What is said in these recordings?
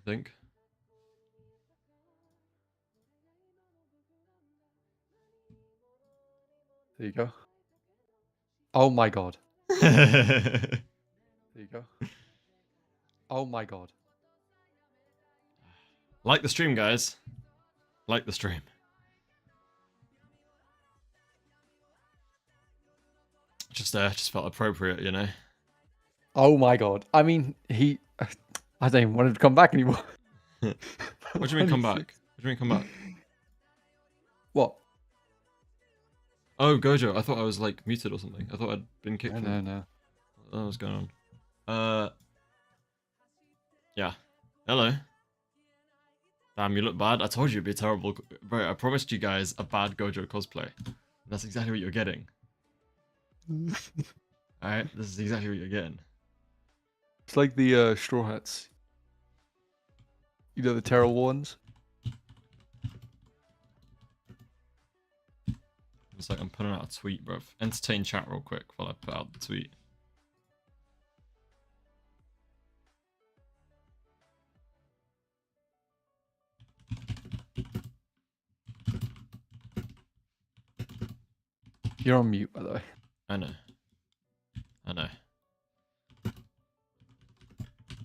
I think. There you go. Oh my god. There you go. Oh my god. Like the stream, guys. Like the stream. Just felt appropriate, you know. Oh my god. I mean, I don't even want him to come back anymore. What do you mean come back? What do you mean come back? What? Oh, Gojo. I thought I was like muted or something. I thought I'd been kicked. No. What was going on? Yeah. Hello. Damn, you look bad. I told you it'd be terrible. Bro, I promised you guys a bad Gojo cosplay. That's exactly what you're getting. Alright, this is exactly what you're getting. It's like the Straw Hats. You know, the terrible ones? It's like I'm putting out a tweet, bruv. Entertain chat real quick while I put out the tweet. You're on mute, by the way. I know.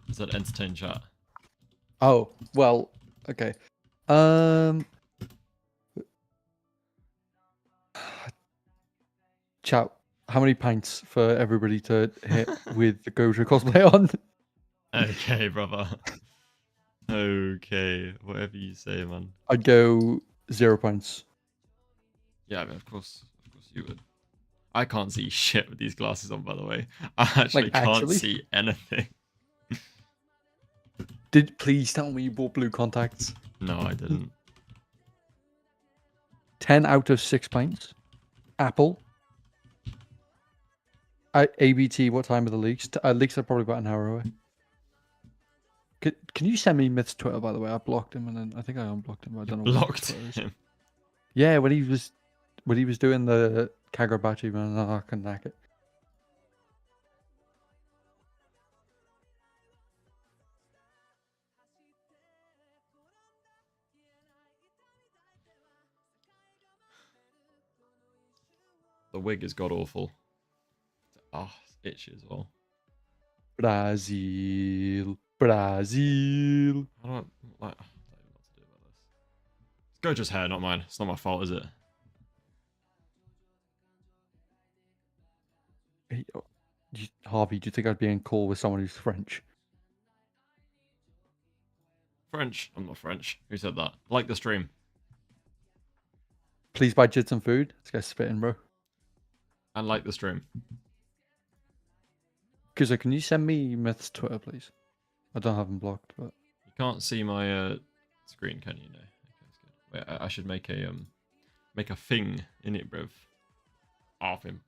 Is that entertain chat? Oh, well, okay. Chat, how many pints for everybody to hit with the Gojo cosplay on? Okay, brother. Okay, whatever you say, man. I'd go 0 pints. Yeah, I mean, of course you would. I can't see shit with these glasses on, by the way. I actually can't see anything. Please tell me you bought blue contacts. No, I didn't. 10 out of 6 pints. Apple. ABT, what time are the leaks? Leaks are probably about an hour away. Can you send me Myth's Twitter, by the way? I blocked him, and then I think I unblocked him. I don't know. Blocked him? Yeah, when he was doing the Kagurabachi, man, I couldn't hack it. The wig is god awful. Oh, it's itchy as well. Brazil. I don't even know what to do about this. It's Gojo's hair, not mine. It's not my fault, is it? Hey, Harvey, do you think I'd be in call with someone who's French? French? I'm not French. Who said that? Like the stream. Please buy Jid some food. This guy's spitting, bro. And like the stream. Kuzo, can you send me Myth's Twitter, please? I don't have him blocked, but You can't see my screen, can you? No. Okay, that's good. Wait, I should make a thing in it, bruv. Off him.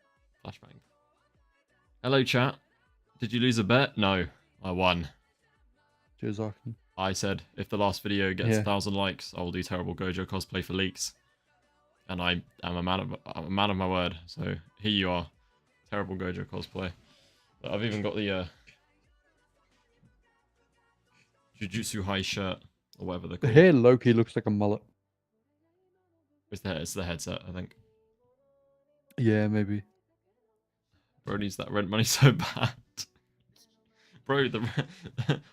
Flashbang. Hello, chat. Did you lose a bet? No, I won. Jozaki. I said if the last video gets 1,000 likes, I will do terrible Gojo cosplay for leaks. And I'm a man of my word. So here you are, terrible Gojo cosplay. But I've even got the Jujutsu High shirt or whatever they're The called. hair Loki looks like a mullet. It's the headset, I think. Yeah, maybe. Bro needs that rent money so bad. Bro,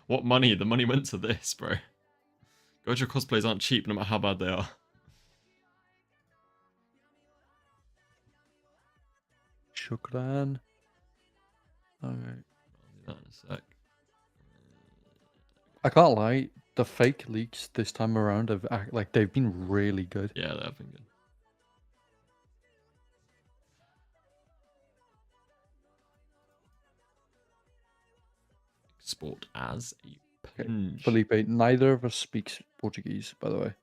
what money? The money went to this, bro. Gojo cosplays aren't cheap no matter how bad they are. Shukran. Alright. I'll do that in a sec. I can't lie, the fake leaks this time around they've been really good. Yeah, they have been good. Export as a pinch. Felipe, neither of us speaks Portuguese, by the way.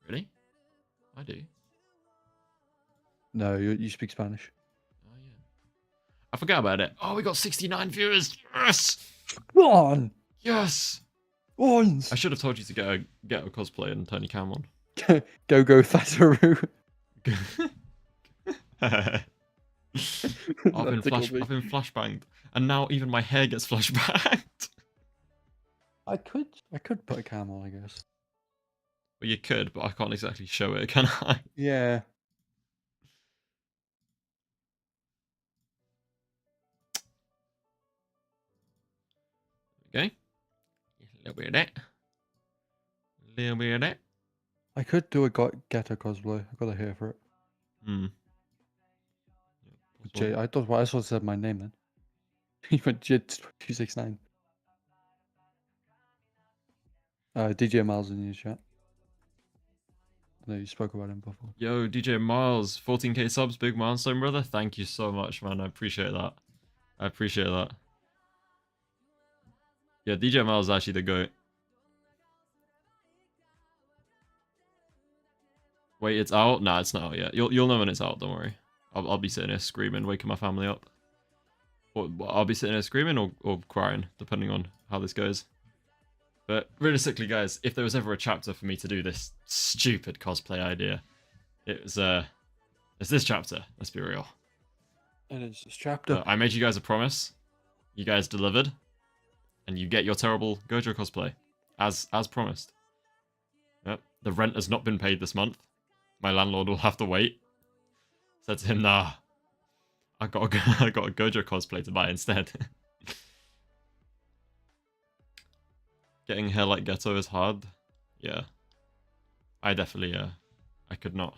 Really? I do. No, you speak Spanish. Oh yeah. I forgot about it. Oh, we got 69 viewers. Yes. Go on. Yes. Once. I should have told you to get a cosplay and turn your cam on. Go Thataru. I've been flashbanged, and now even my hair gets flashbanged. I could put a camel, I guess. Well, you could, but I can't exactly show it, can I? Yeah. Okay. A little bit of that. A little bit of that. I could do a Getter cosplay. I got a hair for it. Hmm. J. I thought I said my name then. You went Jit269. DJ Miles in your chat. I know you spoke about him before. Yo, DJ Miles, 14k subs, big milestone, brother. Thank you so much, man. I appreciate that. I appreciate that. Yeah, DJ Miles is actually the GOAT. Wait, it's out? Nah, it's not out yet. You'll know when it's out, don't worry. I'll be sitting here screaming, waking my family up. Or I'll be sitting here screaming or crying, depending on how this goes. But realistically, guys, if there was ever a chapter for me to do this stupid cosplay idea, it's this chapter. Let's be real. It is this chapter. I made you guys a promise. You guys delivered, and you get your terrible Gojo cosplay, as promised. Yep. The rent has not been paid this month. My landlord will have to wait. Said to him, nah, I got a Gojo cosplay to buy instead. Getting hair like Ghetto is hard. Yeah. I definitely, I could not.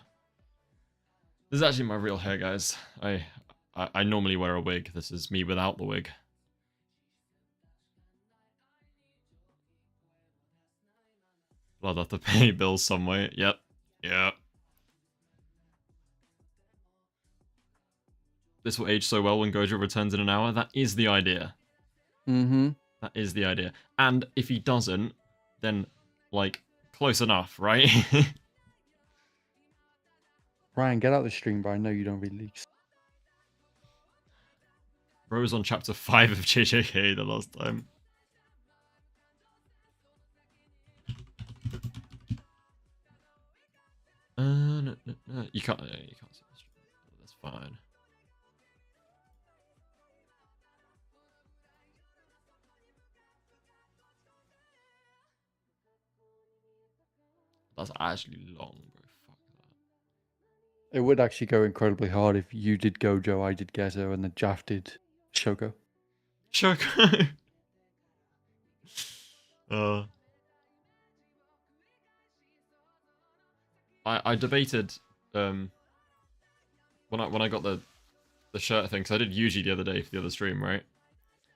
This is actually my real hair, guys. I normally wear a wig. This is me without the wig. Blood have to pay bills some way. Yep. Yep. This will age so well when Gojo returns in an hour. That is the idea. Mm-hmm. That is the idea. And if he doesn't, then, like, close enough, right? Ryan, get out the stream, bro. I know you don't read leaks. Bro was on chapter 5 of JJK the last time. No. You can't see this. That's fine. That's actually long, bro. Fuck that. It would actually go incredibly hard if you did Gojo, I did Gezo, and then Jaff did Shoko. Shoko. I debated when I got the shirt thing, because I did Yuji the other day for the other stream, right?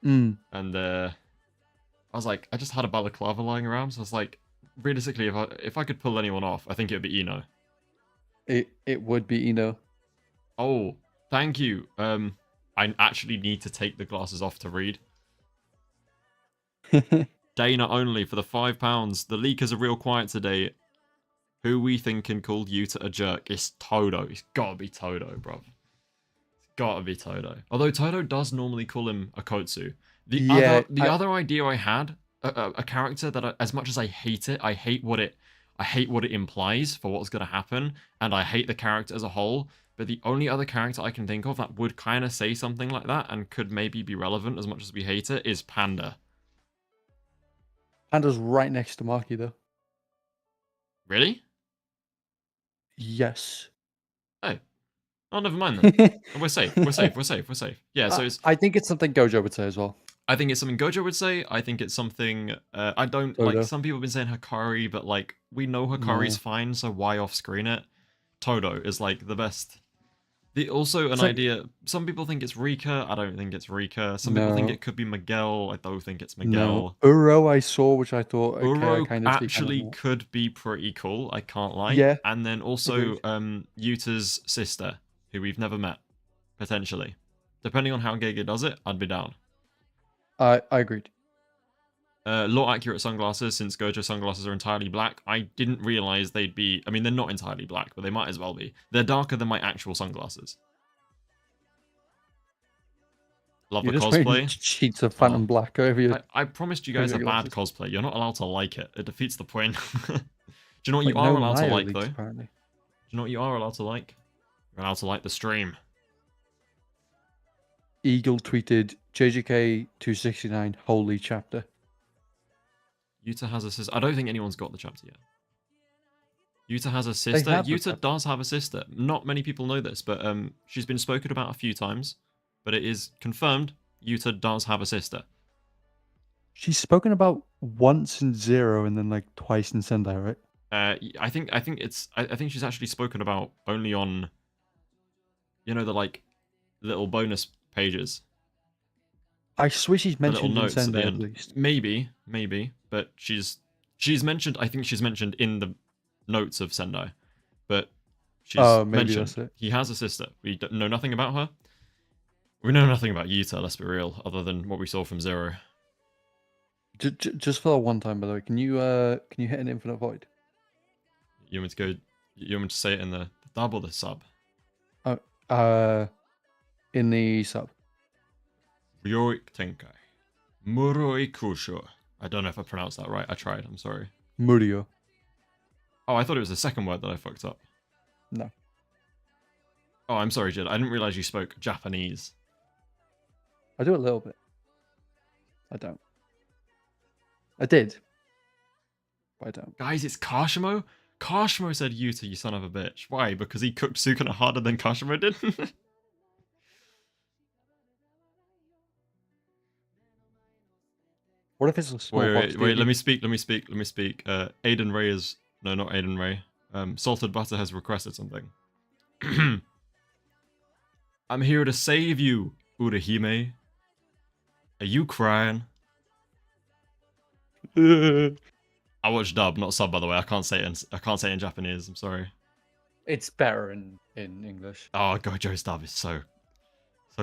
Mm. And I was like, I just had a balaclava lying around, so I was like, realistically, if I could pull anyone off, I think it would be Ino. It would be Ino. Oh, thank you. I actually need to take the glasses off to read. Dana only for the £5. The leakers are real quiet today. Who we thinking called Yuta a jerk? It's Todo. It's gotta be Todo, bruv. It's gotta be Todo. Although Todo does normally call him a Kotsu. The other idea I had, a character that as much as I hate it, I hate what it implies for what's gonna happen, and I hate the character as a whole. But the only other character I can think of that would kind of say something like that and could maybe be relevant as much as we hate it is Panda. Panda's right next to Maki, though. Really? Yes. Oh, never mind then. We're safe. We're safe. Yeah, so I think it's something Gojo would say as well. I think it's something Gojo would say. I think it's something I don't Todo. like. Some people have been saying Hakari, but like we know Hakari's fine, so why off screen it? Todo is like the best. Also an idea. Some people think it's Rika. I don't think it's Rika. Some people think it could be Miguel. I don't think it's Miguel. No. Uro I saw, which I thought Uro kind of actually could be pretty cool. I can't lie. Yeah. And then also Yuta's sister, who we've never met, potentially. Depending on how Gege does it, I'd be down. I agreed. Law accurate sunglasses, since Gojo sunglasses are entirely black. I didn't realize they'd be. I mean, they're not entirely black, but they might as well be. They're darker than my actual sunglasses. Love the cosplay. Sheets of Phantom Black over you. I promised you guys a bad cosplay. You're not allowed to like it. It defeats the point. Do you know what you are allowed to like, though? Apparently. Do you know what you are allowed to like? You're allowed to like the stream. Eagle tweeted JJK 269 holy chapter. Yuta has a sister. I don't think anyone's got the chapter yet. Yuta has a They sister. have the Yuta chapter. does have a sister. Not many people know this, but she's been spoken about a few times. But it is confirmed Yuta does have a sister. She's spoken about once in Zero and then like twice in Sendai, right? I think she's actually spoken about only on, you know, the like little bonus pages, I swear she's the little mentioned in notes at Sendai the at end. least. Maybe, but she's mentioned. I think she's mentioned in the notes of Sendai, but she's Oh, maybe mentioned that's it. he has a sister. We know nothing about her. We know nothing about Yuta. Let's be real, other than what we saw from Zero. Just for that one time, by the way, can you hit an infinite void? You want me to go? You want me to say it in the dub or the sub? In the sub. Ryoik Tenkai. Muroi Kusho. I don't know if I pronounced that right. I tried. I'm sorry. Murio. Oh, I thought it was the second word that I fucked up. No. Oh, I'm sorry, Jid. I didn't realize you spoke Japanese. I do a little bit. I don't. I did. But I don't. Guys, it's Kashimo? Kashimo said Yuta, you son of a bitch. Why? Because he cooked Sukuna harder than Kashimo did? What if it's a small box? Wait, let me speak. Aiden Ray is... No, not Aiden Ray. Salted Butter has requested something. I'm here to save you, Urahime. Are you crying? I watched dub, not sub, by the way. I can't say it in Japanese. I'm sorry. It's better in English. Oh, Gojo's dub is so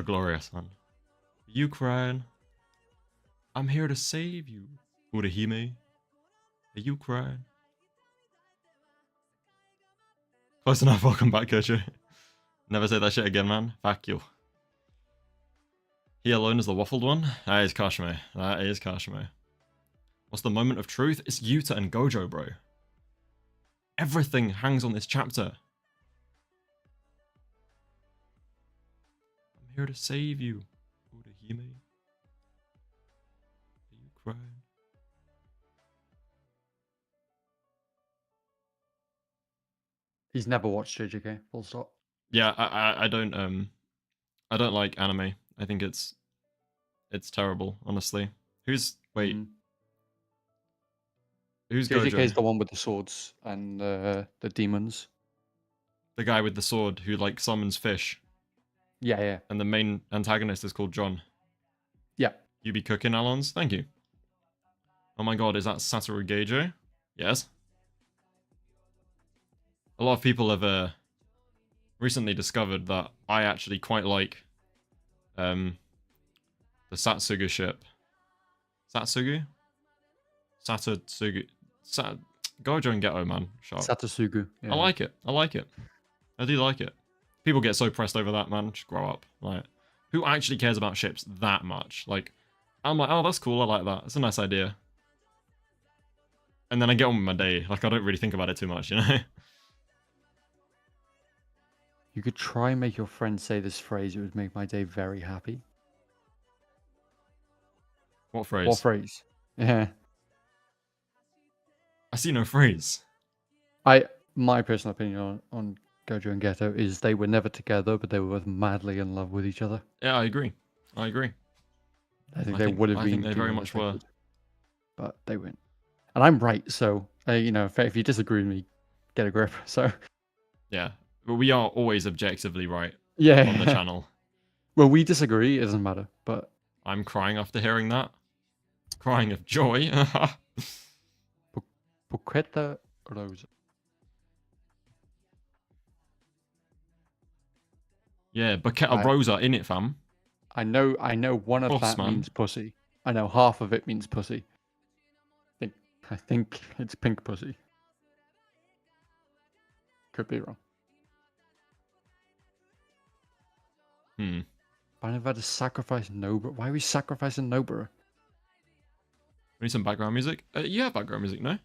glorious, man. Are you crying? I'm here to save you, Urahime. Are you crying? Close enough. Welcome back, Gojo. Never say that shit again, man. Fuck you. He alone is the waffled one? That is Kashime. That is Kashime. What's the moment of truth? It's Yuta and Gojo, bro. Everything hangs on this chapter. I'm here to save you, Urahime. Are you crying? He's never watched JJK. Full stop. Yeah, I don't like anime. I think it's terrible, honestly. Who's Who's JJK Gojo? is the one with the swords and the demons. The guy with the sword who like summons fish. Yeah, yeah. And the main antagonist is called John. Yeah. You be cooking, Allons? Thank you. Oh my god, is that Satoru Gojo? Yes. A lot of people have recently discovered that I actually quite like the Satsugu ship. Satsugu? Satsugu. Gojo and Geto, man. Shut up. Satsugu. Yeah. I like it. I like it. I do like it. People get so pressed over that, man. Just grow up. Like, who actually cares about ships that much? Like, I'm like, oh, that's cool. I like that. It's a nice idea. And then I get on with my day. Like, I don't really think about it too much, you know? You could try and make your friend say this phrase. It would make my day very happy. What phrase? What phrase? Yeah. I see no phrase. My personal opinion on Gojo and Geto is they were never together, but they were both madly in love with each other. Yeah, I agree. I agree. I think they would have been. I think they very much were. But they weren't. And I'm right, so you know, if you disagree with me, get a grip. So. Yeah, but we are always objectively right. Yeah. On the channel. Well, we disagree. It doesn't matter. But I'm crying after hearing that. Crying of joy. Poqueta Rosa. Yeah, Bucketta Rosa in it, fam. I know one of that means pussy. I know half of it means pussy. I think it's pink pussy. Could be wrong. I never had to sacrifice Nobara. Why are we sacrificing Nobara? We need some background music. You have background music, no? You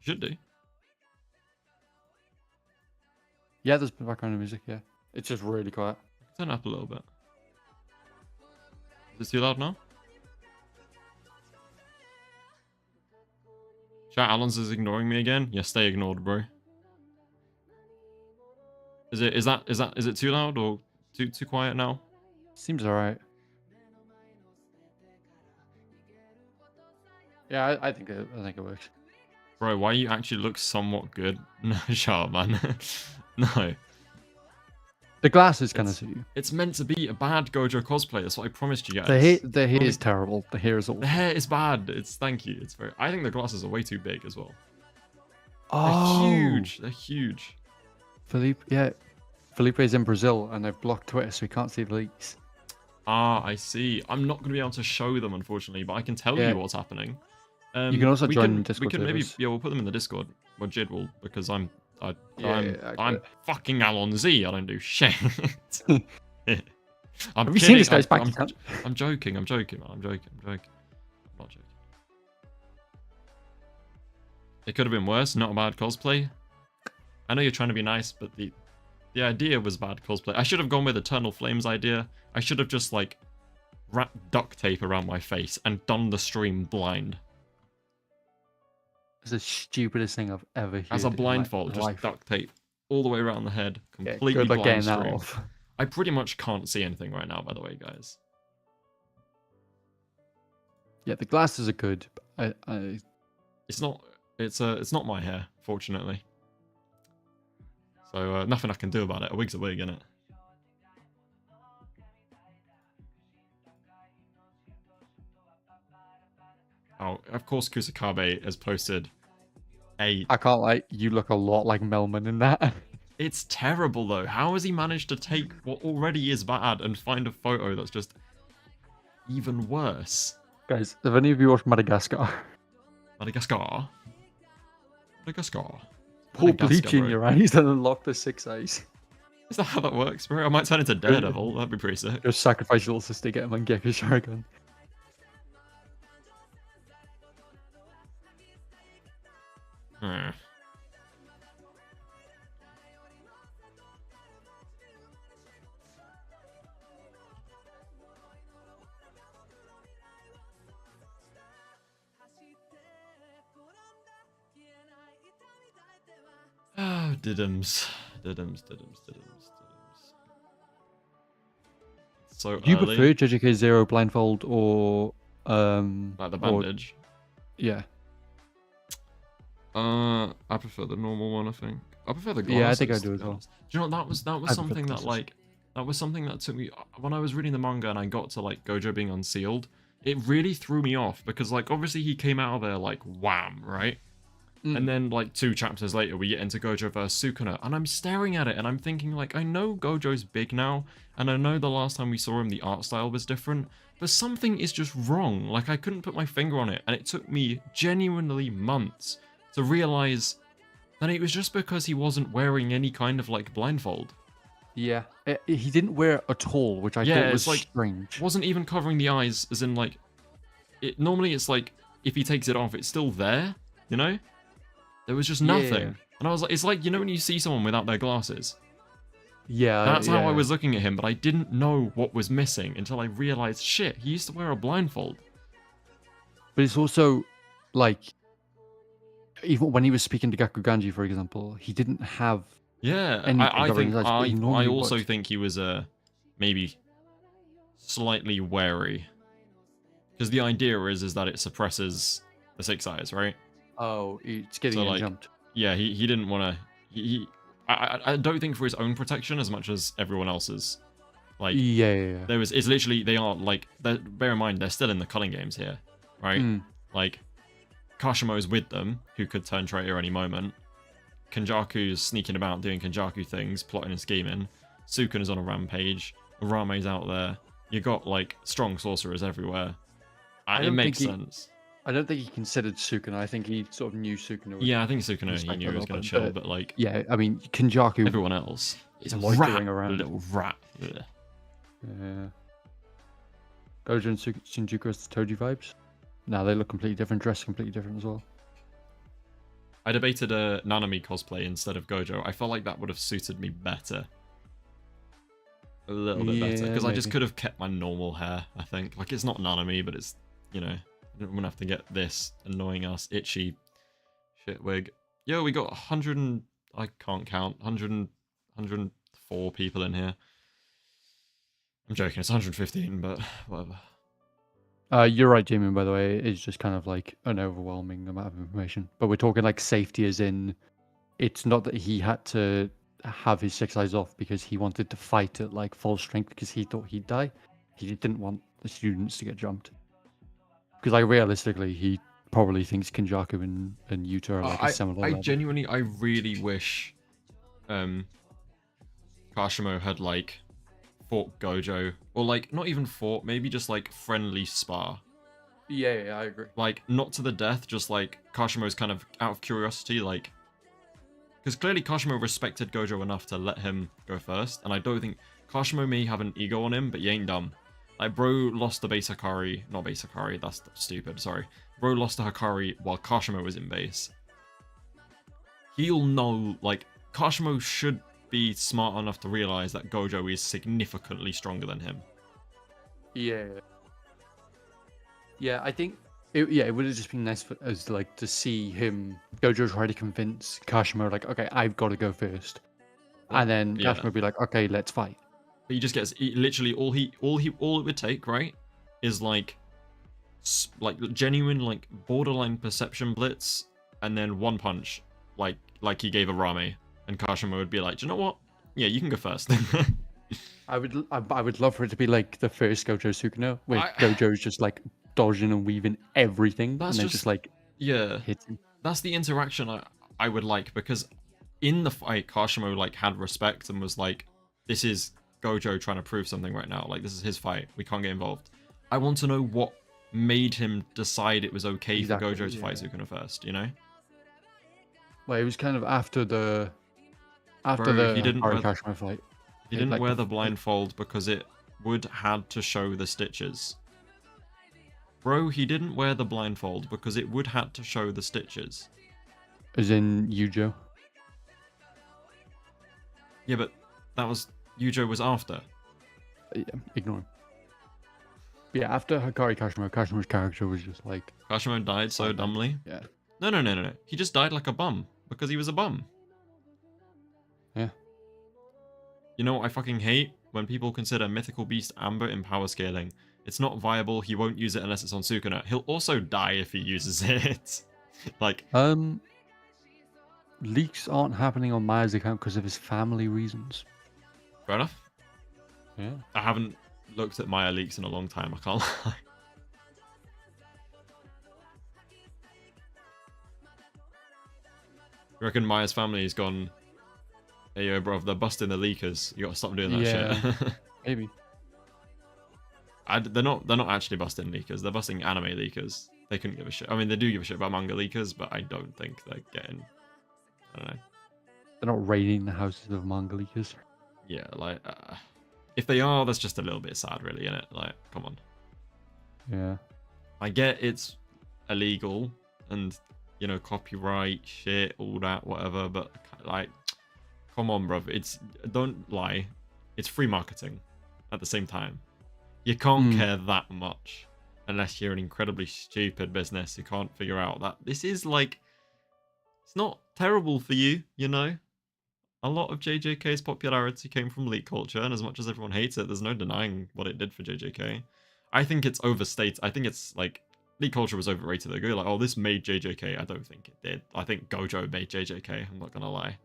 should do. Yeah, there's background music, yeah. It's just really quiet. Turn it up a little bit. Is it too loud now? Chat, Allons is ignoring me again. Yeah, stay ignored, bro. Is it too loud or too quiet now? Seems alright. Yeah, I think it works. Bro, why you actually look somewhat good? No, shut up, man. No. The glasses kind of suit you. It's meant to be a bad Gojo cosplay. That's what I promised you guys. The hair is terrible. The hair is awful. The hair is bad. Thank you. It's very. I think the glasses are way too big as well. Oh, They're huge. They're huge. Felipe is in Brazil and they've blocked Twitter, so he can't see the leaks. Ah, I see. I'm not going to be able to show them, unfortunately, but I can tell you what's happening. You can also join Discord. We can maybe, we'll put them in the Discord. Well, Jid will, because I'm fucking Allons-Y. I don't do shit. Have you seen this guy's back? I'm joking, man. I'm joking. I'm not joking. It could have been worse. Not a bad cosplay. I know you're trying to be nice, but the idea was bad cosplay. I should have gone with Eternal Flames idea. I should have just like wrapped duct tape around my face and done the stream blind. It's the stupidest thing I've ever heard. As a blindfold, just duct tape all the way around the head, completely good luck blind getting that stream. off. I pretty much can't see anything right now, by the way, guys. Yeah, the glasses are good. But It's not my hair, fortunately. So nothing I can do about it. A wig's a wig, innit? Oh, of course Kusakabe has posted a... I can't lie, you look a lot like Melman in that. It's terrible, though. How has he managed to take what already is bad and find a photo that's just even worse? Guys, have any of you watched Madagascar? Madagascar? Pour bleach in your eyes and unlock the 6 eyes. Is that how that works, bro? I might turn into Daredevil. That'd be pretty sick. Just sacrifice your little sister, get him on Gecko Sharingan. Hmm. Oh, diddums. So Do you early. prefer JJK Zero blindfold or Like the bandage? Yeah. I prefer the normal one, I think. I prefer the glasses. Yeah, I think I do as well. Do you know that was something that like that was something that took me when I was reading the manga and I got to like Gojo being unsealed. It really threw me off because like obviously he came out of there like wham, right? And then like 2 chapters later we get into Gojo versus Sukuna and I'm staring at it and I'm thinking like I know Gojo's big now and I know the last time we saw him the art style was different, but something is just wrong. Like I couldn't put my finger on it and it took me genuinely months to realize that it was just because he wasn't wearing any kind of like blindfold. Yeah. He didn't wear it at all, which I thought was like, strange. Wasn't even covering the eyes as in like it normally it's like if he takes it off it's still there, you know? There was just nothing. Yeah. And I was like, it's like, you know when you see someone without their glasses? Yeah. That's how I was looking at him, but I didn't know what was missing until I realized, shit, he used to wear a blindfold. But it's also, like, even when he was speaking to Gakuganji, for example, he didn't have... Yeah, I also think he was maybe slightly wary. Because the idea is that it suppresses the 6 eyes, right? Oh, it's getting jumped. Yeah, he didn't want to. I don't think for his own protection as much as everyone else's. Like yeah. It's literally they are like. Bear in mind they're still in the culling games here, right? Like Kashimo's with them, who could turn traitor any moment. Kenjaku's sneaking about doing Kenjaku things, plotting and scheming. Sukuna's on a rampage. Urame's out there. You got like strong sorcerers everywhere. It makes sense. I don't think he considered Sukuna. I think he sort of knew Sukuna. Yeah, I think Sukuna he knew he was going to chill, but like... Yeah, I mean, Kenjaku... Everyone else is a little rat. Yeah. Gojo and Shinjuku has the Toji vibes. No, they look completely different, dressed completely different as well. I debated a Nanami cosplay instead of Gojo. I felt like that would have suited me better. A little bit better. Because I just could have kept my normal hair, I think. Like, it's not Nanami, but it's, you know... I wouldn't have to get this annoying ass itchy Shit wig. Yo, we got 100 and... I can't count. 104 people in here. I'm joking, it's 115, but whatever. You're right, Jamie, by the way. It's just kind of like an overwhelming amount of information. But we're talking like safety as in, it's not that he had to have his 6 eyes off because he wanted to fight at like full strength because he thought he'd die. He didn't want the students to get jumped. Because like realistically, he probably thinks Kenjaku and Yuta are like a similar I level. genuinely, I really wish Kashimo had like fought Gojo, or like not even fought, maybe just like friendly spar. Yeah, I agree. Like not to the death, just like Kashimo's kind of out of curiosity, like because clearly Kashimo respected Gojo enough to let him go first, and I don't think Kashimo may have an ego on him, but he ain't dumb. Like bro lost the base Hakari, not base Hakari, that's stupid, sorry. Bro lost the Hakari while Kashimo was in base. He'll know, like, Kashimo should be smart enough to realize that Gojo is significantly stronger than him. Yeah. Yeah, I think it would have just been nice for us like to see him Gojo try to convince Kashimo like, okay, I've got to go first, and then Yeah. Kashimo would be like, okay, let's fight. He just gets literally all it would take, right, is like genuine like borderline perception blitz, and then one punch, like he gave a Rame, and Kashimo would be like, do you know what? Yeah, you can go first. I would love for it to be like the first Gojo Sukuna, where Gojo's just like dodging and weaving everything, and then just like hitting. That's the interaction I would like, because in the fight, Kashimo like had respect and was like, this is Gojo trying to prove something right now. Like, this is his fight. We can't get involved. I want to know what made him decide it was okay for Gojo to fight Sukuna first, you know? Well, it was kind of after the Kashimo fight. He didn't wear the blindfold because it would had to show the stitches. Bro, he didn't wear the blindfold because it would had to show the stitches. As in Yujo? Yeah, but that was... Yujo was after. Yeah, ignore him. Yeah, after Hakari Kashimo's character was just like... Kashimo died so dumbly? Yeah. No. He just died like a bum. Because he was a bum. Yeah. You know what I fucking hate? When people consider Mythical Beast Amber in power scaling. It's not viable, he won't use it unless it's on Sukuna. He'll also die if he uses it. Like... Leaks aren't happening on Maya's account because of his family reasons. Fair enough. Yeah. I haven't looked at Maya leaks in a long time, I can't lie. You reckon Maya's family's gone, hey yo bro, they're busting the leakers, you gotta stop doing that shit. Maybe. They're not actually busting leakers, they're busting anime leakers. They couldn't give a shit. I mean, they do give a shit about manga leakers, but I don't think they're getting... I don't know. They're not raiding the houses of manga leakers. Yeah, like... if they are, that's just a little bit sad, really, innit? Like, come on. Yeah. I get it's illegal, and, you know, copyright, shit, all that, whatever, but, like, come on, bruv. It's... Don't lie. It's free marketing at the same time. You can't care that much unless you're an incredibly stupid business who can't figure out that this is like, it's not terrible for you, you know? A lot of JJK's popularity came from leak culture, and as much as everyone hates it, there's no denying what it did for JJK. I think it's overstated. I think it's like, leak culture was overrated. They go like, oh, this made JJK. I don't think it did. I think Gojo made JJK, I'm not gonna lie.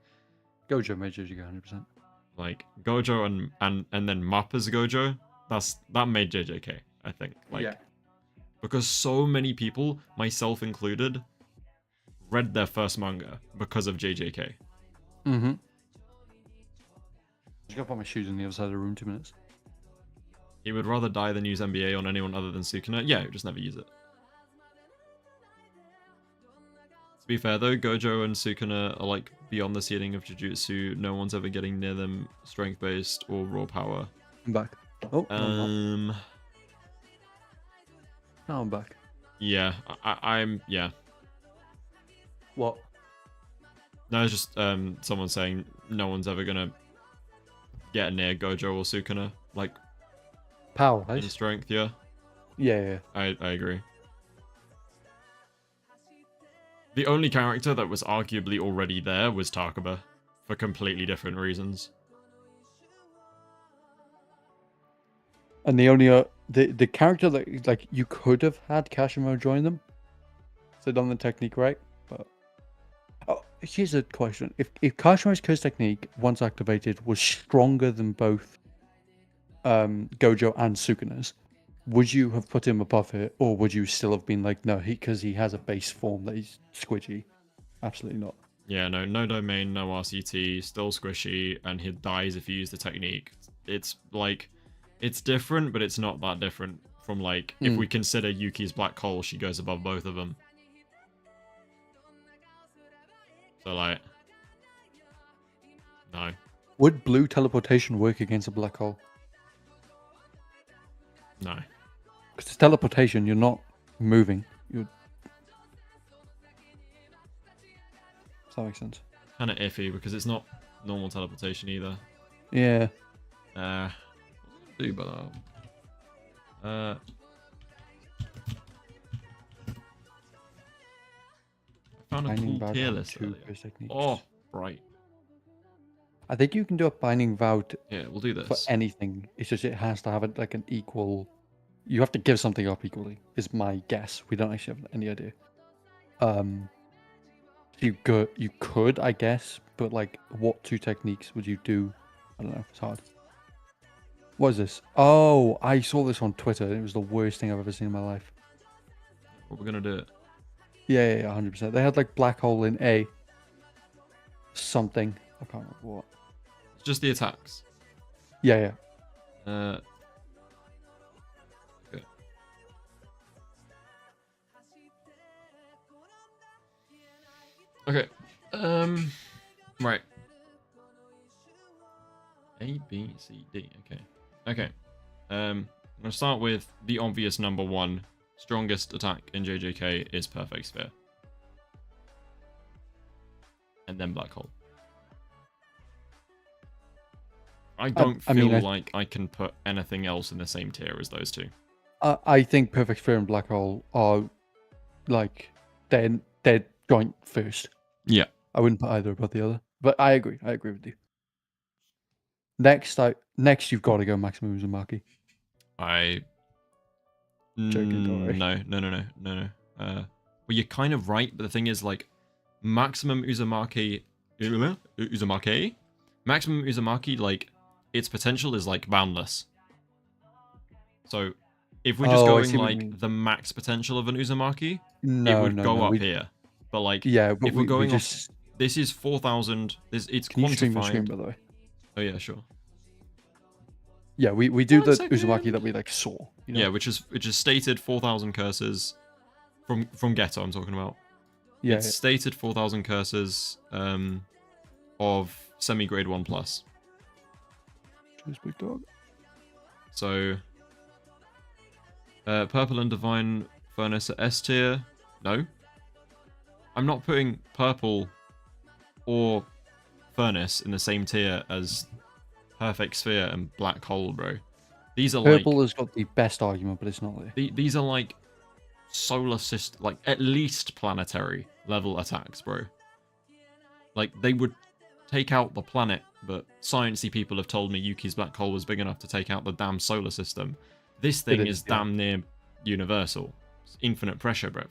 Gojo made JJK 100%. Like, Gojo and then Mappa's Gojo, that made JJK, I think. Like, yeah. Because so many people, myself included, read their first manga because of JJK. Mm-hmm. Just gotta put my shoes on the other side of the room 2 minutes. He would rather die than use NBA on anyone other than Sukuna. Yeah, he would just never use it. To be fair though, Gojo and Sukuna are like beyond the ceiling of Jujutsu. No one's ever getting near them strength-based or raw power. I'm back. Oh, now I'm back. Yeah, I'm. Yeah. What? No, it's just someone saying no one's ever gonna get near Gojo or Sukuna, like power, in strength. Yeah. Yeah. I agree. The only character that was arguably already there was Takaba, for completely different reasons. And the only the character that like you could have had Kashimo join them, so done the technique right. But here's a question: if Kashimo's curse technique once activated was stronger than both Gojo and Sukuna's, would you have put him above it, or would you still have been like, no, because he has a base form that he's squidgy? Absolutely not. Yeah, no domain, no RCT, still squishy, and he dies if you use the technique. It's like, it's different, but it's not that different from like, if we consider Yuki's black hole, she goes above both of them. So like, no. Would blue teleportation work against a black hole? No. Because it's teleportation, you're not moving. Does that make sense? Kind of iffy because it's not normal teleportation either. Yeah. What do I do about that? I found a cool tier list earlier. Oh, right. I think you can do a binding vow Yeah, we'll do this. for anything. It's just it has to have like an equal. You have to give something up equally. Is my guess. We don't actually have any idea. You could, I guess, but like, what two techniques would you do? I don't know. It's hard. What is this? Oh, I saw this on Twitter. It was the worst thing I've ever seen in my life. What we're gonna do it? Yeah, 100%. They had like black hole in A. Something. I can't remember what. It's just the attacks. Yeah. Okay. Okay. Right. A, B, C, D. Okay. I'm gonna start with the obvious number one. Strongest attack in JJK is Perfect Sphere. And then Black Hole. I don't feel like I can put anything else in the same tier as those two. I think Perfect Sphere and Black Hole are like they're joint first. Yeah. I wouldn't put either above the other. But I agree with you. Next you've got to go Maximum Uzumaki. No. Well, you're kind of right, but the thing is, like, Maximum Uzumaki, like, its potential is like boundless. So, if we're just going like the max potential of an Uzumaki, it would go up here. But like, yeah, but if we're going off, this is 4,000. It's Can quantified. you stream the screen, by the way? Oh yeah, sure. Yeah, we do the Uzumaki that we like saw. You know? Yeah, which is stated 4,000 curses from Geto. I'm talking about. Yeah, it's stated 4,000 curses of semi-grade 1+. Cheers, big dog. So, Purple and Divine Furnace at S tier. No, I'm not putting Purple or Furnace in the same tier as Perfect Sphere and Black Hole, bro. These are Purple has got the best argument, but it's not there. These are like solar system, like at least planetary level attacks, bro. Like they would take out the planet, but sciencey people have told me Yuki's black hole was big enough to take out the damn solar system. This thing is damn near universal. It's infinite pressure, bro.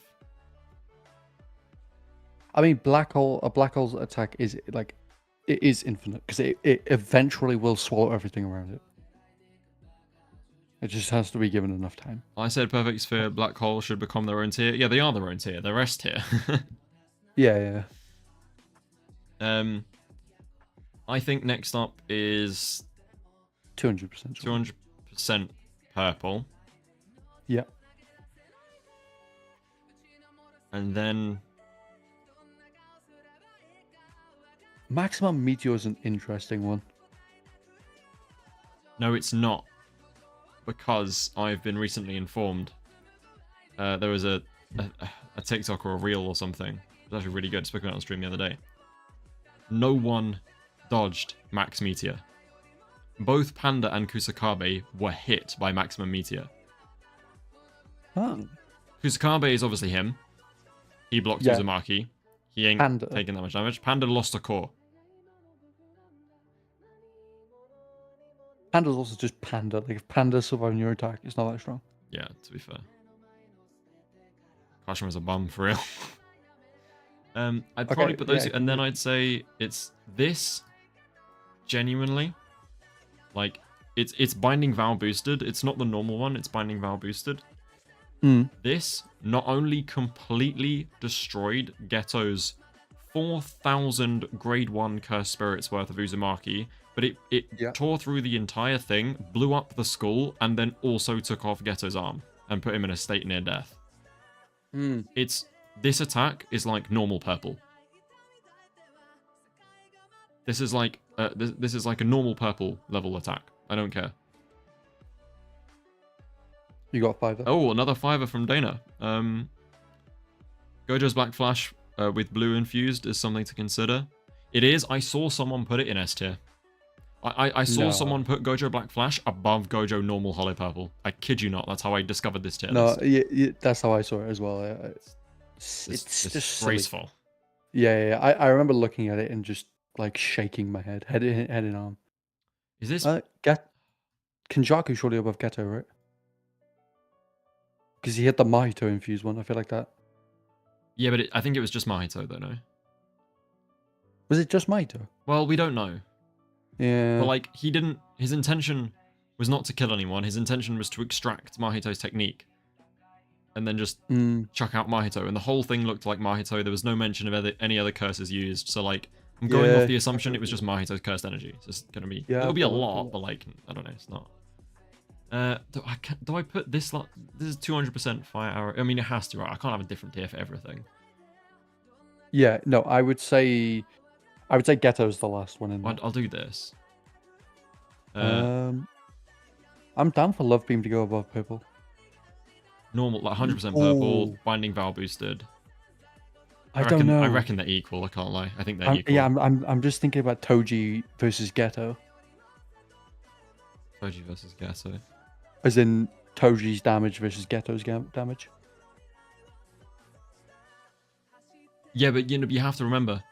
I mean, a black hole's attack is like, it is infinite because it eventually will swallow everything around it. It just has to be given enough time. I said Perfect Sphere, Black Hole should become their own tier. Yeah, they are their own tier. They're S tier. Yeah. I think next up is 200%. 200% Purple. Yeah. And then Maximum Meteor is an interesting one. No, it's not. Because I've been recently informed. There was a TikTok or a reel or something. It was actually really good. Spoke about it on stream the other day. No one dodged Max Meteor. Both Panda and Kusakabe were hit by Maximum Meteor. Oh. Kusakabe is obviously him. He blocked Yeah. Uzumaki. He ain't Panda. taking that much damage. Panda lost a core. Panda's also just Panda. Like, if Panda surviving your attack, it's not that strong. Yeah, to be fair. Kashima's a bum for real. I'd probably put those, and then I'd say it's this. Genuinely, like it's Binding Vow boosted. It's not the normal one. It's Binding Vow boosted. This not only completely destroyed Ghetto's 4,000 grade 1 cursed spirits worth of Uzumaki, but it tore through the entire thing, blew up the skull, and then also took off Ghetto's arm and put him in a state near death. This attack is like normal purple. This is like this is like a normal purple level attack. I don't care. You got 5. Oh, another 5 from Dana. Gojo's Black Flash with blue infused is something to consider. It is. I saw someone put it in S tier. I saw someone put Gojo Black Flash above Gojo normal Hollow Purple. I kid you not. That's how I discovered this tier list. Yeah, that's how I saw it as well. It's just disgraceful. Yeah. I remember looking at it and just like shaking my head and arm. Is this Kenjaku surely above Ghetto, right? Because he hit the Mahito infused one. I feel like that. Yeah, but I think it was just Mahito though, no? Was it just Mahito? Well, we don't know. Yeah. But like, he didn't. His intention was not to kill anyone. His intention was to extract Mahito's technique, and then just chuck out Mahito. And the whole thing looked like Mahito. There was no mention of any other curses used. So like, I'm going off the assumption it was just Mahito's cursed energy. It's just gonna be. It'll be a lot, but like, I don't know. It's not. Do I put this? This is 200% fire arrow. I mean, it has to, right? I can't have a different tier for everything. Yeah. No, I would say Ghetto's the last one in there. I'll do this. I'm down for Love Beam to go above purple. Normal, like 100% purple, Binding Vow boosted. I don't know. I reckon they're equal. I can't lie. I think they're equal. Yeah, I'm just thinking about Toji versus Ghetto. Toji versus Ghetto. As in Toji's damage versus Ghetto's damage. Yeah, but you have to remember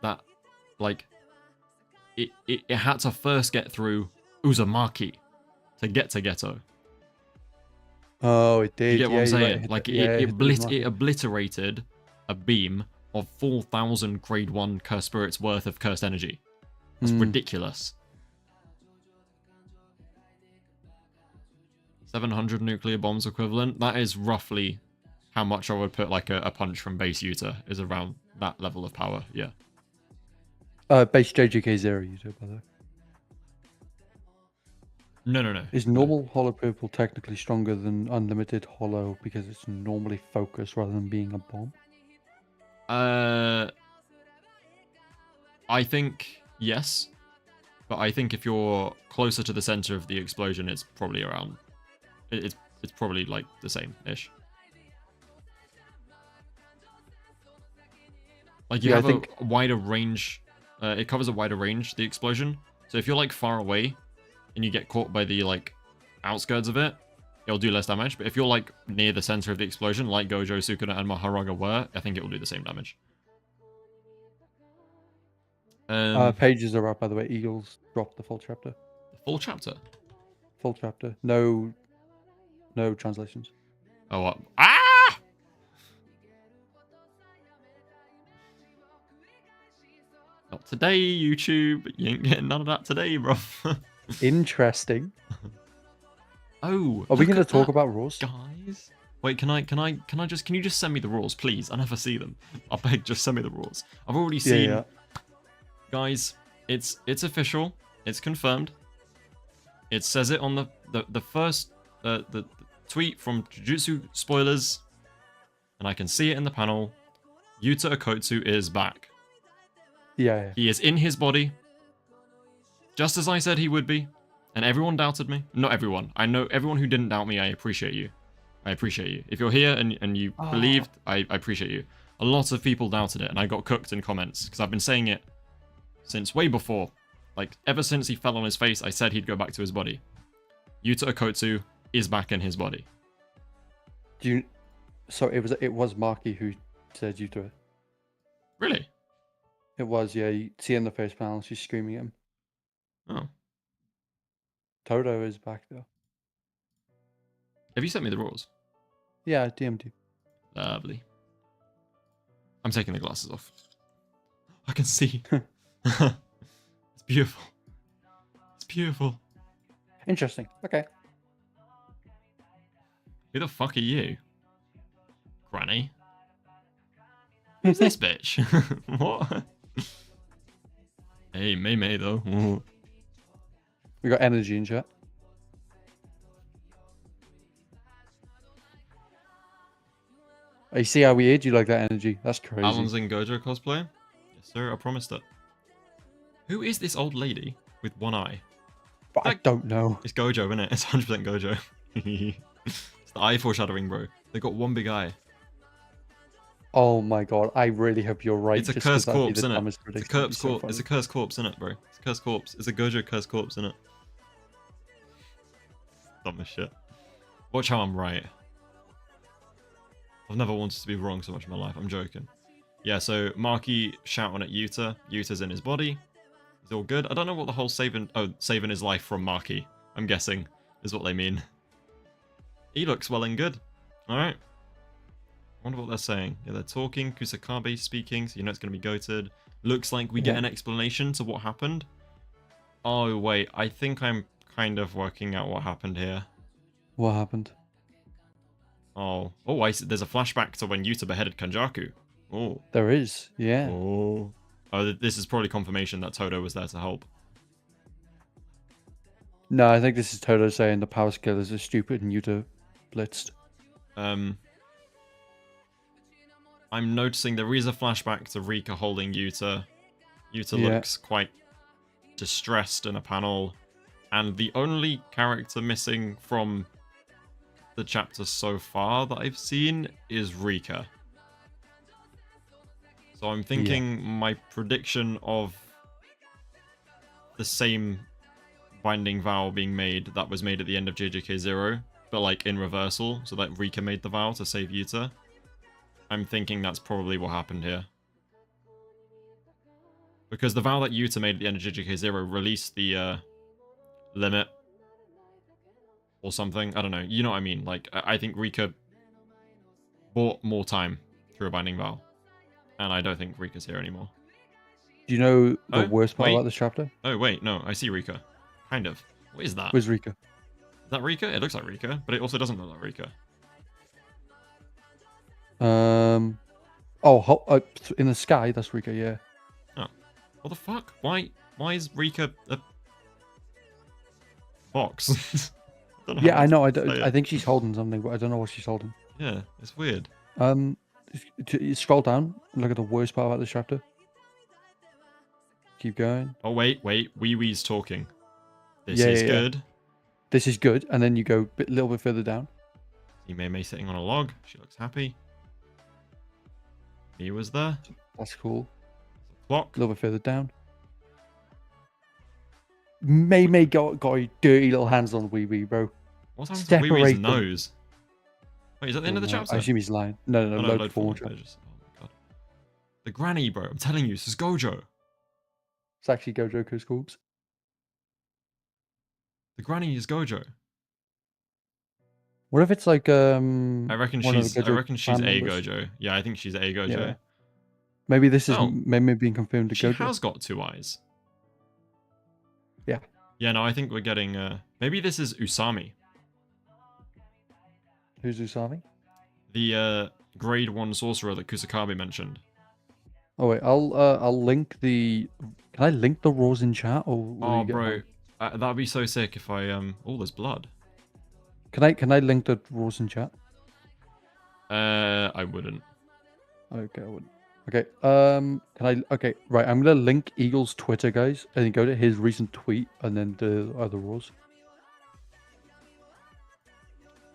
that, like, it had to first get through Uzumaki to get to Ghetto. Oh, it did. You get what I'm saying? Right. Like, it obliterated a beam of 4,000 grade 1 cursed spirits worth of cursed energy. That's ridiculous. 700 nuclear bombs equivalent. That is roughly how much I would put like a punch from base Yuta, is around that level of power. Yeah. Base JJK 0 Yuta, by the way. No. Is normal Hollow Purple technically stronger than Unlimited Hollow because it's normally focused rather than being a bomb? I think yes, but I think if you're closer to the center of the explosion, it's probably around. It's probably like the same-ish. Like you have a wider range. It covers a wider range, the explosion. So if you're like far away and you get caught by the like outskirts of it, it'll do less damage. But if you're like near the center of the explosion, like Gojo, Sukuna, and Maharaga were, I think it will do the same damage. Pages are up, by the way. Eagles dropped the full chapter. The full chapter? Full chapter. No translations. Oh, what? Ah! Not today, YouTube. You ain't getting none of that today, bro. Interesting. Oh, are we going to talk about rules, guys? Wait, can you just send me the rules, please? I never see them. I beg, just send me the rules. I've already seen. Yeah. Guys, it's official. It's confirmed. It says it on the first the tweet from Jujutsu Spoilers, and I can see it in the panel. Yuta Okotsu is back. Yeah. He is in his body, just as I said he would be, and everyone doubted me. Not everyone. I know everyone who didn't doubt me. I appreciate you. If you're here and you believed, I appreciate you. A lot of people doubted it, and I got cooked in comments because I've been saying it since way before. Like, ever since he fell on his face, I said he'd go back to his body. Yuta Okotsu is back in his body. So it was Maki who said Yuta. Really? It was, yeah. You see in the first panel, she's screaming at him. Oh. Todo is back though. Have you sent me the rules? Yeah, I DM'd you. Lovely. I'm taking the glasses off. I can see. It's beautiful. It's beautiful. Interesting. Okay. Who the fuck are you? Granny? Who's this bitch? What? Hey, Mei Mei though. Ooh. We got energy in chat. Oh, you see how weird you like that energy? That's crazy. Allons in Gojo cosplay? Yes, sir. I promised it. Who is this old lady with one eye? But I don't know. It's Gojo, isn't it? It's 100% Gojo. It's the eye foreshadowing, bro. They got one big eye. Oh my god, I really hope you're right. It's a cursed corpse, isn't it? It's a cursed so corpse. It's a cursed corpse, isn't it, bro? It's a cursed corpse. It's a Gojo cursed corpse, isn't it? Dumb as shit. Watch how I'm right. I've never wanted to be wrong so much in my life. I'm joking. Yeah, so Maki shouting at Yuta. Yuta's in his body. He's all good. I don't know what the whole saving his life from Maki, I'm guessing, is what they mean. He looks well and good. Alright. I wonder what they're saying. Yeah, they're talking. Kusakabe speaking, so you know it's going to be goated. Looks like we get an explanation to what happened. Oh, wait. I think I'm kind of working out what happened here. What happened? Oh, there's a flashback to when Yuta beheaded Kenjaku. Oh. There is, yeah. Oh, this is probably confirmation that Todo was there to help. No, I think this is Todo saying the power skillers are stupid and Yuta blitzed. I'm noticing there is a flashback to Rika holding Yuta. Yuta looks quite distressed in a panel. And the only character missing from the chapter so far that I've seen is Rika. So I'm thinking my prediction of the same binding vow being made that was made at the end of JJK 0, but like in reversal, so that Rika made the vow to save Yuta. I'm thinking that's probably what happened here. Because the vow that Yuta made at the end of JJK 0 released the limit or something. I don't know. You know what I mean? Like, I think Rika bought more time through a binding vow. And I don't think Rika's here anymore. Do you know the worst part about this chapter? Oh, wait, no. I see Rika. Kind of. What is that? Where's Rika? Is that Rika? It looks like Rika, but it also doesn't look like Rika. In the sky, that's Rika, yeah. Oh. What the fuck? Why is Rika a box? I know. I think she's holding something, but I don't know what she's holding. Yeah, it's weird. Scroll down and look at the worst part about this chapter. Keep going. Oh, wait. Wee Wee's talking. This is good. This is good. And then you go a little bit further down. See Mei Mei sitting on a log. She looks happy. He was there. That's cool. Clock. A little bit further down. Mei Mei got dirty little hands on Wee Wee, bro. What's happened to Wee Wee's nose? Wait, is that the end of the chapter? I assume he's lying. No, load 4. Oh my god. The granny, bro. I'm telling you, this is Gojo. It's actually Gojo corpse. The granny is Gojo. What if it's like I reckon she's a Gojo. Yeah, I think she's a Gojo. Yeah. Maybe this is maybe being confirmed to Gojo. She has got 2 eyes. Yeah. Yeah, no, I think we're getting maybe this is Usami. Who's Usami? The grade 1 sorcerer that Kusakabe mentioned. Oh wait, I'll link the. Can I link the rules in chat or? Oh, bro, that'd be so sick if I Oh, there's blood. Can I link the rules in chat? I wouldn't. Okay, I wouldn't. Okay. Can I? Okay, right. I'm gonna link Eagle's Twitter, guys, and then go to his recent tweet, and then the other rules.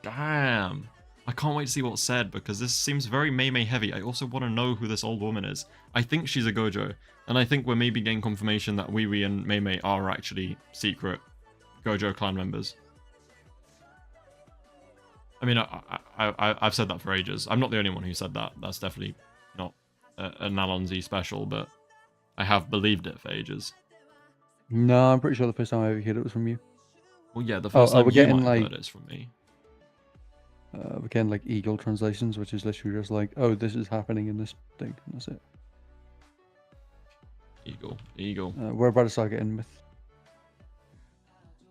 Damn. I can't wait to see what's said, because this seems very Mei Mei heavy. I also want to know who this old woman is. I think she's a Gojo, and I think we're maybe getting confirmation that Wee Wee and Mei Mei are actually secret Gojo clan members. I mean, I've said that for ages. I'm not the only one who said that. That's definitely an Allons-Y special, but I have believed it for ages. No, I'm pretty sure the first time I ever heard it was from you. Well, yeah, the first time we're you getting, might have like, heard it's from me. we're getting like Eagle translations, which is literally just like, oh, this is happening in this thing, and that's it. Eagle. We're about to start getting myth.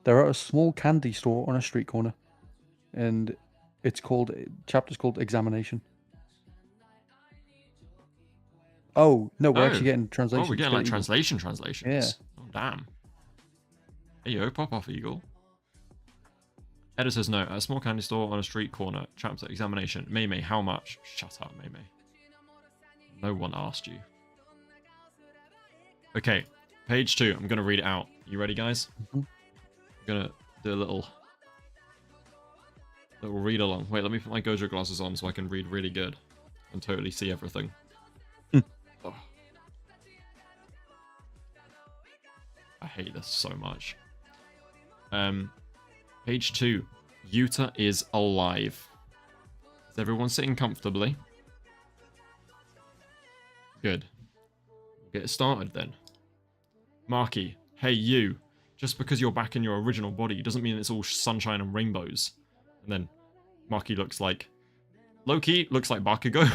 They're at a small candy store on a street corner, and it's called chapter's called Examination. Oh no, we're actually getting translations. Oh, we're getting like Eagle. translations. Yeah. Oh damn. Hey yo, pop off, Eagle. Editor's note: at a small candy store on a street corner. Chapter Examination. Mei, how much? Shut up, Mei. No one asked you. Okay, page 2. I'm gonna read it out. You ready, guys? Mm-hmm. I'm gonna do a little read along. Wait, let me put my Gojo glasses on so I can read really good and totally see everything. Oh. I hate this so much. Page 2. Yuta is alive. Is everyone sitting comfortably? Good. Get it started then. Maki, hey you. Just because you're back in your original body doesn't mean it's all sunshine and rainbows. And then Maki looks like... Low-key looks like Bakugo.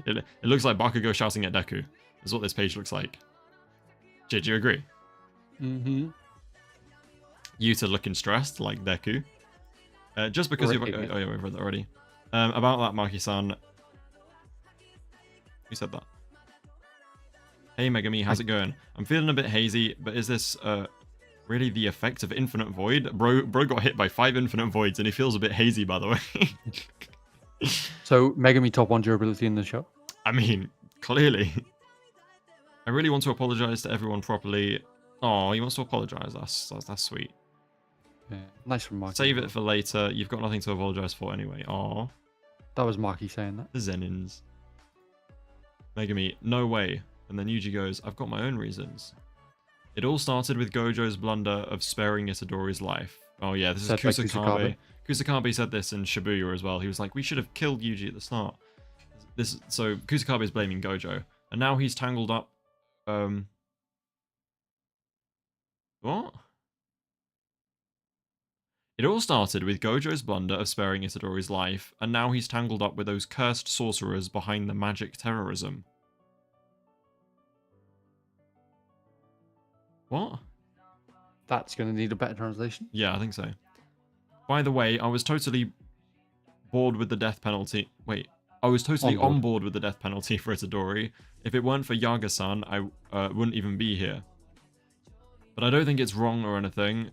It looks like Bakugo shouting at Deku. That's what this page looks like. Did you agree? Mm-hmm. Yuta looking stressed, like Deku. Just because you've... Oh yeah, we've read that already. About that, Maki-san. Who said that? Hey Megumi, how's it going? I'm feeling a bit hazy, but is this really the effect of Infinite Void? Bro got hit by 5 Infinite Voids and he feels a bit hazy, by the way. So, Megumi top 1 durability in the show? I mean, clearly. I really want to apologize to everyone properly. Oh, he wants to apologize. That's sweet. Yeah, nice from Maki. Save it for later. You've got nothing to apologize for anyway. Aw. That was Maki saying that. The Zenins. Megumi, no way. And then Yuji goes, I've got my own reasons. It all started with Gojo's blunder of sparing Itadori's life. Oh yeah, this is Kusakabe. Kusakabe said this in Shibuya as well. He was like, we should have killed Yuji at the start. So Kusakabe is blaming Gojo. And now he's tangled up... What? It all started with Gojo's blunder of sparing Itadori's life, and now he's tangled up with those cursed sorcerers behind the magic terrorism. What? That's going to need a better translation. Yeah, I think so. By the way, I was totally bored with the death penalty. Wait, I was totally on board with the death penalty for Itadori. If it weren't for Yaga-san, I wouldn't even be here. But I don't think it's wrong or anything.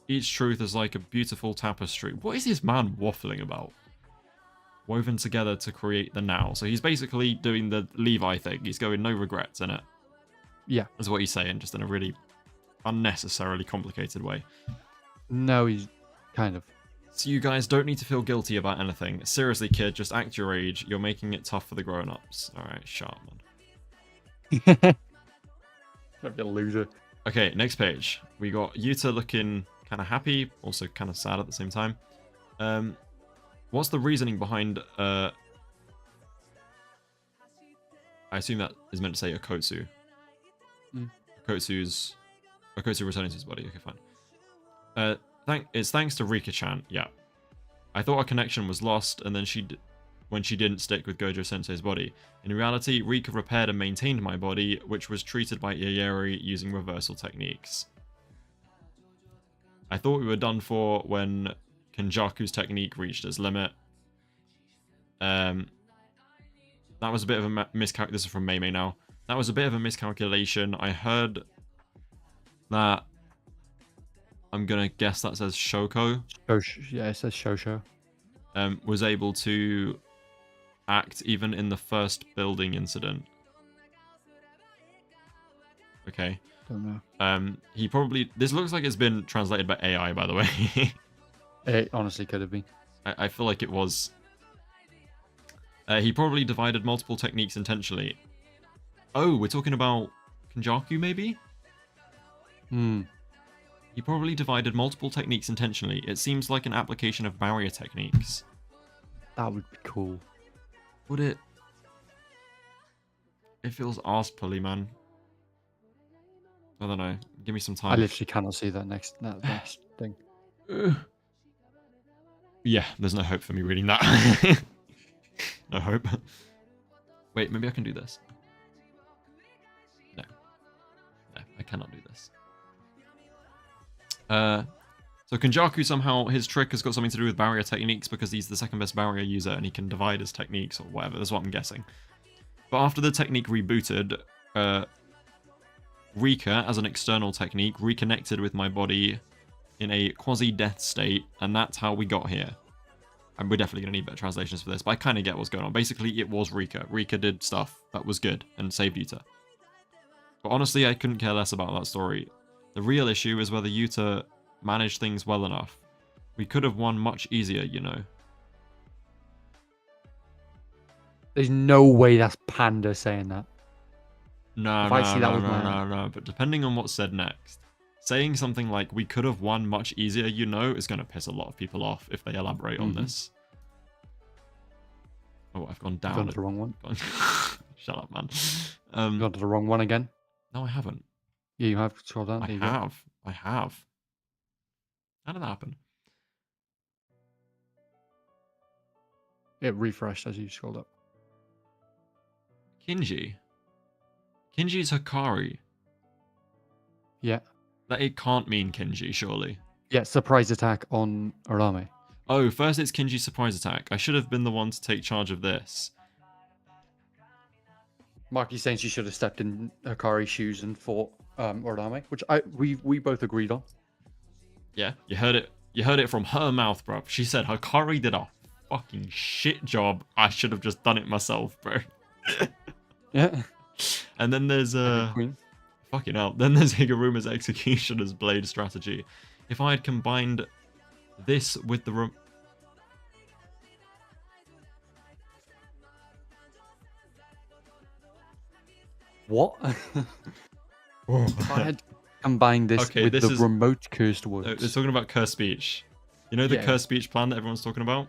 Each truth is like a beautiful tapestry. What is this man waffling about? Woven together to create the now. So he's basically doing the Levi thing. He's going no regrets in it. Yeah. That's what he's saying, just in a really unnecessarily complicated way. No, he's kind of. So you guys don't need to feel guilty about anything. Seriously, kid, just act your age. You're making it tough for the grown-ups. Alright, shut up, man. Don't be a loser. Okay, next page. We got Yuta looking kind of happy, also kind of sad at the same time. What's the reasoning behind... I assume that is meant to say Okotsu. Okotsu returning to his body. Okay, fine. It's thanks to Rika-chan. Yeah. I thought our connection was lost, and then when she didn't stick with Gojo Sensei's body. In reality, Rika repaired and maintained my body, which was treated by Iyeri using reversal techniques. I thought we were done for when Kenjaku's technique reached its limit. That was a bit of a miscalculation. This is from Mei now. That was a bit of a miscalculation. I heard that... I'm gonna guess that says Shoko. Yeah, it says Shosho. Was able to act even in the first building incident. Okay. Don't know. He probably... This looks like it's been translated by AI, by the way. It honestly could have been. I feel like it was. He probably divided multiple techniques intentionally. Oh, we're talking about Kenjaku, maybe? He probably divided multiple techniques intentionally. It seems like an application of barrier techniques. That would be cool. Would it? It feels arse pulley, man. I don't know. Give me some I time. literally cannot see that next thing. Yeah, there's no hope for me reading that. No hope. Wait, maybe I can do this. No. No, I cannot do this. So Kenjaku somehow, his trick has got something to do with barrier techniques because he's the second best barrier user and he can divide his techniques or whatever. That's what I'm guessing. But after the technique rebooted, Rika, as an external technique, reconnected with my body in a quasi-death state, and that's how we got here. And we're definitely going to need better translations for this, but I kind of get what's going on. Basically, it was Rika. Rika did stuff that was good and saved Yuta. But honestly, I couldn't care less about that story. The real issue is whether Yuta managed things well enough. We could have won much easier, you know. There's no way that's Panda saying that. No, but depending on what's said next. Saying something like, we could have won much easier, you know, is going to piss a lot of people off if they elaborate on this. Oh, I've gone down. Gone to the wrong one. Shut up, man. Gone to the wrong one again. No, I haven't. Yeah, you have. Scroll down. I have. How did that happen? It refreshed as you scrolled up. Kinji. Kinji's Hakari. Yeah. That it can't mean Kinji, surely. Yeah, surprise attack on Arame. Oh, first it's Kinji's surprise attack. I should have been the one to take charge of this. Maki's saying she should have stepped in Hakari's shoes and fought Arame, which we both agreed on. Yeah, you heard it from her mouth, bro. She said Hakari did a fucking shit job. I should have just done it myself, bro. Yeah. And then there's fucking hell. Then there's Higuruma's executioner's blade strategy. If I had combined this with the what? If I had combined this with the remote cursed words. No, they're talking about cursed speech. You know the cursed speech plan that everyone's talking about?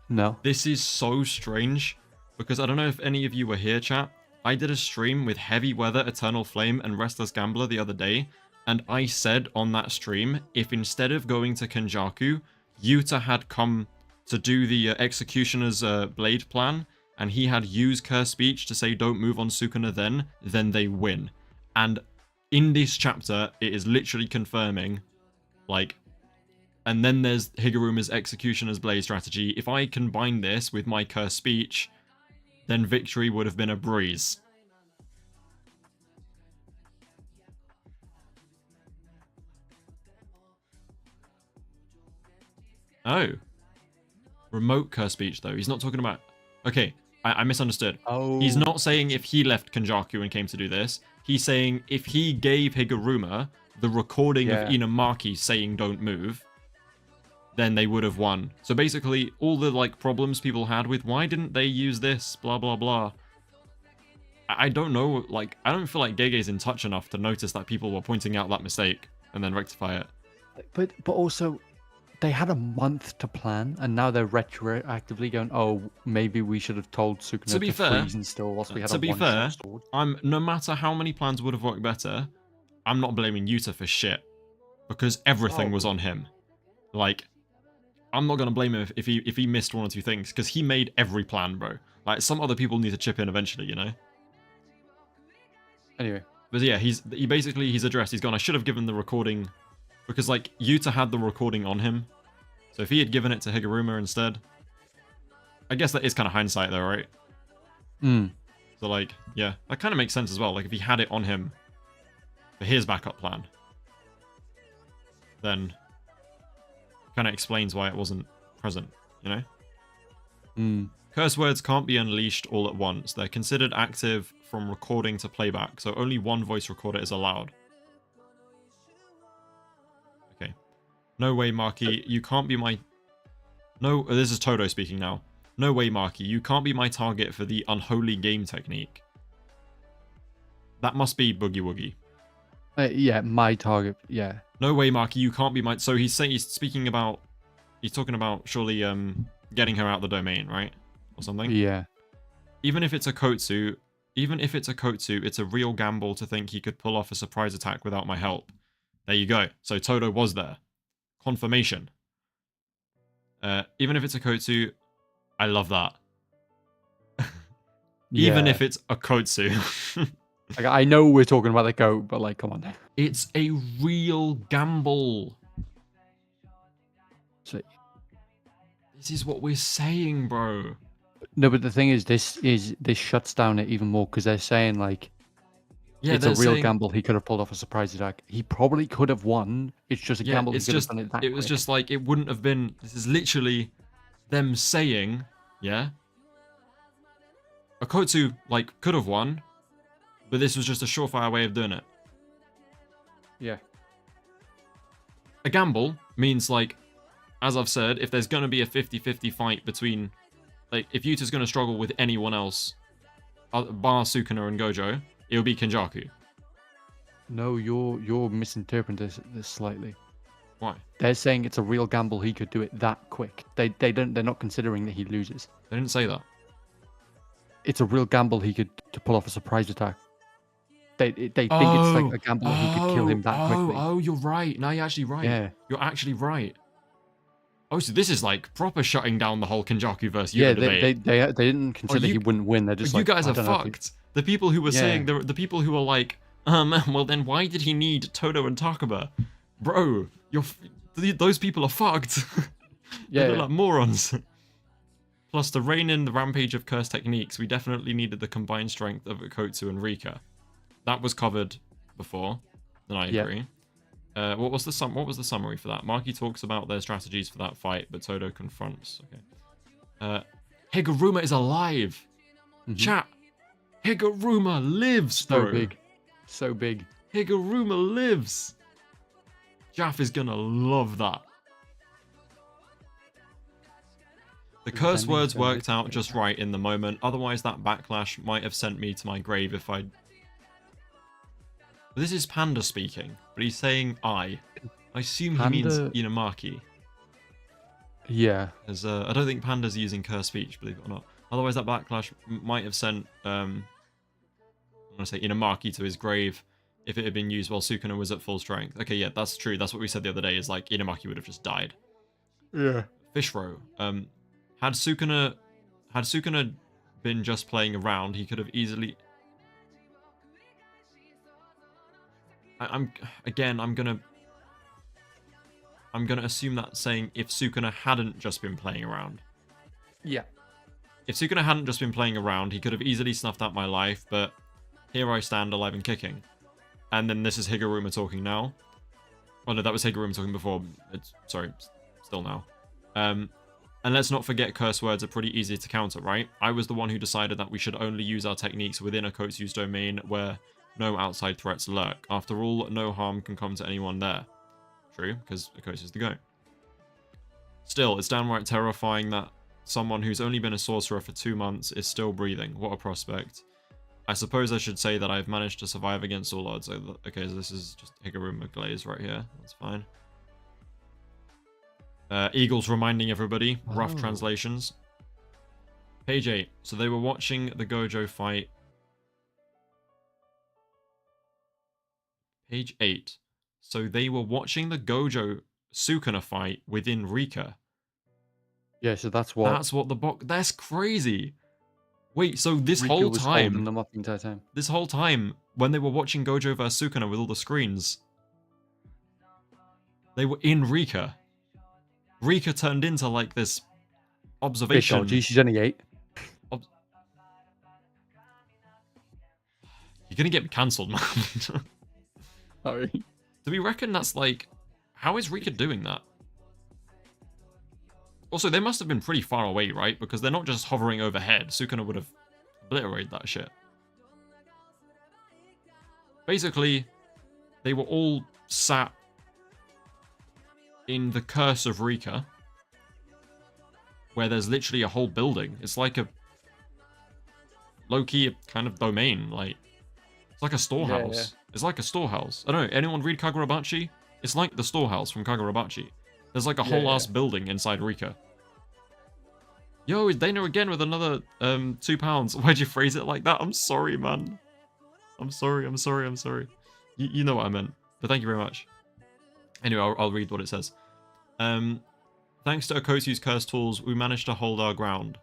No. This is so strange because I don't know if any of you were here, chat. I did a stream with Heavy Weather, Eternal Flame, and Restless Gambler the other day, and I said on that stream, if instead of going to Kenjaku, Yuta had come to do the Executioner's blade plan, and he had used Curse Speech to say don't move on Sukuna then they win. And in this chapter, it is literally confirming, like, and then there's Higuruma's Executioner's blade strategy. If I combine this with my Curse Speech, then victory would have been a breeze. Oh. Remote curse speech, though. He's not talking about... Okay, I misunderstood. Oh. He's not saying if he left Kenjaku and came to do this. He's saying if he gave Higuruma the recording of Inamaki saying don't move, then they would have won. So basically, all the like problems people had with why didn't they use this, blah, blah, blah. I don't know, like, I don't feel like Gege's in touch enough to notice that people were pointing out that mistake and then rectify it. But also, they had a month to plan, and now they're retroactively going, oh, maybe we should have told Sukuna to freeze and still whilst we had to be fair, sword. No matter how many plans would have worked better, I'm not blaming Yuta for shit. Because everything was on him. Like, I'm not going to blame him if he missed one or two things, because he made every plan, bro. Like, some other people need to chip in eventually, you know? Anyway. But yeah, he's addressed. He's gone, I should have given the recording, because, like, Yuta had the recording on him. So if he had given it to Higuruma instead, I guess that is kind of hindsight, though, right? So, like, yeah, that kind of makes sense as well. Like, if he had it on him for his backup plan, then kind of explains why it wasn't present, you know? Curse words can't be unleashed all at once. They're considered active from recording to playback, so only one voice recorder is allowed. Okay. No way, Maki. You can't be my... No, this is Todo speaking now. No way, Maki. You can't be my target for the unholy game technique. That must be Boogie Woogie. Yeah, my target, yeah. No way, Maki. You can't be my... So he's speaking about... He's talking about surely getting her out the domain, right? Or something? Yeah. Even if it's a Kotsu, even if it's a Kotsu, it's a real gamble to think he could pull off a surprise attack without my help. There you go. So Todo was there. Confirmation. Even if it's a Kotsu, I love that. Even if it's a Kotsu. Like, I know we're talking about the goat, but like, come on. It's a real gamble. So, this is what we're saying, bro. No, but the thing is, this shuts down it even more because they're saying like, yeah, it's a real gamble. He could have pulled off a surprise attack. He probably could have won. It's just a gamble. It's just it was just like it wouldn't have been. This is literally them saying, yeah, Okotsu like could have won, but this was just a surefire way of doing it. Yeah. A gamble means like, as I've said, if there's gonna be a 50-50 fight between, like, if Yuta's gonna struggle with anyone else, bar Sukuna and Gojo, it'll be Kenjaku. No, you're misinterpreting this slightly. Why? They're saying it's a real gamble he could do it that quick. They're not considering that he loses. They didn't say that. It's a real gamble he could to pull off a surprise attack. They think it's like a gamble that he could kill him that quickly. Oh, you're right. No, you're actually right. Yeah. You're actually right. Oh, so this is like proper shutting down the whole Kenjaku versus Yuta debate. They didn't consider he wouldn't win. They're just you like, guys are fucked. The people who were saying the people who were like, well then why did he need Todo and Takaba? Bro, those people are fucked. They're like morons. Plus, to rein in the rampage of curse techniques, we definitely needed the combined strength of Okotsu and Rika. That was covered before, and I agree. What was the summary for that? Maki talks about their strategies for that fight, but Todo confronts. Okay. Higuruma is alive. Chat. Higuruma lives, bro. So big. Higuruma lives. Jaff is gonna love that. The curse words worked out just right in the moment. Otherwise, that backlash might have sent me to my grave if I'd... This is Panda speaking, but he's saying I. I assume he means Inamaki. Yeah. As I don't think Panda's using curse speech, believe it or not. Otherwise, that backlash might have sent I'm gonna say Inamaki to his grave if it had been used while Sukuna was at full strength. Okay, yeah, that's true. That's what we said the other day. Is like Inamaki would have just died. Yeah. Fishrow. Had Sukuna been just playing around, he could have easily. I'm gonna assume that saying if Sukuna hadn't just been playing around. Yeah. If Sukuna hadn't just been playing around, he could have easily snuffed out my life, but here I stand alive and kicking. And then this is Higuruma talking now. Oh no, that was Higuruma talking before. Sorry, still now. And let's not forget curse words are pretty easy to counter, right? I was the one who decided that we should only use our techniques within Okotsu's domain where no outside threats lurk. After all, no harm can come to anyone there. True, because Okotsu's the goat. Still, it's downright terrifying that someone who's only been a sorcerer for 2 months is still breathing. What a prospect. I suppose I should say that I've managed to survive against all odds. Okay, so this is just Higuruma glaze right here. That's fine. Eagles reminding everybody. Rough translations. Page 8. So they were watching the Gojo fight. Page 8. So they were watching the Gojo Sukuna fight within Rika. Yeah, so that's what... That's what the box... That's crazy. Wait, so this Rika whole was time... holding them up the entire time. This whole time, when they were watching Gojo vs Sukuna with all the screens, they were in Rika. Rika turned into like this observation. She's only 8. You're gonna get me cancelled, man. Sorry. Do we reckon that's like... How is Rika doing that? Also, they must have been pretty far away, right? Because they're not just hovering overhead. Sukuna would have obliterated that shit. Basically, they were all sat in the curse of Rika, where there's literally a whole building. It's like a low-key kind of domain. Like, it's like a storehouse. Yeah. It's like a storehouse. I don't know. Anyone read Kagurabachi? It's like the storehouse from Kagurabachi. There's like a whole ass building inside Rika. Yo, is Dana again with another £2? Why'd you phrase it like that? I'm sorry, man. I'm sorry. You know what I meant. But thank you very much. Anyway, I'll read what it says. Thanks to Okosu's curse tools, we managed to hold our ground.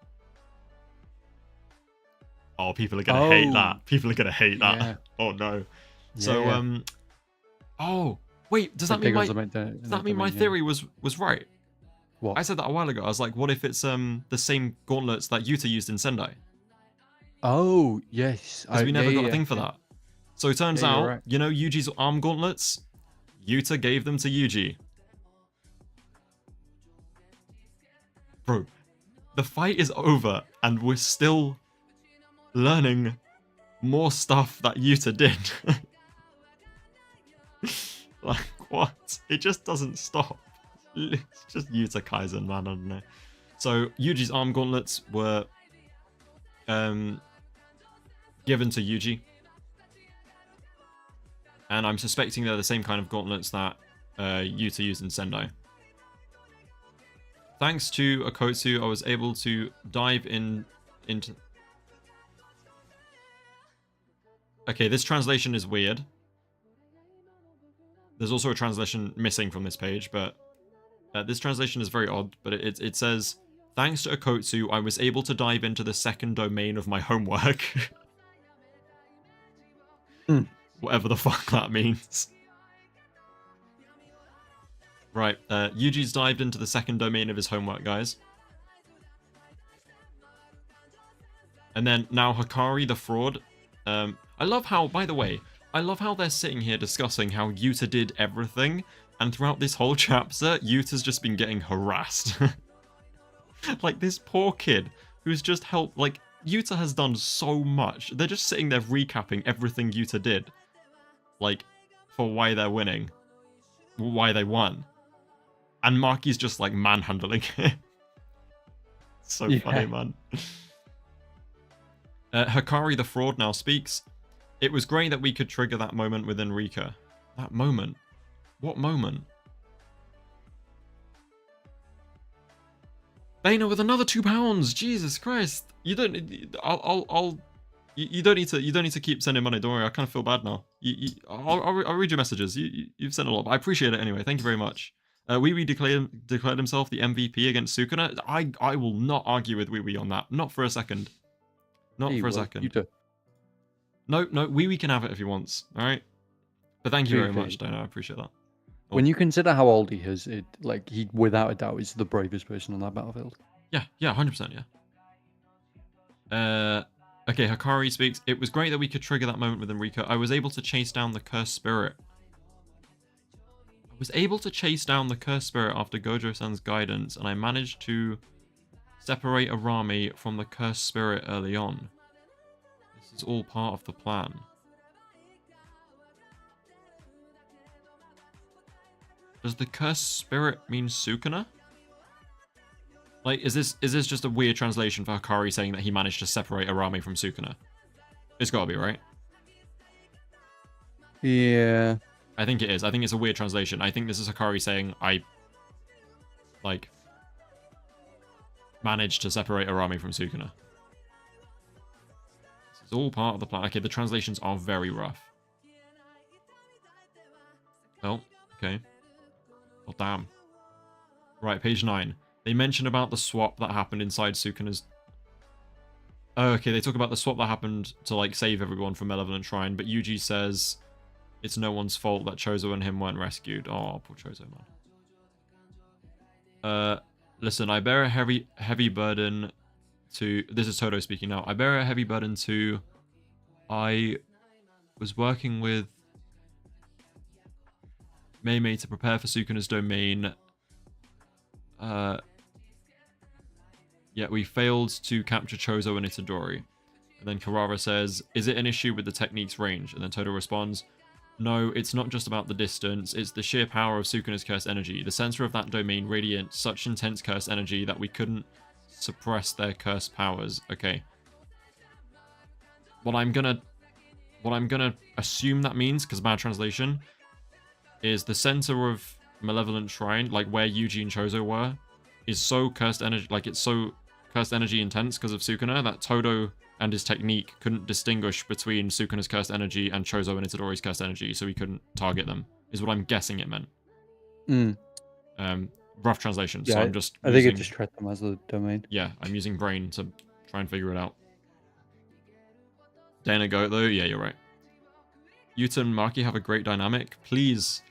Oh, people are gonna hate that. People are gonna hate that. Yeah. Oh no. So oh wait, does that mean my theory was right? What? I said that a while ago. I was like, what if it's the same gauntlets that Yuta used in Sendai? Oh yes. Because we never got a thing for that. So it turns out, right. you know Yuji's arm gauntlets? Yuta gave them to Yuji. Bro, the fight is over and we're still learning more stuff that Yuta did. Like, what? It just doesn't stop. It's just Yuta Kaisen, man, I don't know. So, Yuji's arm gauntlets were given to Yuji. And I'm suspecting they're the same kind of gauntlets that Yuta used in Sendai. Thanks to Okosu, I was able to dive into... Okay, this translation is weird. There's also a translation missing from this page, but this translation is very odd. But it says, thanks to Okosu, I was able to dive into the second domain of my homework. Whatever the fuck that means. Right, Yuji's dived into the second domain of his homework, guys. And then now Hakari the fraud. I love how, by the way, I love how they're sitting here discussing how Yuta did everything, and throughout this whole chapter, Yuta's just been getting harassed. Like, this poor kid who's just helped, like, Yuta has done so much. They're just sitting there recapping everything Yuta did. Like, for why they're winning. Why they won. And Maki's just, like, manhandling it. So funny, man. Hakari the fraud now speaks. It was great that we could trigger that moment within Rika. That moment? What moment? Bana with another £2. Jesus Christ! You don't. You don't need to. You don't need to keep sending money. Don't worry. I kind of feel bad now. I'll read your messages. You've sent a lot. But I appreciate it anyway. Thank you very much. Wee declared himself the MVP against Sukuna. I will not argue with Wee on that. Not for a second. Not for a second. Yuta. No, Wee can have it if he wants. All right. But thank you very much, Dana. I appreciate that. Oh. When you consider how old he is, he without a doubt is the bravest person on that battlefield. Yeah, 100%, yeah. Okay, Hakari speaks. It was great that we could trigger that moment with Enrico. I was able to chase down the cursed spirit. After Gojo-san's guidance, and I managed to separate Arami from the cursed spirit early on. This is all part of the plan. Does the cursed spirit mean Sukuna? Like, is this just a weird translation for Hakari saying that he managed to separate Arami from Sukuna? It's gotta be, right? Yeah. I think it is. I think it's a weird translation. I think this is Hakari saying, I, like, managed to separate Arami from Sukuna. This is all part of the plan. Okay, the translations are very rough. Oh, okay. Oh, damn. Right, page 9. They mention about the swap that happened inside Sukuna's... Oh, okay, they talk about the swap that happened to, like, save everyone from Malevolent Shrine, but Yuji says it's no one's fault that Choso and him weren't rescued. Oh, poor Choso, man. Listen, I bear a heavy burden to... This is Todo speaking now. I bear a heavy burden to... I was working with Mei to prepare for Sukuna's domain. Yet we failed to capture Choso and Itadori. And then Karara says, is it an issue with the technique's range? And then Todo responds, no, it's not just about the distance, it's the sheer power of Sukuna's cursed energy. The center of that domain radiates such intense cursed energy that we couldn't suppress their cursed powers. Okay. What I'm gonna assume that means, because bad translation, is the center of Malevolent Shrine, like where Yuji and Choso were, is so cursed energy, like it's so cursed energy intense because of Sukuna, that Todo and his technique couldn't distinguish between Sukuna's cursed energy and Choso and Itadori's cursed energy, so he couldn't target them, is what I'm guessing it meant. Rough translation, Yeah, so I'm just I think it just treated them as a domain. Yeah, I'm using brain to try and figure it out. Dana Goat, though, yeah, you're right. Yuta and Maki have a great dynamic. Please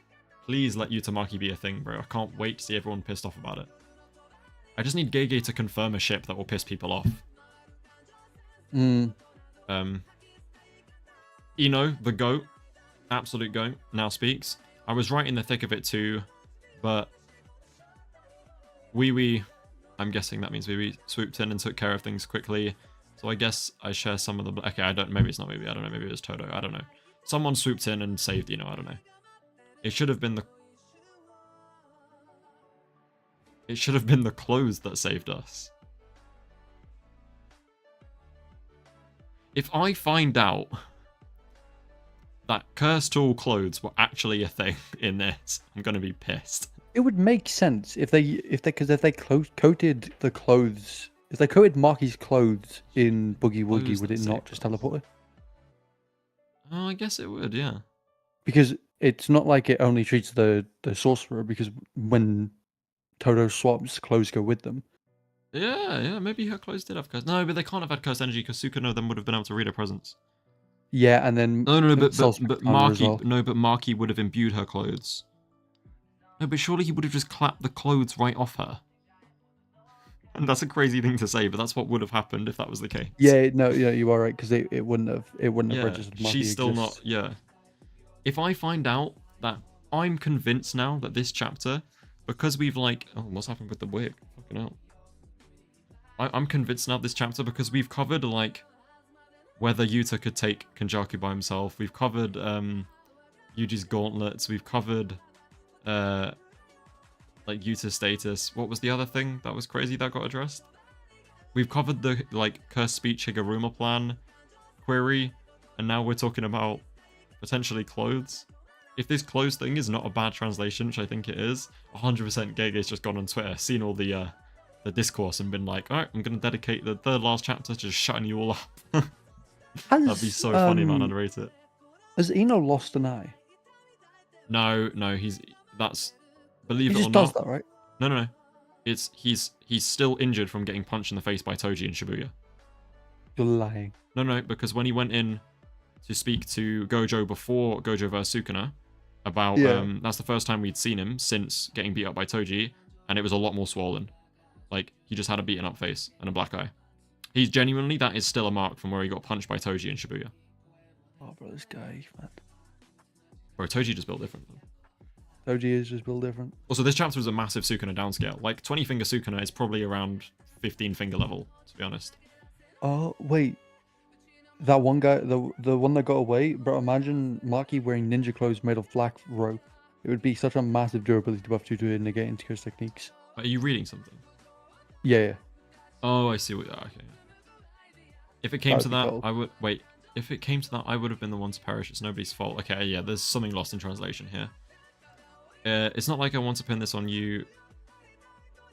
let Yuta Maki be a thing, bro. I can't wait to see everyone pissed off about it. I just need Gege to confirm a ship that will piss people off. Ino, the GOAT, absolute GOAT, now speaks. I was right in the thick of it too, but Wee, I'm guessing that means Wee swooped in and took care of things quickly. So I guess I share some of the... Okay, I don't... Maybe it's not Wee, I don't know. Maybe it was Todo. I don't know. Someone swooped in and saved, I don't know. It should have been the... It should have been the clothes that saved us. If I find out that cursed tool clothes were actually a thing in this, I'm gonna be pissed. It would make sense if they coated the clothes, if they coated Maki's clothes in Boogie Woogie, would it not just teleport her? Oh, I guess it would, yeah. Because it's not like it only treats the sorcerer, because when Todo swaps, clothes go with them. Yeah, maybe her clothes did have cursed. No, but they can't have had cursed energy because Sukuna then would have been able to read her presence. Yeah, and then but Maki, but Maki would have imbued her clothes. No, but surely he would have just clapped the clothes right off her. And that's a crazy thing to say, but that's what would have happened if that was the case. Yeah, no, yeah, you are right, because it wouldn't have registered Maki. She's still not. Yeah. If I find out that I'm convinced now that this chapter, because we've like, oh, what's happened with the wig? Fucking hell. I'm convinced now this chapter because we've covered like whether Yuta could take Kenjaku by himself. We've covered Yuji's gauntlets. We've covered like Yuta's status. What was the other thing that was crazy that got addressed? We've covered the like cursed speech Higuruma plan query, and now we're talking about potentially clothes. If this clothes thing is not a bad translation, which I think it is, 100% Gege's just gone on Twitter, seen all the discourse and been like, alright, I'm going to dedicate the third last chapter to just shutting you all up. That'd be so funny, man. I'd rate it. Has Ino lost an eye? No, that's, believe he it or not. He just does that, right? No. He's still injured from getting punched in the face by Toji in Shibuya. You're lying. No, because when he went in to speak to Gojo before Gojo vs Sukuna about, that's the first time we'd seen him since getting beat up by Toji, and it was a lot more swollen. Like, he just had a beaten up face and a black eye. He's genuinely, that is still a mark from where he got punched by Toji in Shibuya. Oh, bro, this guy, man. Bro, Toji just built different. Toji is just built different. Also, this chapter was a massive Sukuna downscale. Like, 20 finger Sukuna is probably around 15 finger level, to be honest. Oh, wait. That one guy, the one that got away, bro, imagine Maki wearing ninja clothes made of black rope. It would be such a massive durability buff to negate into his techniques. Are you reading something? Yeah. Oh, I see what. Okay. If it came to that, I would wait. If it came to that, I would have been the one to perish. It's nobody's fault. Okay, yeah. There's something lost in translation here. It's not like I want to pin this on you,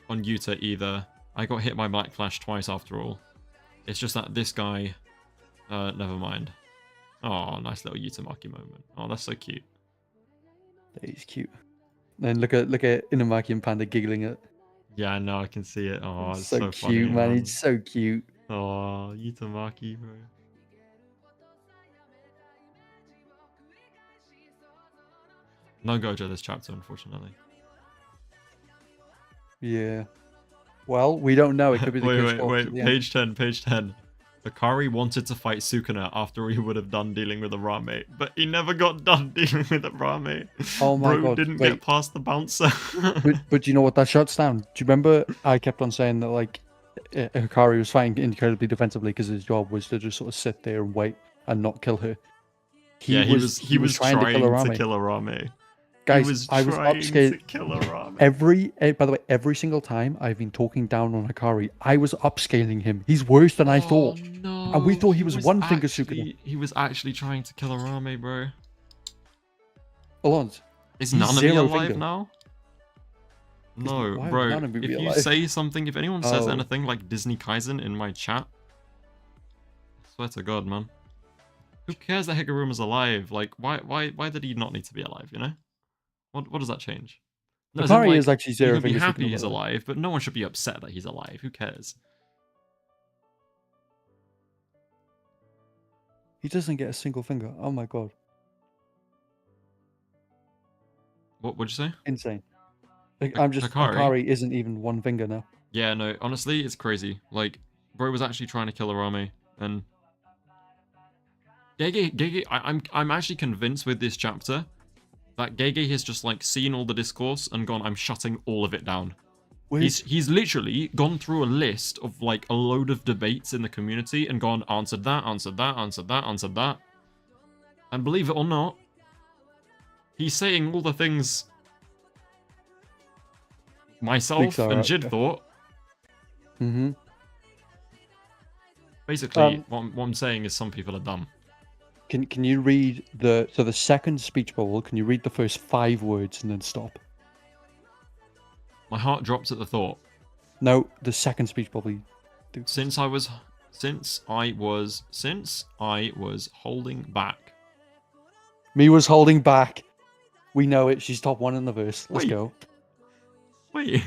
on Yuta either. I got hit by Black Flash twice after all. It's just that this guy. Never mind. Oh, nice little Yuta Maki moment. Oh, that's so cute. He's cute. Then look at Inumaki and Panda giggling at. Yeah, no, I can see it. Oh, it's so cute, funny, man. It's so cute. Oh, Yuta Maki, bro. No Gojo this chapter, unfortunately. Yeah. Well, we don't know. It could be the wait. Page 10. Hakari wanted to fight Sukuna after he would have done dealing with Arame, but he never got done dealing with Arame. Oh my god! Didn't get past the bouncer. but do you know what that shuts down? Do you remember I kept on saying that like Hakari was fighting incredibly defensively because his job was to just sort of sit there and wait and not kill her. He was trying to kill Arame. Guys, I was upscaling. By the way, every single time I've been talking down on Hakari, I was upscaling him. He's worse than I thought. No, and we thought he was one finger Sukuna. He was actually trying to kill Arame, bro. Allons, is Nanami alive now? No, Why would bro. Nana be If you alive? say something, if anyone says Oh. anything like Disney Kaizen in my chat, I swear to God, man. Who cares that Higuruma's alive? Like, why did he not need to be alive? You know? What does that change? No, as in, Hakari is like, actually you zero can be fingers. happy he's alive, but no one should be upset that he's alive. Who cares? He doesn't get a single finger. Oh my god. What'd you say? Insane. Like, Hakari isn't even one finger now. Yeah, no, honestly, it's crazy. Like, bro was actually trying to kill Arame, and Gege, I'm actually convinced with this chapter that Gege has just like seen all the discourse and gone, I'm shutting all of it down. He's literally gone through a list of like a load of debates in the community and gone, answered that, answered that, answered that, answered that. And believe it or not, he's saying all the things myself and Jid thought. Mm-hmm. Basically, what I'm saying is some people are dumb. Can you read the second speech bubble? Can you read the first 5 words and then stop? My heart drops at the thought. No, the second speech bubble. Since I was holding back. Me was holding back. We know it. She's top 1 in the verse. Let's go. Wait.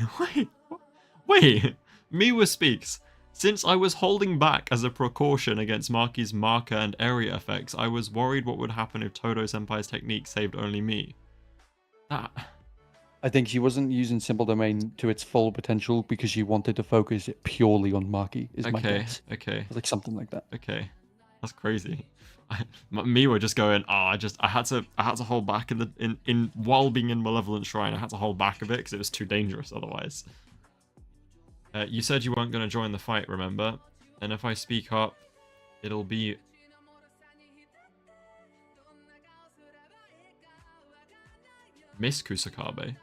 Miwa speaks. Since I was holding back as a precaution against Maki's marker and area effects, I was worried what would happen if Todo-senpai's technique saved only me. That... I think she wasn't using Simple Domain to its full potential because she wanted to focus it purely on Maki, is my guess. Okay. Like something like that. Okay. That's crazy. Miwa just going, I had to hold back in while being in Malevolent Shrine, I had to hold back a bit because it was too dangerous otherwise. You said you weren't going to join the fight, remember? And if I speak up, it'll be... Miss Kusakabe?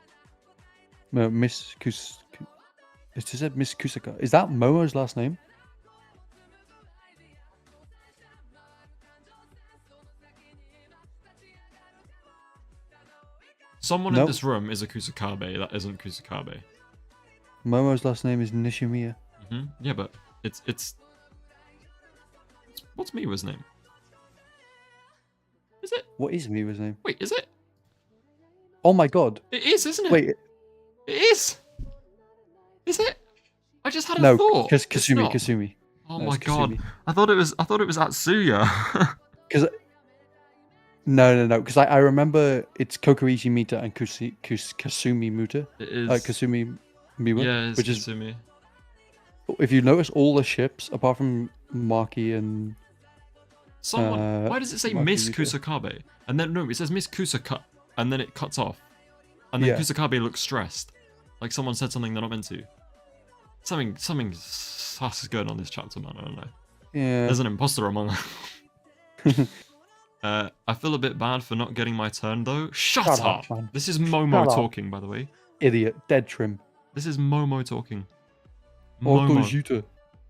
No, Miss Kusaka. It said Miss Kusaka. Is that Momo's last name? Someone in this room is a Kusakabe. That isn't Kusakabe. Momo's last name is Nishimiya. Yeah, but it's what's Miwa's name? Is it? What is Miwa's name? Wait, is it? Oh my god. It is, isn't it? Wait. It is. Is it? I just had a no, thought. Kasumi. Oh my god. I thought it was Atsuya. Because no. Because I remember it's Kokoichi Mita and Kasumi Muta. It is. Kasumi Miwa. Yeah, it's which Kasumi. Is, if you notice, all the ships apart from Maki and someone. Why does it say Miss Yuta. Kusakabe? And then no, it says Miss Kusaka, and then it cuts off, and then Kusakabe looks stressed, like someone said something they're not meant to. Something sus is going on this chapter, man. I don't know. Yeah. There's an imposter among them. I feel a bit bad for not getting my turn though. Shut up, man. This is Momo talking, by the way. Idiot. Dead trim. This is Momo talking. Momo. Yuta.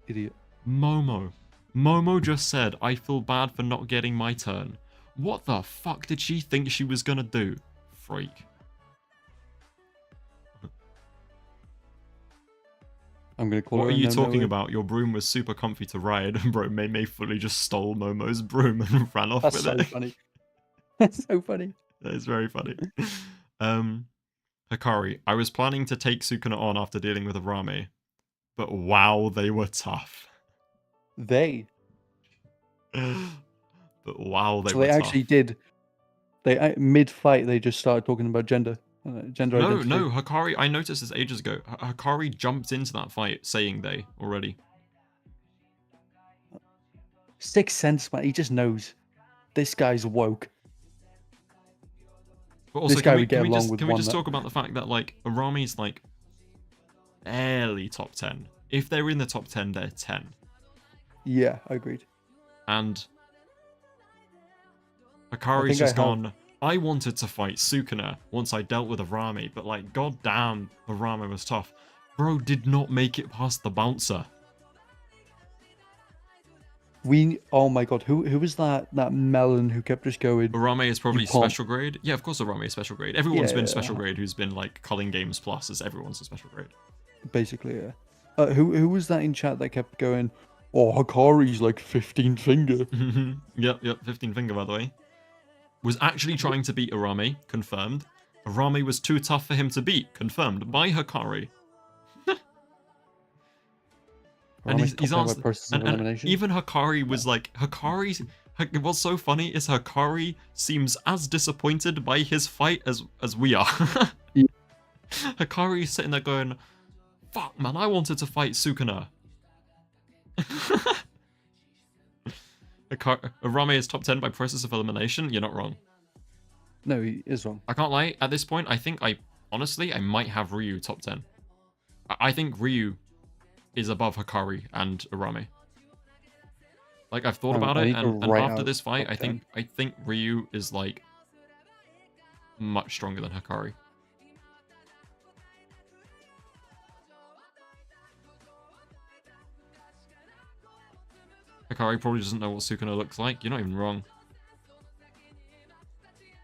Idiot. Momo just said, I feel bad for not getting my turn. What the fuck did she think she was gonna do? Freak. I'm gonna call her. What are you talking no. about? Your broom was super comfy to ride. Bro, Mei fully just stole Momo's broom and ran off with it. That's so funny. That's so funny. That is very funny. Hakari, I was planning to take Sukuna on after dealing with Arame, but wow, they were tough. They? But wow, they so were they tough. actually did. They mid-fight, they just started talking about gender identity. No, Hakari, I noticed this ages ago. Hakari jumped into that fight saying they already. Sixth sense, man. He just knows. This guy's woke. But also, this guy would get along with Can we just talk about the fact that, like, Arame's, like, barely top 10. If they're in the top 10, they're 10. Yeah, I agreed. And Hakari's just gone, I wanted to fight Sukuna once I dealt with Arame, but, like, goddamn, Arame was tough. Bro did not make it past the bouncer. Oh my god, who was that melon who kept just going? Arame is probably You can't- special grade. Yeah, of course Arame is special grade. Everyone's been special grade who's been like Culling Games Plus, as everyone's a special grade. Basically, yeah. Who was that in chat that kept going? Oh, Hakari's like 15 finger. Yep, 15 finger by the way. Was actually trying to beat Arame, confirmed. Arame was too tough for him to beat, confirmed by Hakari. And he's answered, and even Hakari was like, what's so funny is Hakari seems as disappointed by his fight as we are. Yeah. Hakari's sitting there going, fuck man, I wanted to fight Sukuna. Arame is top 10 by process of elimination. You're not wrong. No, he is wrong. I can't lie, at this point, I think honestly, I might have Ryu top 10. I think Ryu is above Hakari and Arame. Like, I've thought about it, and after this fight, I think Ryu is like much stronger than Hakari. Hakari probably doesn't know what Sukuna looks like. You're not even wrong.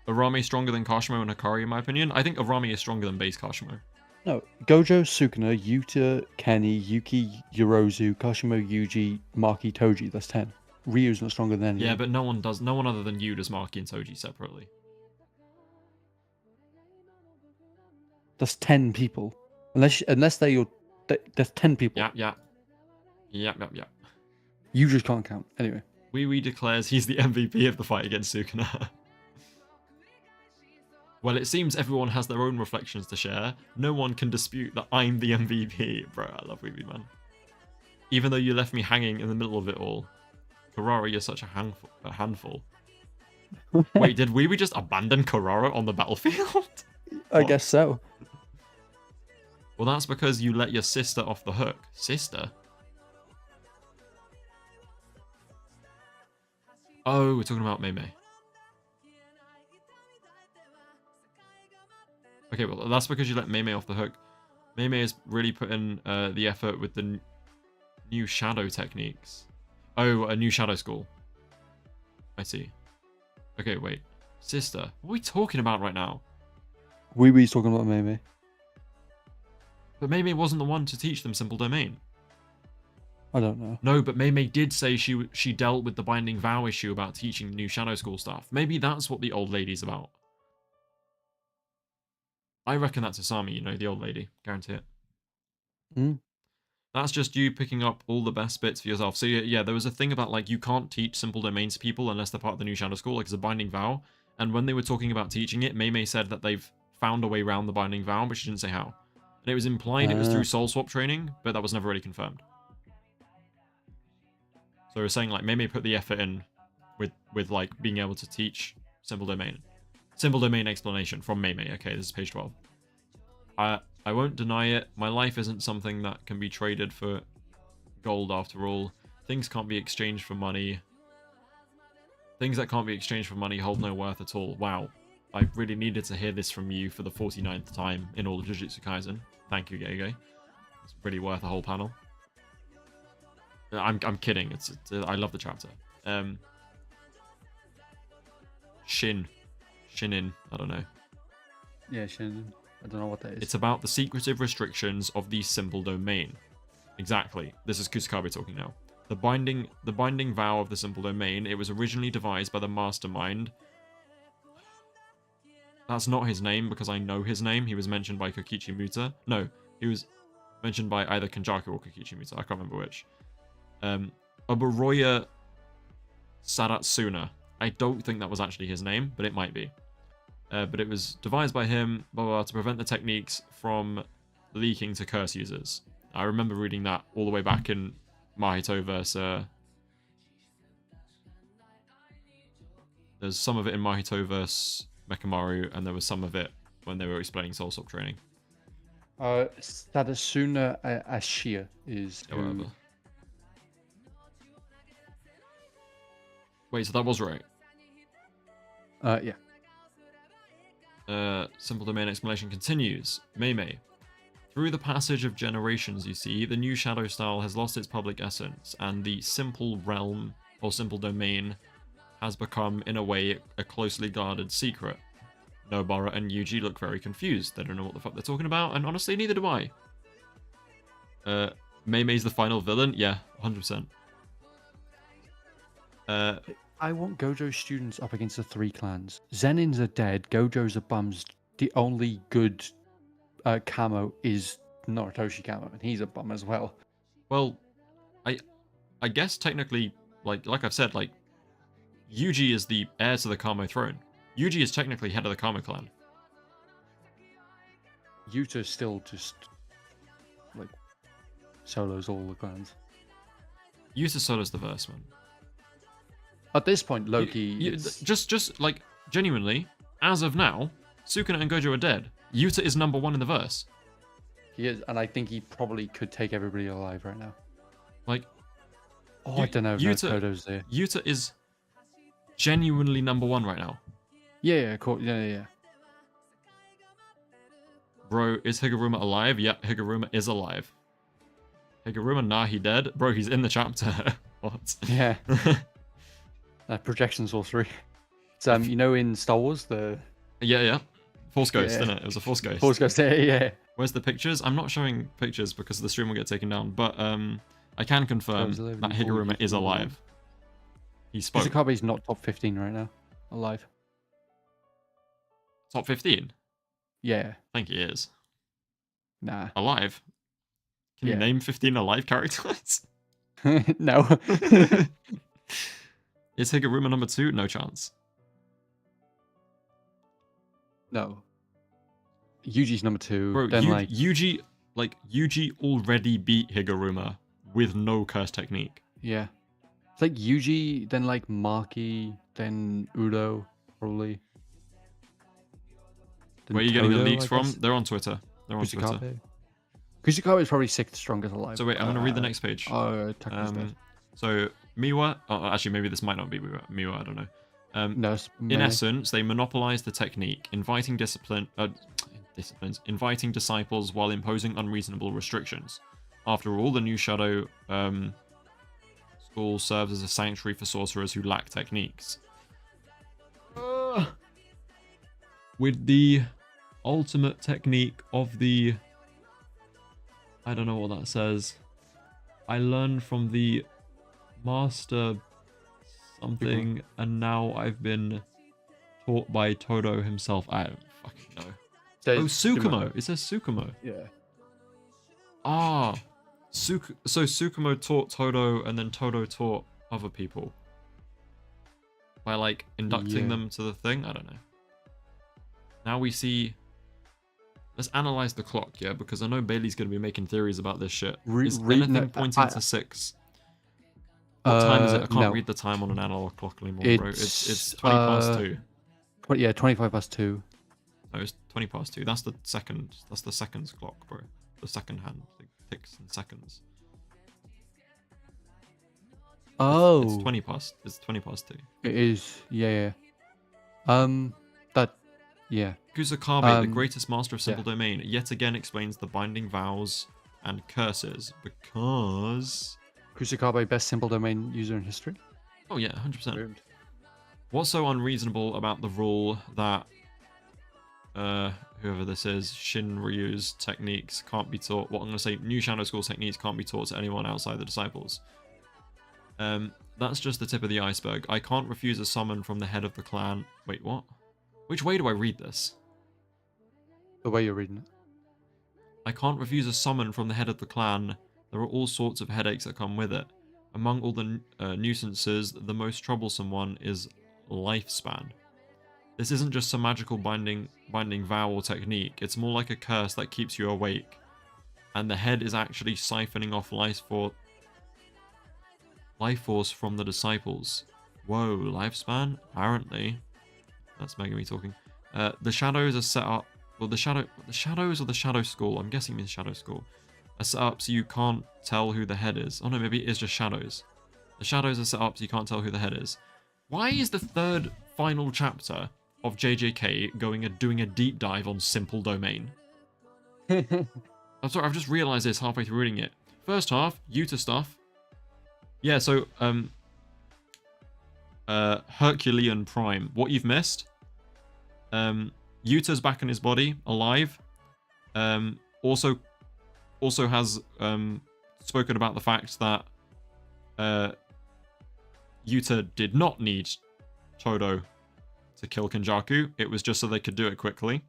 Arame stronger than Kashimo and Hakari, in my opinion. I think Arame is stronger than base Kashimo. No, Gojo, Sukuna, Yuta, Kenny, Yuki, Yorozu, Kashimo, Yuji, Maki, Toji. That's 10. Ryu's not stronger than any. Yeah, but no one other than you does Maki and Toji separately. That's 10 people. Unless they're your... There's 10 people. Yeah. You just can't count. Anyway. Wee declares he's the MVP of the fight against Sukuna. Well, it seems everyone has their own reflections to share. No one can dispute that I'm the MVP. Bro, I love Wee man. Even though you left me hanging in the middle of it all. Karara, you're such a handful. Wait, did Wee just abandon Karara on the battlefield? I guess so. Well, that's because you let your sister off the hook. Sister? Oh, we're talking about Mei Mei. Okay, well, that's because you let Mei Mei off the hook. Mei Mei is really putting the effort with the new shadow techniques. Oh, a new shadow school. I see. Okay, wait. Sister. What are we talking about right now? Wee's talking about Mei Mei. But Mei Mei wasn't the one to teach them Simple Domain. I don't know. No, but Mei Mei did say she dealt with the Binding Vow issue about teaching new shadow school stuff. Maybe that's what the old lady's about. I reckon that's Asami, you know, the old lady. Guarantee it. That's just you picking up all the best bits for yourself. So yeah, there was a thing about, like, you can't teach Simple Domains to people unless they're part of the new shadow school, like it's a Binding Vow. And when they were talking about teaching it, Mei Mei said that they've found a way around the Binding Vow, but she didn't say how. And it was implied it was through soul swap training, but that was never really confirmed. So we're saying, like, Mei Mei put the effort in with like being able to teach Simple Domain. Simple Domain explanation from Mei Mei. Okay, this is page 12. I won't deny it. My life isn't something that can be traded for gold after all. Things can't be exchanged for money. Things that can't be exchanged for money hold no worth at all. Wow. I really needed to hear this from you for the 49th time in all of Jujutsu Kaisen. Thank you, JJK. It's really worth a whole panel. I'm kidding. I love the chapter. Shinin. I don't know. Yeah, Shinin. I don't know what that is. It's about the secretive restrictions of the Simple Domain. Exactly. This is Kusakabe talking now. The binding vow of the Simple Domain. It was originally devised by the mastermind. That's not his name because I know his name. He was mentioned by Kokichi Muta. No, he was mentioned by either Kenjaku or Kokichi Muta. I can't remember which. Oberoya Saratsuna. I don't think that was actually his name, but it might be. But it was devised by him, to prevent the techniques from leaking to curse users. I remember reading that all the way back in Mahito versus... there's some of it in Mahito versus Mekamaru, and there was some of it when they were explaining Soul Swap training. Sadatsuna Ashia is... Yeah, whatever. Wait, so that was right? Yeah. Simple Domain explanation continues. Mei Mei. Through the passage of generations, you see, the new shadow style has lost its public essence, and the simple realm or simple domain has become, in a way, a closely guarded secret. Nobara and Yuji look very confused. They don't know what the fuck they're talking about, and honestly, neither do I. Mei's the final villain? Yeah, 100%. I want Gojo's students up against the 3 clans. Zenins are dead, Gojo's are bums. The only good camo is Noritoshi camo, and he's a bum as well. Well, I guess technically, like I've said, like, Yuji is the heir to the Kamo throne. Yuji is technically head of the Kamo clan. Yuta still just, like, solos all the clans. Yuta solos the verse, man. At this point, Loki... Just like, genuinely, as of now, Sukuna and Gojo are dead. Yuta is number 1 in the verse. He is, and I think he probably could take everybody alive right now. Like... I don't know if Todo's there. Yuta is genuinely number 1 right now. Yeah, cool. Yeah. Bro, is Higuruma alive? Yeah, Higuruma is alive. Higuruma, nah, he dead. Bro, he's in the chapter. What? Yeah. Projection sorcery. So, you know, in Star Wars, the... Yeah. Force Ghost, isn't it? It was a Force Ghost. Force Ghost, yeah. Where's the pictures? I'm not showing pictures because the stream will get taken down, but I can confirm that Higuruma is alive. He spoke. Kusakabe's not top 15 right now. Alive. Top 15? Yeah. I think he is. Nah. Alive? Can you name 15 alive characters? No. Is Higuruma number 2? No chance. No. Yuji's number 2. Bro, then Yuji already beat Higuruma with no curse technique. Yeah. It's like Yuji, then like Maki, then Udo, probably. Then Where are you getting the Todo, leaks I from? guess. They're on Twitter. Kusakabe is probably 6th strongest alive. So wait, I'm going to read the next page. Taku's dead. So Miwa, actually maybe this might not be Miwa, I don't know. No, in essence, they monopolize the technique, inviting inviting disciples while imposing unreasonable restrictions. After all, the new Shadow school serves as a sanctuary for sorcerers who lack techniques. With the ultimate technique of the... I don't know what that says. I learned from the master something, and now I've been taught by Todo himself. I don't fucking know. Oh, Sukumo. It says Sukumo. Yeah. Ah. So Sukumo taught Todo, and then Todo taught other people. By, like, inducting them to the thing? I don't know. Now we see... Let's analyze the clock, yeah? Because I know Bailey's going to be making theories about this shit. Is anything pointing to 6? What time is it? I can't read the time on an analog clock anymore, bro. It's 20 past 2. 25 past 2. No, it's 20 past 2. That's the second. That's the seconds clock, bro. The second hand ticks in seconds. Oh. It's 20 past. It's 20 past 2. It is. Yeah. Yeah. Kusakabe, the greatest master of simple domain, yet again explains the binding vows and curses because... Kusakabe, best simple domain user in history? Oh yeah, 100%. What's so unreasonable about the rule that whoever this is, Shinryu's techniques can't be taught... What I'm going to say, New Shadow School's techniques can't be taught to anyone outside the disciples. That's just the tip of the iceberg. I can't refuse a summon from the head of the clan... Wait, what? Which way do I read this? The way you're reading it. I can't refuse a summon from the head of the clan. There are all sorts of headaches that come with it. Among all the nuisances, the most troublesome one is lifespan. This isn't just some magical binding vow or technique. It's more like a curse that keeps you awake. And the head is actually siphoning off life force from the disciples. Whoa, lifespan? Apparently. That's Megumi talking. The shadows are set up... Well, the shadows or the Shadow School, I'm guessing it means Shadow School, are set up so you can't tell who the head is. Oh no, maybe it is just shadows. The shadows are set up so you can't tell who the head is. Why is the third final chapter of JJK doing a deep dive on simple domain? I'm sorry, I've just realized this halfway through reading it. First half, Yuta stuff. Yeah, so, Herculean Prime. What you've missed? Yuta's back in his body, alive. Also has spoken about the fact that Yuta did not need Todo to kill Kenjaku. It was just so they could do it quickly.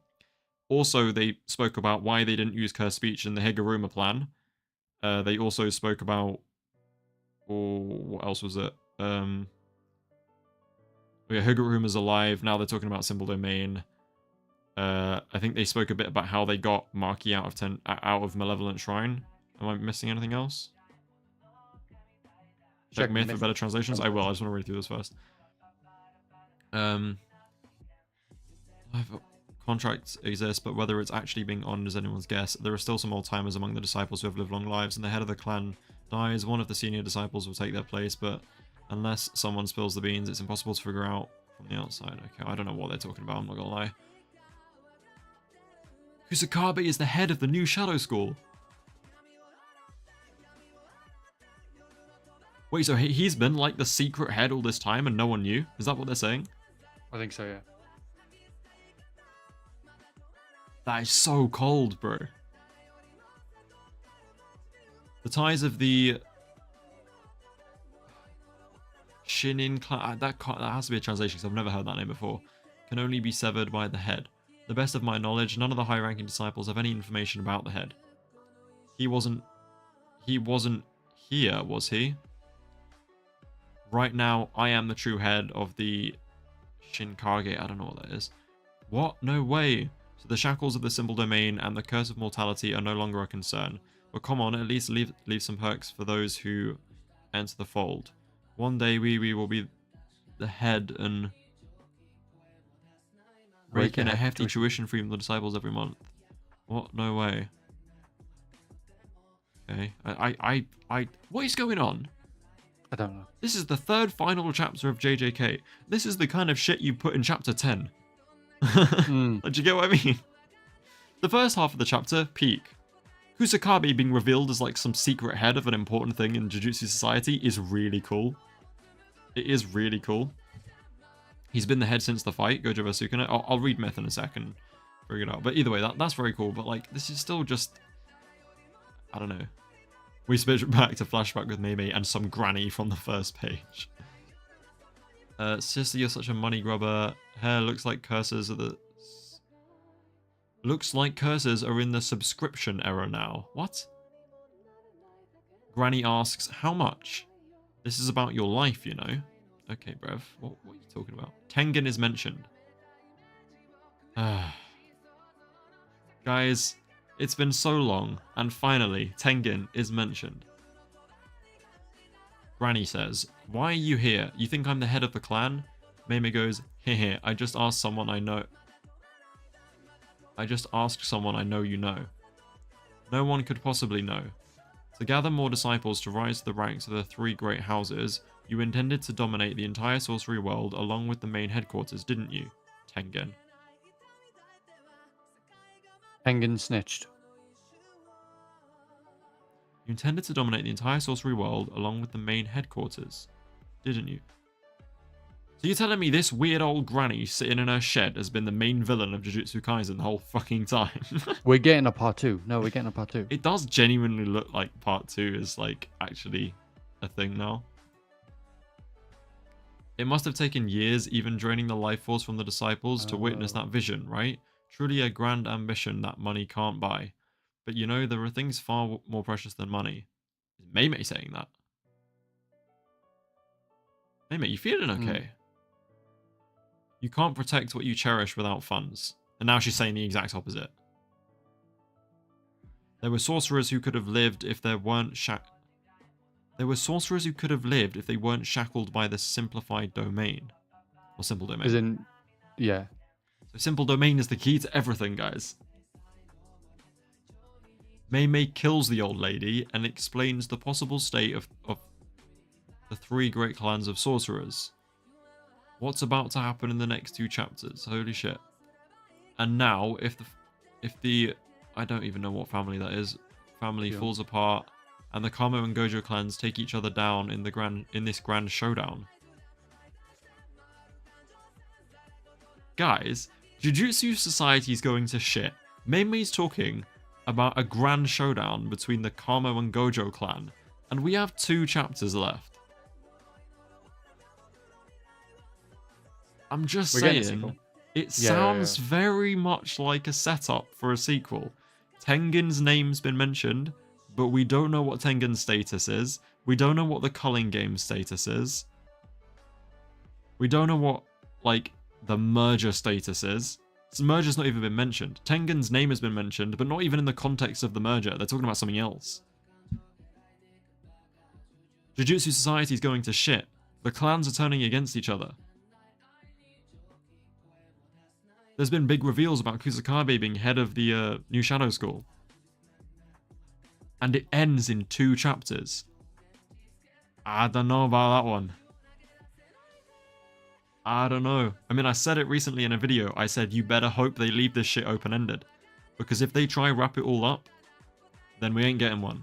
Also, they spoke about why they didn't use curse speech in the Higuruma plan. They also spoke about... what else was it? Yeah, Higuruma's alive. Now they're talking about Symbol Domain. I think they spoke a bit about how they got Maki out of Malevolent Shrine. Am I missing anything else? Check Myth for better translations. I will. I just want to read through this first. Contracts exist, but whether it's actually being honored is anyone's guess. There are still some old timers among the disciples who have lived long lives, and the head of the clan dies. One of the senior disciples will take their place, but unless someone spills the beans, it's impossible to figure out from the outside. Okay, I don't know what they're talking about. I'm not gonna lie. Kusakabe is the head of the new Shadow School. Wait, so he's been like the secret head all this time and no one knew? Is that what they're saying? I think so, yeah. That is so cold, bro. The ties of the Shinin clan, that has to be a translation because I've never heard that name before, can only be severed by the head. The best of my knowledge, none of the high-ranking disciples have any information about the head. He wasn't here, was he? Right now, I am the true head of the Shinkage. I don't know what that is. What? No way. So the shackles of the Symbol Domain and the curse of mortality are no longer a concern. But come on, at least leave some perks for those who enter the fold. One day we will be the head and rake in a hefty tuition fee from the disciples every month. What? No way. Okay. What is going on? I don't know. This is the third final chapter of JJK. This is the kind of shit you put in chapter 10. Do you get what I mean? The first half of the chapter, peak. Kusakabe being revealed as like some secret head of an important thing in Jujutsu Society is really cool. It is really cool. He's been the head since the fight, Gojo vs Sukuna. I'll read Myth in a second, figure it out. But either way, that's very cool. But like, this is still just, I don't know. We switch back to flashback with Mimi and some granny from the first page. Sister, you're such a money grubber. Hair looks like curses are the... Looks like curses are in the subscription era now. What? Granny asks, how much? This is about your life, you know. Okay, bruv. What are you talking about? Tengen is mentioned. Guys, it's been so long, and finally, Tengen is mentioned. Granny says, why are you here? You think I'm the head of the clan? Meme goes, hehe, I just asked someone I know. I just asked someone I know you know. No one could possibly know. To gather more disciples to rise to the ranks of the three great houses, you intended to dominate the entire sorcery world along with the main headquarters, didn't you, Tengen? Tengen snitched. You intended to dominate the entire sorcery world along with the main headquarters, didn't you? So you're telling me this weird old granny sitting in her shed has been the main villain of Jujutsu Kaisen the whole fucking time? We're getting a part 2. No, we're getting a part 2. It does genuinely look like part 2 is like actually a thing now. It must have taken years, even draining the life force from the disciples, to witness that vision, right? Truly a grand ambition that money can't buy. But you know, there are things far more precious than money. Is Mei saying that? Mei, you feeling okay? You can't protect what you cherish without funds. And now she's saying the exact opposite. There were sorcerers who could have lived if they weren't shackled by the simplified domain. Or simple domain. As in, yeah. So simple domain is the key to everything, guys. Mei kills the old lady and explains the possible state of the three great clans of sorcerers. What's about to happen in the next 2 chapters? Holy shit. And now, if the I don't even know what family that is, family falls apart, and the Kamo and Gojo clans take each other down in this grand showdown. guys, Jujutsu Society is going to shit. Meimei's talking about a grand showdown between the Kamo and Gojo clan, and we have 2 chapters left. I'm just saying, it sounds very much like a setup for a sequel. Tengen's name's been mentioned, but we don't know what Tengen's status is. We don't know what the culling game status is. We don't know what, like, the merger status is. So merger's not even been mentioned. Tengen's name has been mentioned, but not even in the context of the merger. They're talking about something else. Jujutsu Society is going to shit. The clans are turning against each other. There's been big reveals about Kusakabe being head of the new Shadow School. And it ends in 2 chapters. I don't know about that one. I don't know. I mean, I said it recently in a video. I said, you better hope they leave this shit open-ended. Because if they try wrap it all up, then we ain't getting one.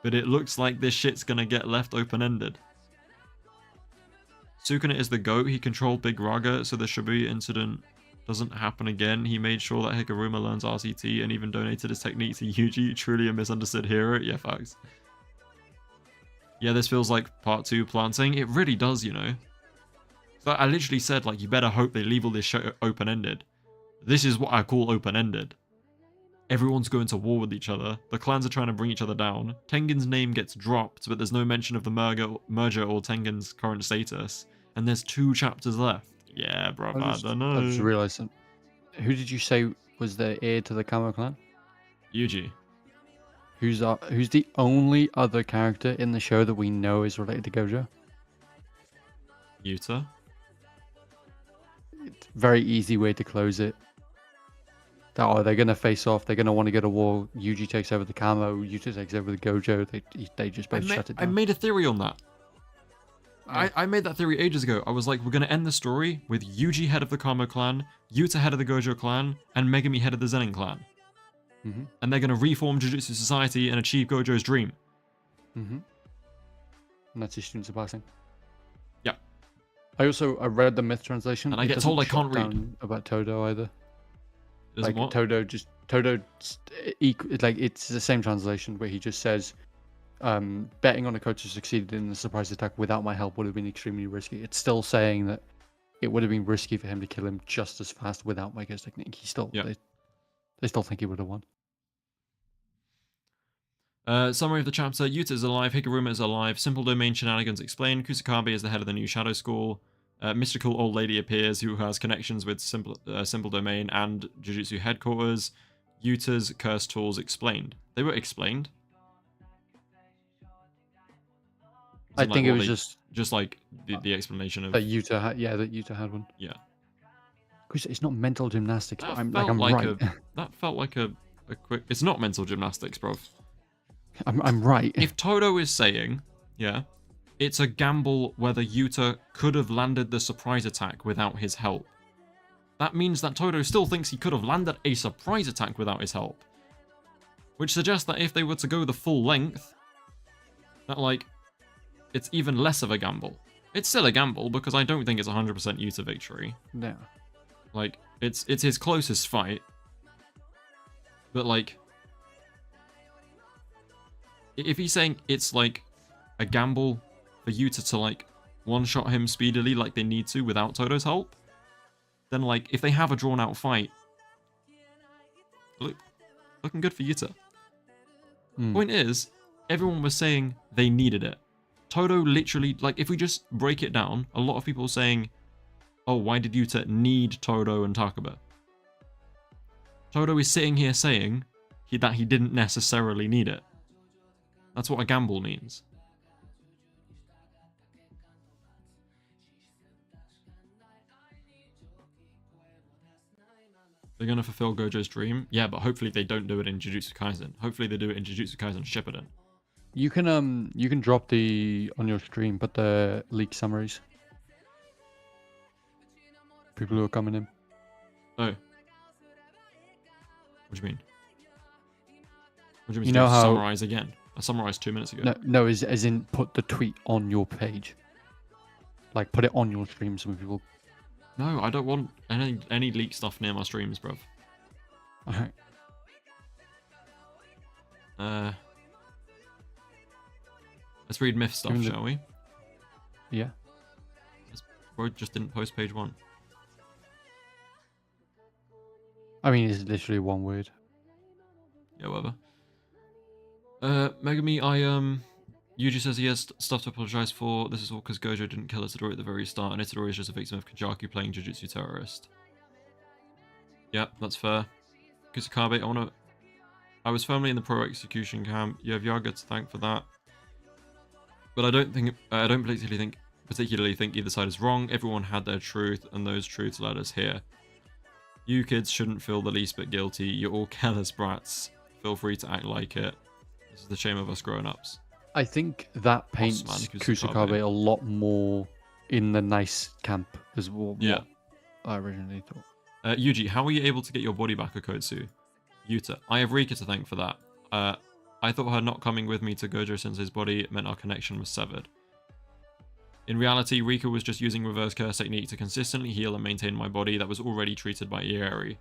But it looks like this shit's gonna get left open-ended. Sukuna is the GOAT. He controlled Big Raga, so the Shibuya incident doesn't happen again. He made sure that Hikaruma learns RCT and even donated his technique to Yuji. Truly a misunderstood hero. Yeah, facts. Yeah, this feels like part 2 planting. It really does, you know. So I literally said, like, you better hope they leave all this shit open-ended. This is what I call open-ended. Everyone's going to war with each other. The clans are trying to bring each other down. Tengen's name gets dropped, but there's no mention of the merger or Tengen's current status. And there's 2 chapters left. Yeah, bro, I don't know. I just realised that. Who did you say was the heir to the Kamo clan? Yuji. Who's the only other character in the show that we know is related to Gojo? Yuta. It's a very easy way to close it. That, they're going to face off. They're going to want to go to war. Yuji takes over the Kamo. Yuta takes over the Gojo. They just both shut it down. I made a theory on that. I made that theory ages ago. I was like, we're going to end the story with Yuji head of the Kamo clan, Yuta head of the Gojo clan, and Megumi head of the Zenin clan. Mm-hmm. And they're going to reform Jujutsu Society and achieve Gojo's dream. Mm-hmm. And that's his students are passing. Yeah. I read the myth translation. And I get told I can't read. About Todo either. Like what? Todo, it's the same translation where he just says, betting on a coach who succeeded in the surprise attack without my help would have been extremely risky. It's still saying that it would have been risky for him to kill him just as fast without Maiko's technique. They still think he would have won. Summary of the chapter. Yuta is alive, Hikaruma is alive, simple domain shenanigans explained, Kusakabe is the head of the new Shadow School, mystical old lady appears who has connections with simple domain and Jujutsu headquarters, Yuta's cursed tools explained. They were explained? I think it was just like the explanation of that Yuta had one. Yeah. Because it's not mental gymnastics, but I'm like right. That felt like a quick. It's not mental gymnastics, bro. I'm right. If Todo is saying, yeah, it's a gamble whether Yuta could have landed the surprise attack without his help. That means that Todo still thinks he could have landed a surprise attack without his help. Which suggests that if they were to go the full length, that, like, it's even less of a gamble. It's still a gamble because I don't think it's 100% Yuta victory. No. Like, it's his closest fight. But, like, if he's saying it's, like, a gamble for Yuta to, like, one-shot him speedily like they need to without Todo's help, then, like, if they have a drawn-out fight, looking good for Yuta. Point is, everyone was saying they needed it. Todo literally, like, if we just break it down, a lot of people are saying, oh, why did Yuta need Todo and Takaba? Todo is sitting here saying that he didn't necessarily need it. That's what a gamble means. They're going to fulfill Gojo's dream? Yeah, but hopefully they don't do it in Jujutsu Kaisen. Hopefully they do it in Jujutsu Kaisen Shippuden. You can drop on your stream, but the leak summaries. People who are coming in. Oh. What do you mean? What do you mean? You know how summarize again? I summarized 2 minutes ago. No, as in put the tweet on your page. Like put it on your stream so people No, I don't want any leak stuff near my streams, bruv. Alright. Let's read myth stuff, shall we? Yeah. Bro just didn't post page 1. I mean, it's literally one word. Yeah, whatever. Megumi, Yuji says he has stuff to apologize for. This is all because Gojo didn't kill Itadori at the very start, and Itadori is just a victim of Kenjaku playing Jujutsu terrorist. Yep, that's fair. Kusakabe, I was firmly in the pro-execution camp. You have Yaga to thank for that. But I don't particularly think either side is wrong. Everyone had their truth, and those truths led us here. You kids shouldn't feel the least bit guilty. You're all careless brats. Feel free to act like it. This is the shame of us grown-ups. I think that paints Kusakabe a lot more in the nice camp as well. Yeah. I originally thought. Yuji, how were you able to get your body back, Okotsu? Yuta, I have Rika to thank for that. I thought her not coming with me to Gojo Sensei's body meant our connection was severed. In reality, Rika was just using reverse curse technique to consistently heal and maintain my body that was already treated by Ieri.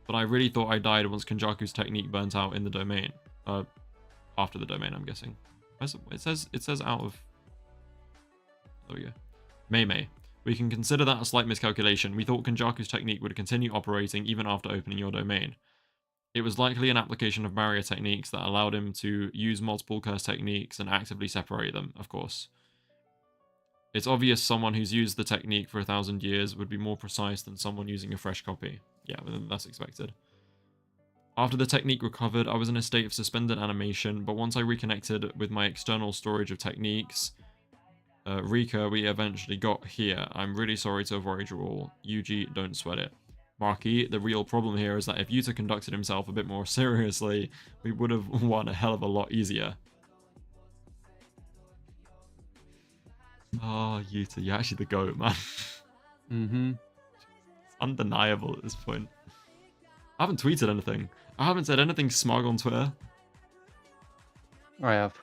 But I really thought I died once Kenjaku's technique burnt out in the domain. After the domain, I'm guessing. It says out of... There we go. Mei. We can consider that a slight miscalculation. We thought Kenjaku's technique would continue operating even after opening your domain. It was likely an application of barrier techniques that allowed him to use multiple curse techniques and actively separate them, of course. It's obvious someone who's used the technique for 1,000 years would be more precise than someone using a fresh copy. Yeah, that's expected. After the technique recovered, I was in a state of suspended animation, but once I reconnected with my external storage of techniques, Rika, we eventually got here. I'm really sorry to have worried you all. Yuji, don't sweat it. Maki, the real problem here is that if Yuta conducted himself a bit more seriously, we would have won a hell of a lot easier. Oh, Yuta, you're actually the GOAT, man. Mm-hmm. It's undeniable at this point. I haven't tweeted anything. I haven't said anything smug on Twitter. I have.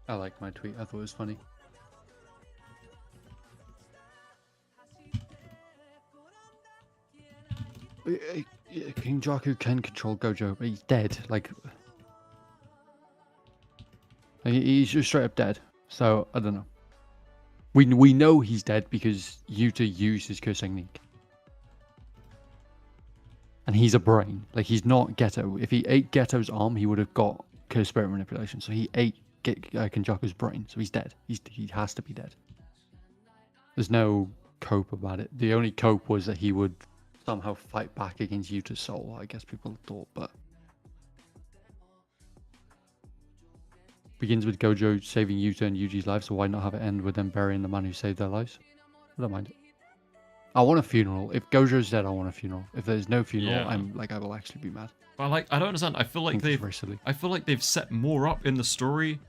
I like my tweet. I thought it was funny. Kenjaku can control Gojo, but he's dead. Like he's just straight up dead. So I don't know. We know he's dead because Yuta used his curse technique, and he's a brain. Like he's not Geto. If he ate Geto's arm, he would have got curse spirit manipulation. So he ate Kenjaku's brain. So he's dead. He has to be dead. There's no cope about it. The only cope was that he would somehow fight back against Yuta's soul, I guess people thought, but begins with Gojo saving Yuta and Yuji's life, so why not have it end with them burying the man who saved their lives? I don't mind it. I want a funeral. If Gojo's dead, I want a funeral. If there's no funeral, Yeah. I will actually be mad. But I don't understand. I feel like they've set more up in the story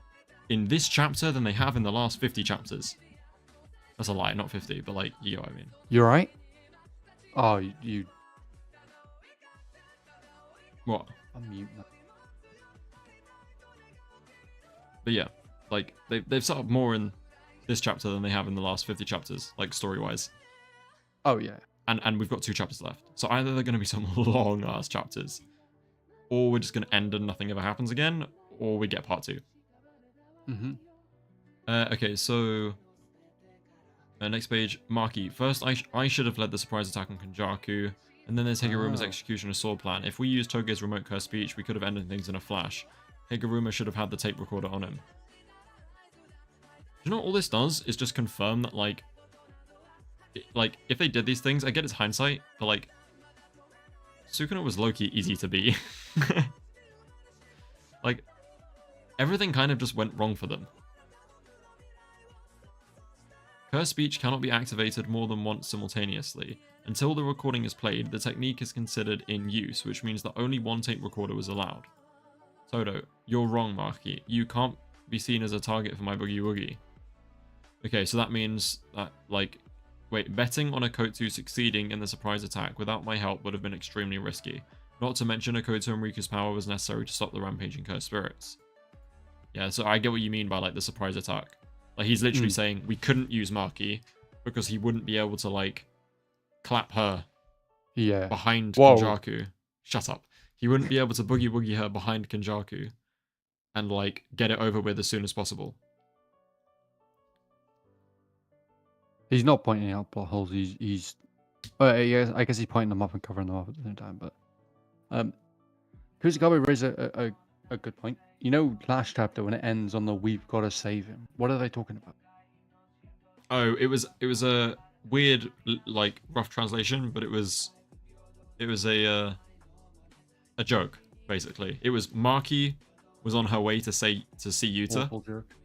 in this chapter than they have in the last 50 chapters. That's a lie, not 50, but like, you know what I mean. You're right. Oh, you. What? I'm mute. But yeah, like they've set up more in this chapter than they have in the last 50 chapters, like story-wise. Oh yeah. And we've got 2 chapters left. So either they're going to be some long-ass chapters, or we're just going to end and nothing ever happens again, or we get part 2. Mm-hmm. Okay, so next page, Maki. First, I should have led the surprise attack on Kenjaku, and then there's Higuruma's execution of sword plan. If we used Toge's remote curse speech, we could have ended things in a flash. Higuruma should have had the tape recorder on him. You know what all this does is just confirm that, like, if they did these things, I get it's hindsight, but, like, Sukuna was low-key easy to be. Like, everything kind of just went wrong for them. Curse speech cannot be activated more than once simultaneously. Until the recording is played, the technique is considered in use, which means that only one tape recorder was allowed. Todo, you're wrong, Maki. You can't be seen as a target for my boogie woogie. Okay, so that means that, like, wait, betting on a Kotsu succeeding in the surprise attack without my help would have been extremely risky. Not to mention a Kotsu and Riku's power was necessary to stop the rampaging cursed spirits. Yeah, so I get what you mean by, like, the surprise attack. Like, he's literally saying we couldn't use Maki because he wouldn't be able to, like, clap her behind Kenjaku. Shut up. He wouldn't be able to boogie woogie her behind Kenjaku and, like, get it over with as soon as possible. He's not pointing out plot holes. He's I guess he's pointing them up and covering them up at the same time. But Kusakabe raised a good point. You know, last chapter when it ends on the "we've got to save him." What are they talking about? Oh, it was a weird, like, rough translation, but it was a joke, basically. It was Maki was on her way to see Yuta. Awful joke.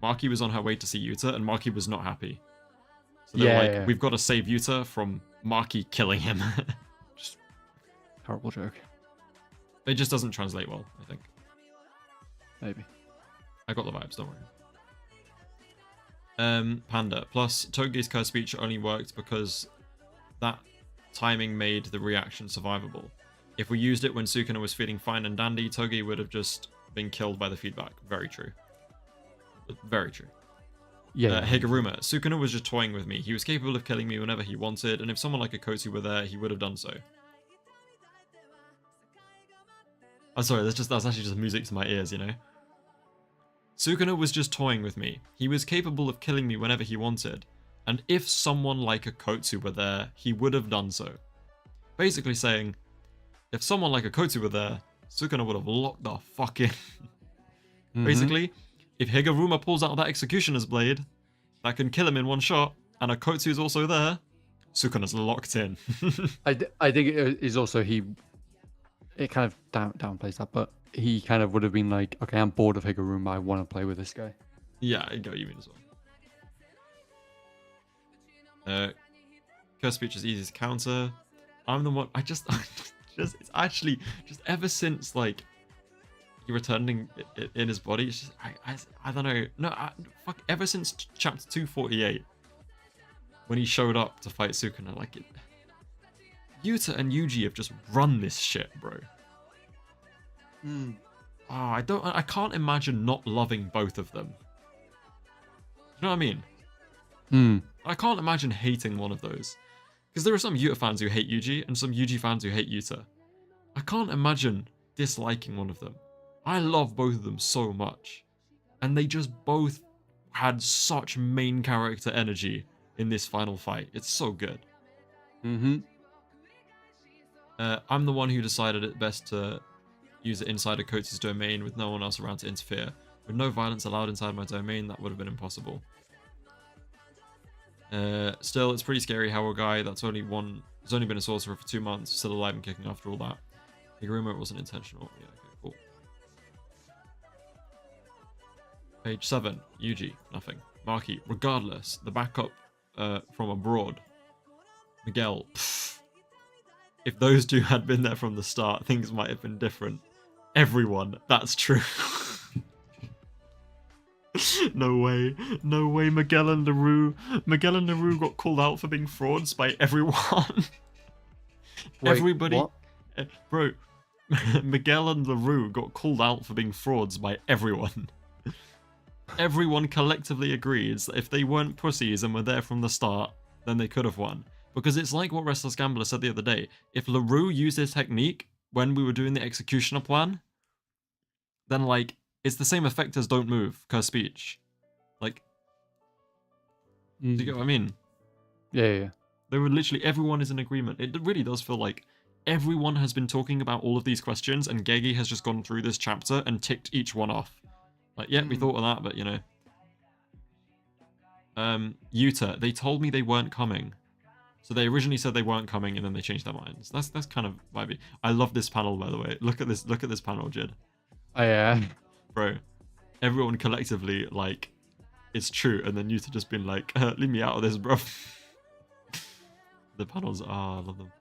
Maki was on her way to see Yuta, and Maki was not happy. So they're like, we've got to save Yuta from Maki killing him. Just horrible joke. It just doesn't translate well, I think. Maybe. I got the vibes, don't worry. Panda. Plus, Toge's curse speech only worked because that timing made the reaction survivable. If we used it when Sukuna was feeling fine and dandy, Toge would have just been killed by the feedback. Very true. Very true. Yeah. Higuruma. Sukuna was just toying with me. He was capable of killing me whenever he wanted, and if someone like a Kotsu were there, he would have done so. I'm sorry, that's actually just music to my ears, you know? Sukuna was just toying with me. He was capable of killing me whenever he wanted, and if someone like a Kotsu were there, he would have done so. Basically saying, if someone like a Kotsu were there, Sukuna would have locked the fuck in. Basically, if Higuruma pulls out that Executioner's blade, that can kill him in one shot, and a Kotsu is also there, Sukuna's locked in. I think it is also it kind of downplays that, but he kind of would have been like, okay, I'm bored of Higuruma, I want to play with this guy. Yeah, I get what you mean as well. Curse speech is easy to counter. I'm the one. It's actually just ever since like he returning in his body. It's just I don't know. No, fuck. Ever since chapter 248, when he showed up to fight Sukuna, like Yuta and Yuji have just run this shit, bro. Oh, I can't imagine not loving both of them. You know what I mean? I can't imagine hating one of those. Because there are some Yuta fans who hate Yuji, and some Yuji fans who hate Yuta. I can't imagine disliking one of them. I love both of them so much. And they just both had such main character energy in this final fight. It's so good. I'm the one who decided it best to use it inside a Kotsu's domain with no one else around to interfere. With no violence allowed inside my domain, that would have been impossible. Still, it's pretty scary how a guy that's only been a sorcerer for 2 months, still alive and kicking after all that. Higuruma, it wasn't intentional. Yeah, okay, cool. Page 7, Yuji, nothing. Maki, regardless, the backup from abroad. Miguel, pfft. If those two had been there from the start, things might have been different. Everyone, that's true. No way. No way Miguel and LaRue got called out for being frauds by everyone. Wait, Everybody. what? Bro, Miguel and LaRue got called out for being frauds by everyone. Everyone collectively agrees that if they weren't pussies and were there from the start, then they could have won. Because it's like what Restless Gambler said the other day. If LaRue used his technique when we were doing the executioner plan, then, like, it's the same effect as Don't Move, Curse Speech. Like, do you get what I mean? Yeah. They were literally, everyone is in agreement. It really does feel like everyone has been talking about all of these questions, and Gegi has just gone through this chapter and ticked each one off. Like, yeah, we thought of that, but, you know. Yuta, they told me they weren't coming. So they originally said they weren't coming, and then they changed their minds. That's kind of vibey. I love this panel, by the way. Look at this panel, Jid. Oh, yeah. Bro, everyone collectively, like, it's true, and then Yuta just been like, leave me out of this, bro. The panels, I love them.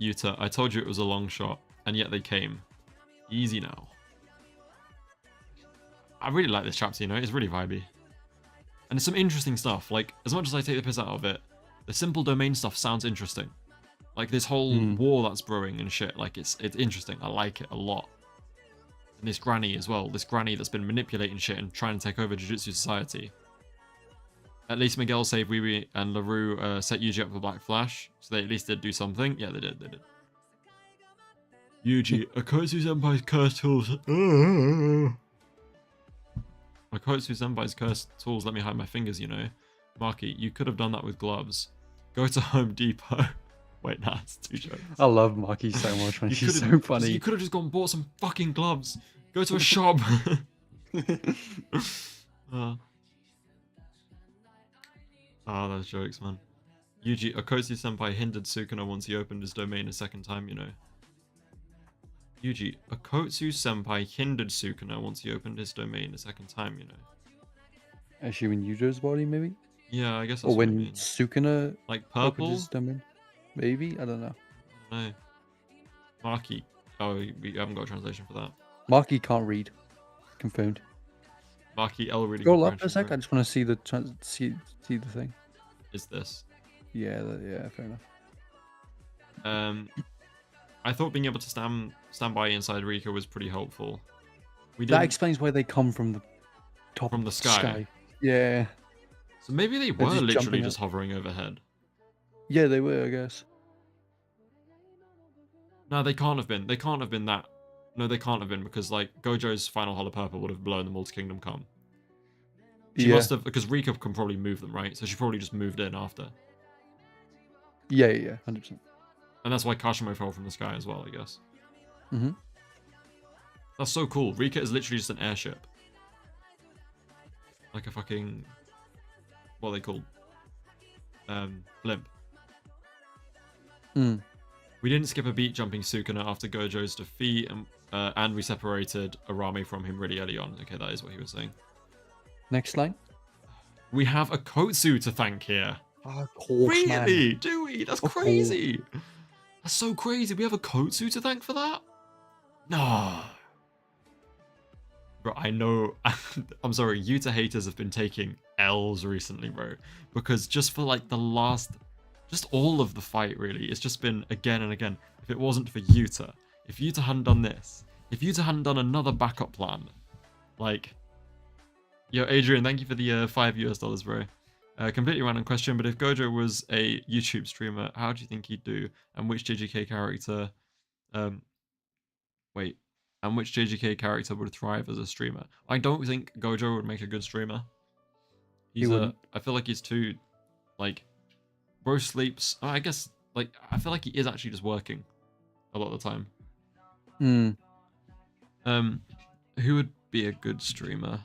Yuta, I told you it was a long shot, and yet they came. Easy now. I really like this chapter, you know, it's really vibey. And there's some interesting stuff. Like, as much as I take the piss out of it, the simple domain stuff sounds interesting. Like, this whole war that's brewing and shit, like, it's interesting. I like it a lot. And this granny as well. This granny that's been manipulating shit and trying to take over Jujutsu Society. At least Miguel saved Wee and LaRue set Yuji up for Black Flash. So they at least did do something. Yeah, they did. Yuji, Akotsu Senpai's cursed tools. Akotsu Senpai's cursed tools let me hide my fingers, you know. Maki, you could have done that with gloves. Go to Home Depot. Wait, nah, it's two jokes. I love Maki so much, man. She's so funny. You could have just gone and bought some fucking gloves. Go to a shop. Those jokes, man. Yuji, Akotsu Senpai hindered Sukuna once he opened his domain a second time, you know. Yuji, Akotsu Senpai hindered Sukuna once he opened his domain a second time, you know. Assuming Yujo's body, maybe? Yeah, I guess that's or what when I mean. Sukuna like purple? his domain? Maybe? I don't know. I don't know. Maki. Oh, we haven't got a translation for that. Maki can't read. Confirmed. Maki L reading. Scroll up a sec. I just want to see the see the thing. Is this? Yeah, yeah, fair enough. I thought being able to stand by inside Rika was pretty helpful. That explains why they come from the top from the sky. Yeah. So maybe they were literally just hovering overhead. Yeah, they were, I guess. No, they can't have been. They can't have been that. No, they can't have been because like Gojo's final Hollow Purple would have blown them all to Kingdom Come. She must have, because Rika can probably move them, right? So she probably just moved in after. Yeah, 100%. And that's why Kashimo fell from the sky as well, I guess. Mm-hmm. That's so cool. Rika is literally just an airship. Like a fucking... what are they called? Blimp. We didn't skip a beat jumping Sukuna after Gojo's defeat, and we separated Arame from him really early on. Okay, that is what he was saying. Next line. We have a Kotsu to thank here. Of course, really? Man. Do we? That's crazy. That's so crazy. We have a Kotsu to thank for that? No. Bro, I know. I'm sorry. Yuta haters have been taking L's recently, bro. Because just for like the last... just all of the fight, really. It's just been again and again. If it wasn't for Yuta. If Yuta hadn't done this. If Yuta hadn't done another backup plan. Like... Yo, Adrian, thank you for the $5 bro. Completely random question, but if Gojo was a YouTube streamer, how do you think he'd do? And which JJK character... and which JJK character would thrive as a streamer? I don't think Gojo would make a good streamer. I feel like he's too... like... bro sleeps... I guess, like, I feel like he is actually just working a lot of the time. Who would be a good streamer?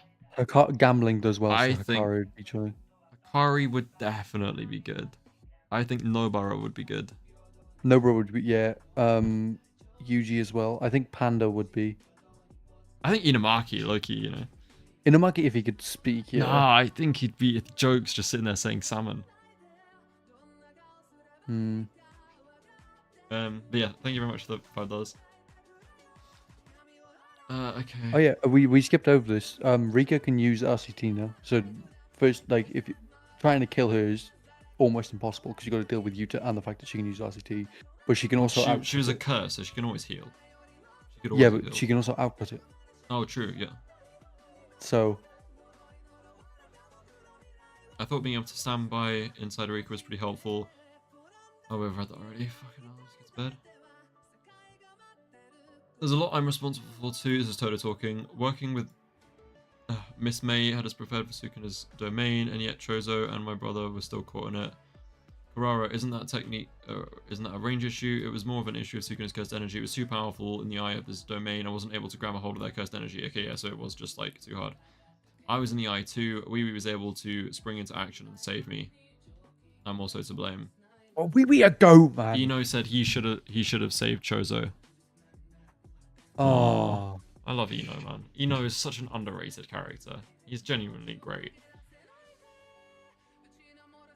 Gambling does well. I so think Hakari would be trying. Hakari would definitely be good. I think Nobara would be good. Nobara would be, yeah. Yuji as well. I think Panda would be. I think Inamaki, Loki, you know. Inamaki, if he could speak, yeah. Nah, I think he'd be jokes just sitting there saying salmon. But yeah, thank you very much for the $5. Okay. Oh yeah, we skipped over this. Rika can use RCT now. So first, like, if you're trying to kill her is almost impossible because you got to deal with Yuta and the fact that she can use RCT, but she can also. She was a curse, so she can always heal. But she can also output it. Oh, true. Yeah. So. I thought being able to stand by inside Rika was pretty helpful. Oh, we've read that already. Fucking hell, let's get to bed. There's a lot I'm responsible for too. This is Todo talking. Working with Miss May had us prepared for Sukuna's domain, and yet Choso and my brother were still caught in it. Karara, isn't that a range issue? It was more of an issue of Sukuna's cursed energy. It was too powerful in the eye of his domain. I wasn't able to grab a hold of that cursed energy. Okay, yeah, so it was just like too hard. I was in the eye too. Wee was able to spring into action and save me. I'm also to blame. Oh, Wee a goat, man. Ino said he should have saved Choso. Oh. I love Ino, man. Ino is such an underrated character. He's genuinely great.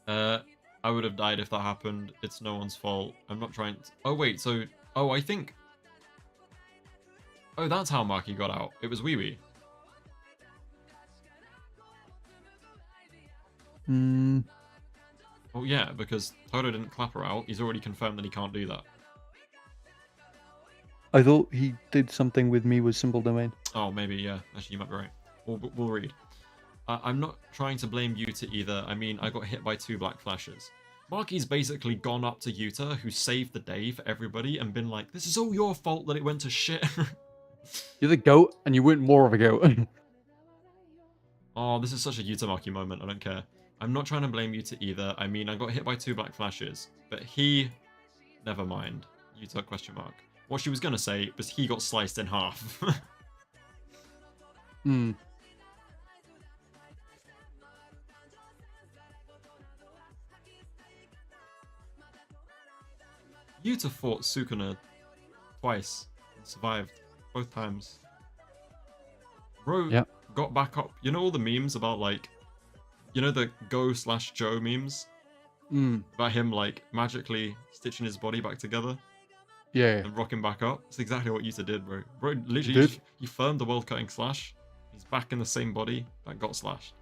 I would have died if that happened. It's no one's fault. I'm not trying to... Oh, wait, so... Oh, I think... Oh, that's how Maki got out. It was Wee. Hmm. Well, yeah, because Todo didn't clap her out. He's already confirmed that he can't do that. I thought he did something with me with simple domain. Oh, maybe, yeah. Actually, you might be right. We'll read. I'm not trying to blame Yuta either. I mean, I got hit by 2 black flashes. Maki's basically gone up to Yuta, who saved the day for everybody, and been like, this is all your fault that it went to shit. You're the goat, and you weren't more of a goat. Oh, this is such a Yuta Maki moment. I don't care. I'm not trying to blame Yuta either. I mean, I got hit by 2 black flashes, but he... Never mind. Yuta question mark. What she was going to say was he got sliced in half. Hmm. Yuta fought Sukuna twice and survived both times. Bro got back up. You know all the memes about, like, you know the Go/Joe memes? About him, like, magically stitching his body back together? Yeah. And rocking back up? That's exactly what Yuta did, bro. Bro, literally, he firmed the world cutting slash. He's back in the same body that got slashed.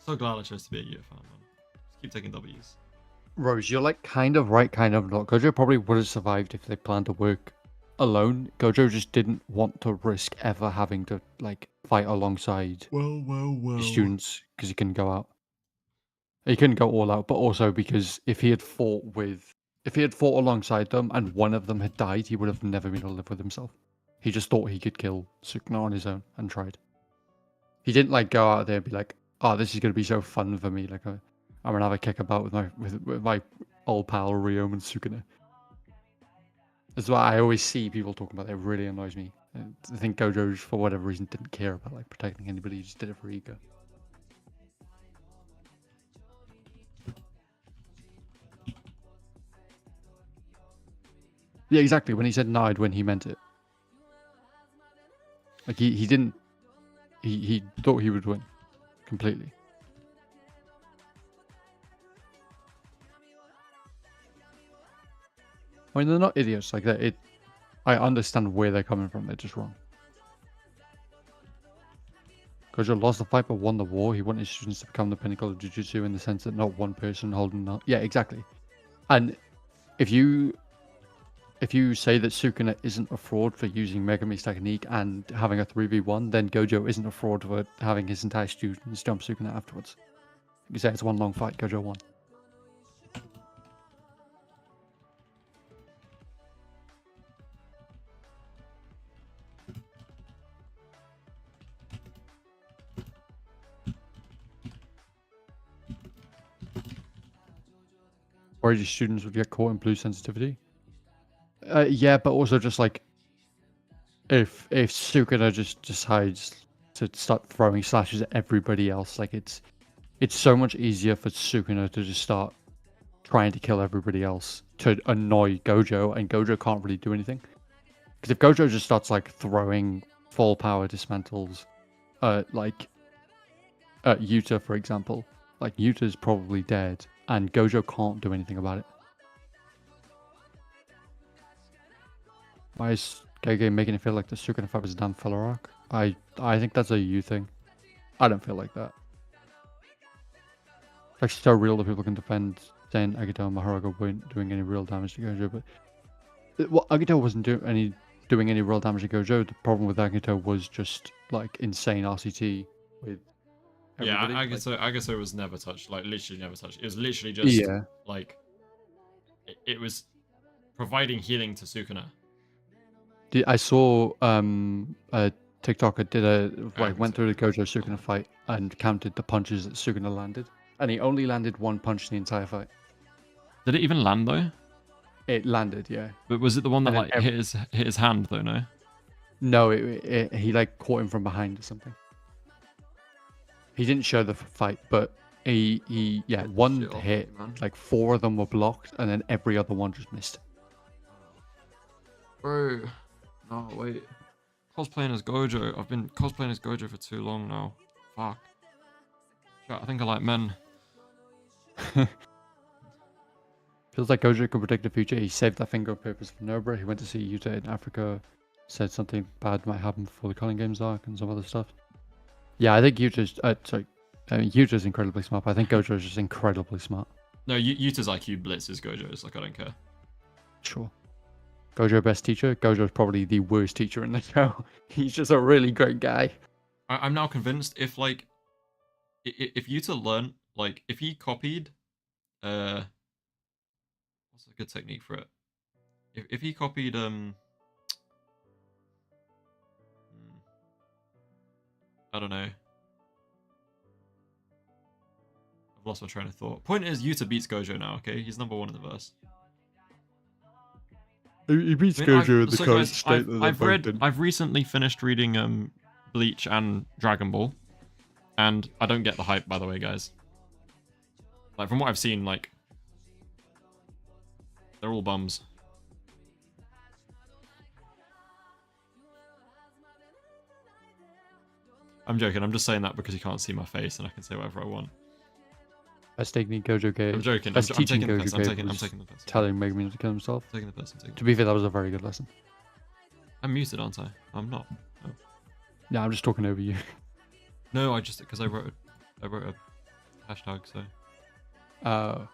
So glad I chose to be a Yuta fan, man. Just keep taking W's. Rose, you're like kind of right, kind of not. Gojo probably would have survived if they planned to work alone. Gojo just didn't want to risk ever having to like fight alongside his students because he couldn't go out. He couldn't go all out, but also because if he had fought alongside them and one of them had died, he would have never been able to live with himself. He just thought he could kill Sukuna on his own and tried. He didn't like go out there and be like, "Oh, this is gonna be so fun for me." Like, I'm gonna have a kick about with my old pal Ryoma and Sukuna. That's why I always see people talking about that. It really annoys me. I think Gojo, for whatever reason, didn't care about like protecting anybody. He just did it for ego. Yeah, exactly. When he said "nod," when he meant it. Like he didn't. He thought he would win completely. I mean, they're not idiots like that. I understand where they're coming from. They're just wrong. Gojo lost the fight but won the war. He wanted his students to become the pinnacle of Jujutsu in the sense that not one person holding up. Yeah, exactly. And if you say that Sukuna isn't a fraud for using Megumi's technique and having a 3v1, then Gojo isn't a fraud for having his entire students jump Sukuna afterwards. You say it's one long fight, Gojo won. Or your students would get caught in blue sensitivity. Yeah, but also just like if Sukuna just decides to start throwing slashes at everybody else, like it's so much easier for Sukuna to just start trying to kill everybody else to annoy Gojo, and Gojo can't really do anything. Because if Gojo just starts like throwing full power dismantles, like Yuta, for example, like Yuta's probably dead, and Gojo can't do anything about it. Why is Gege making it feel like the Sukuna fight was a damn filler arc? I think that's a you thing. I don't feel like that. It's actually so real that people can defend saying Agito and Mahoraga weren't doing any real damage to Gojo, but well, Agito wasn't doing any real damage to Gojo. The problem with Agito was just like insane RCT with everybody. Yeah, Agito was never touched, like literally never touched. It was literally just like it was providing healing to Sukuna. I saw a TikToker went through the Gojo Sukuna fight and counted the punches that Sukuna landed, and he only landed one punch in the entire fight. Did it even land though? It landed, yeah. But was it the one that like hit his hand though? No. No, he like caught him from behind or something. He didn't show the fight, but he one hit, like 4 of them were blocked, and then every other one just missed. Bro, no wait. Cosplaying as Gojo. I've been cosplaying as Gojo for too long now. Fuck. Shit, I think I like men. Feels like Gojo could predict the future. He saved that finger on purpose for Nobra. He went to see Yuta in Africa. said something bad might happen before the Culling Games arc and some other stuff. Yeah, I think Yuta's Yuta's incredibly smart. But I think Gojo is just incredibly smart. No, Yuta's IQ blitzes Gojo's. Like, I don't care. Sure. Gojo best teacher. Gojo's probably the worst teacher in the show. He's just a really great guy. I'm now convinced if like if Yuta learned, like, if he copied what's a good technique for it? If he copied I don't know. I've lost my train of thought. Point is, Yuta beats Gojo now, okay? He's number 1 in the verse. He beats Gojo in the current state that I've recently finished reading Bleach and Dragon Ball. And I don't get the hype, by the way, guys. Like, from what I've seen, like, they're all bums. I'm joking. I'm just saying that because you can't see my face and I can say whatever I want. Best technique Gojo gave. I'm joking. Best I'm teaching taking the Gojo piss. gave I'm taking the piss. Telling Megumi not to kill himself. I'm taking the piss. To be fair, that was a very good lesson. I'm muted, aren't I? I'm not. Oh. Yeah, I'm just talking over you. No, I just because I wrote a hashtag, so.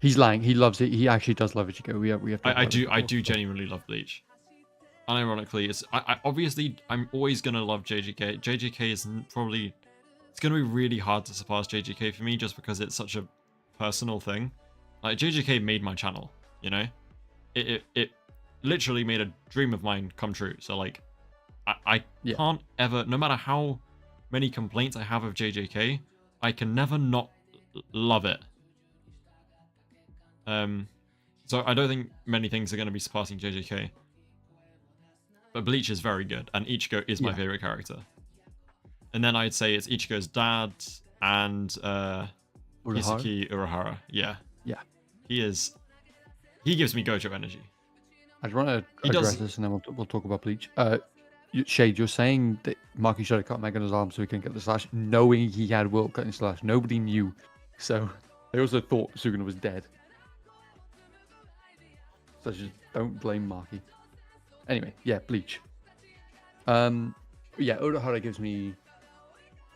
He's lying. He loves it. He actually does love it. We have. I do genuinely love Bleach. Unironically, it's obviously I'm always gonna love JJK. JJK is probably it's gonna be really hard to surpass JJK for me just because it's such a personal thing. Like, JJK made my channel, you know. It literally made a dream of mine come true. So like, I can't ever, no matter how many complaints I have of JJK, I can never not love it. So I don't think many things are going to be surpassing JJK. But Bleach is very good, and Ichigo is my favorite character. And then I'd say it's Ichigo's dad and Hisaki Urahara. Yeah. Yeah. He gives me Gojo energy. I just want to address this, and then we'll talk about Bleach. Shade, you're saying that Maki should have cut Megana's arm so he couldn't get the slash, knowing he had World cutting slash. Nobody knew. So they also thought Sukuna was dead. So just don't blame Maki. Anyway, yeah, Bleach. Yeah, Urahara gives me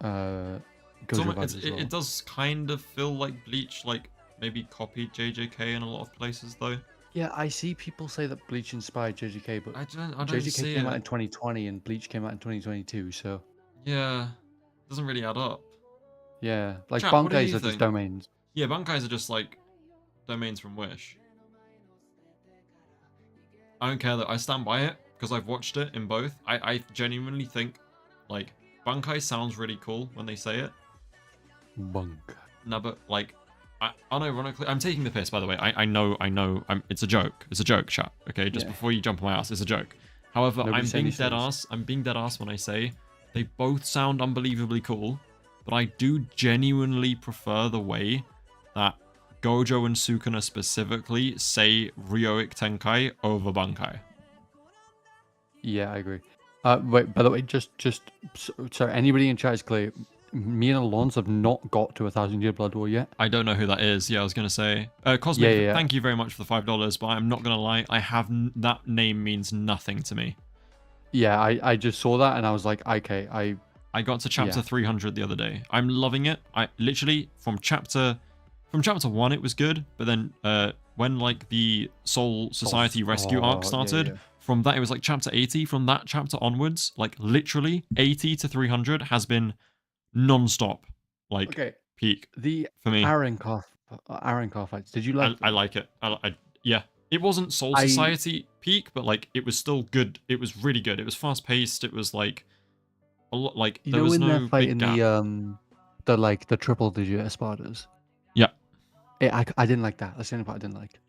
Gojo vibes as well. It does kind of feel like Bleach, like, maybe copied JJK in a lot of places, though. Yeah, I see people say that Bleach inspired JJK, but I don't JJK came out in 2020 and Bleach came out in 2022, so... Yeah, doesn't really add up. Yeah, like Chat, Bankais are just domains. Yeah, Bankais are just, like, domains from Wish. I don't care that I stand by it, because I've watched it in both. I genuinely think, like, Bankai sounds really cool when they say it. Bankai. No, but, like, unironically, I'm taking the piss, by the way. I know, it's a joke. It's a joke, chat, okay? Just before you jump on my ass, it's a joke. However, I'm being dead ass when I say they both sound unbelievably cool, but I do genuinely prefer the way that Gojo and Sukuna specifically say Ryoic Tenkai over Bankai. Yeah, I agree. Wait, by the way, just so anybody in chat is clear, me and Allons have not got to 1,000-year Blood War yet. I don't know who that is. Yeah, I was gonna say. Cosmic, thank you very much for the $5, but I'm not gonna lie, that name means nothing to me. Yeah, I just saw that and I was like, okay, I got to chapter 300 the other day. I'm loving it. I literally from chapter 1 it was good, but then when like the Soul Society rescue arc started, from that it was like chapter 80. From that chapter onwards, like literally 80 to 300 has been non-stop, like peak the for me. Aaron car fights. Did you like? I like it. Yeah, it wasn't Soul Society peak, but like it was still good. It was really good. It was fast paced. It was like a lot. Like there was no they're fighting big gap. the triple digit Espadas. Yeah, I didn't like that. That's the only part I didn't like.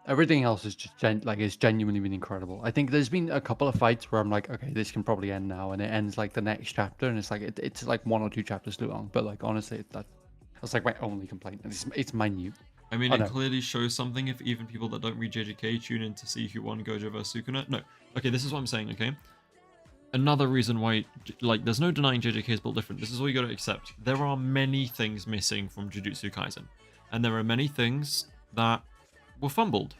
Everything else is just it's genuinely been incredible. I think there's been a couple of fights where I'm like, okay, this can probably end now, and it ends like the next chapter, and it's like it's like 1 or 2 chapters too long. But like honestly, that's like my only complaint, and it's minute. I mean, it clearly shows something if even people that don't read JJK tune in to see who won Gojo vs Sukuna. No, okay, this is what I'm saying. Okay, another reason why, like, there's no denying JJK is built different. This is all you got to accept. There are many things missing from Jujutsu Kaisen, and there are many things that were fumbled.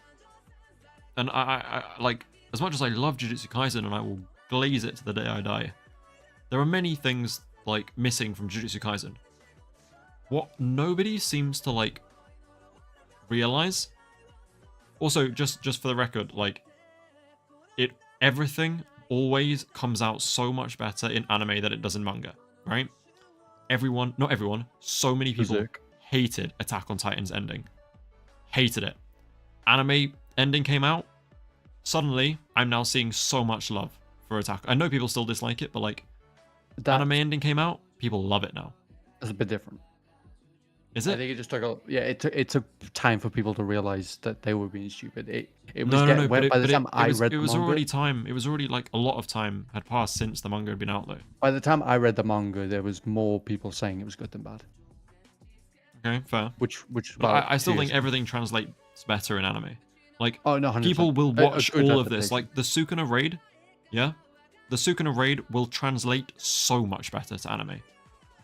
And I like, as much as I love Jujutsu Kaisen and I will glaze it to the day I die, there are many things like missing from Jujutsu Kaisen. What nobody seems to like realize. Also, just for the record, like everything always comes out so much better in anime than it does in manga, right? Not everyone, so many people hated Attack on Titan's ending. Hated it. Anime ending came out. Suddenly, I'm now seeing so much love for Attack. I know people still dislike it, but like, anime ending came out, people love it now. It's a bit different. Is it? I think it just took it took time for people to realize that they were being stupid. It was no, by the time I read it was the manga, already time. It was already like a lot of time had passed since the manga had been out though. by the time I read the manga, there was more people saying it was good than bad. Okay, fair. Which I still think everything translates better in anime. Like, oh no, 100%. People will watch all of this. Like the Sukuna raid, yeah, the Sukuna raid will translate so much better to anime.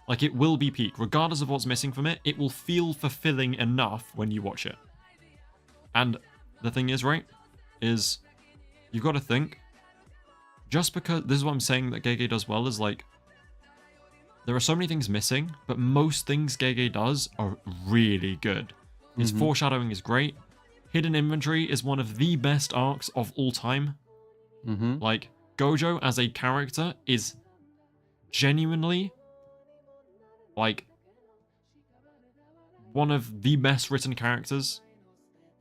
Like, it will be peak. Regardless of what's missing from it, it will feel fulfilling enough when you watch it. And the thing is, right, is you've got to think, just because, this is what I'm saying that Gege does well, is like, there are so many things missing, but most things Gege does are really good. His foreshadowing is great. Hidden Inventory is one of the best arcs of all time. Like, Gojo as a character is genuinely like one of the best written characters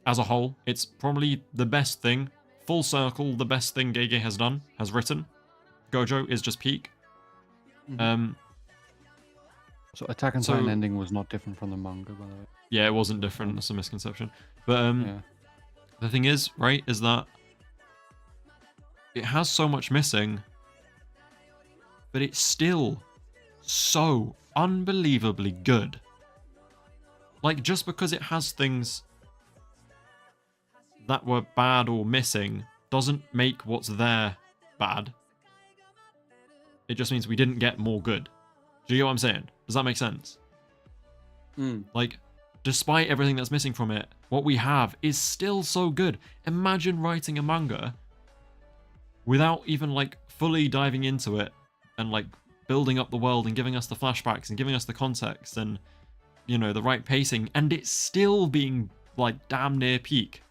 as a whole. It's probably the best thing, full circle, the best thing Gege has written. Gojo is just peak. So Attack on Titan ending was not different from the manga, by the way. Yeah, it wasn't different. That's a misconception. But the thing is, right, is that it has so much missing, but it's still so unbelievably good. Like, just because it has things that were bad or missing doesn't make what's there bad. It just means we didn't get more good. Do you get what I'm saying? Does that make sense? Like, despite everything that's missing from it, what we have is still so good. Imagine writing a manga without even like fully diving into it and like building up the world and giving us the flashbacks and giving us the context and, you know, the right pacing, and it's still being like damn near peak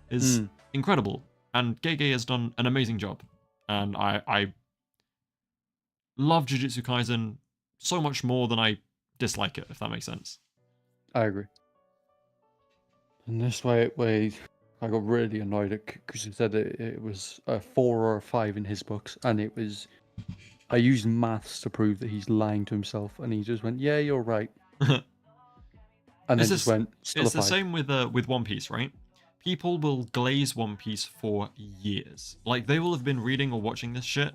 is incredible. And Gege has done an amazing job. And I love Jujutsu Kaisen so much more than I dislike it, if that makes sense. I agree. And this way, I got really annoyed because he said it was a 4 or a 5 in his books, and it was. I used maths to prove that he's lying to himself, and he just went, "Yeah, you're right." And then just went. Still it's the same with One Piece, right? People will glaze One Piece for years. Like, they will have been reading or watching this shit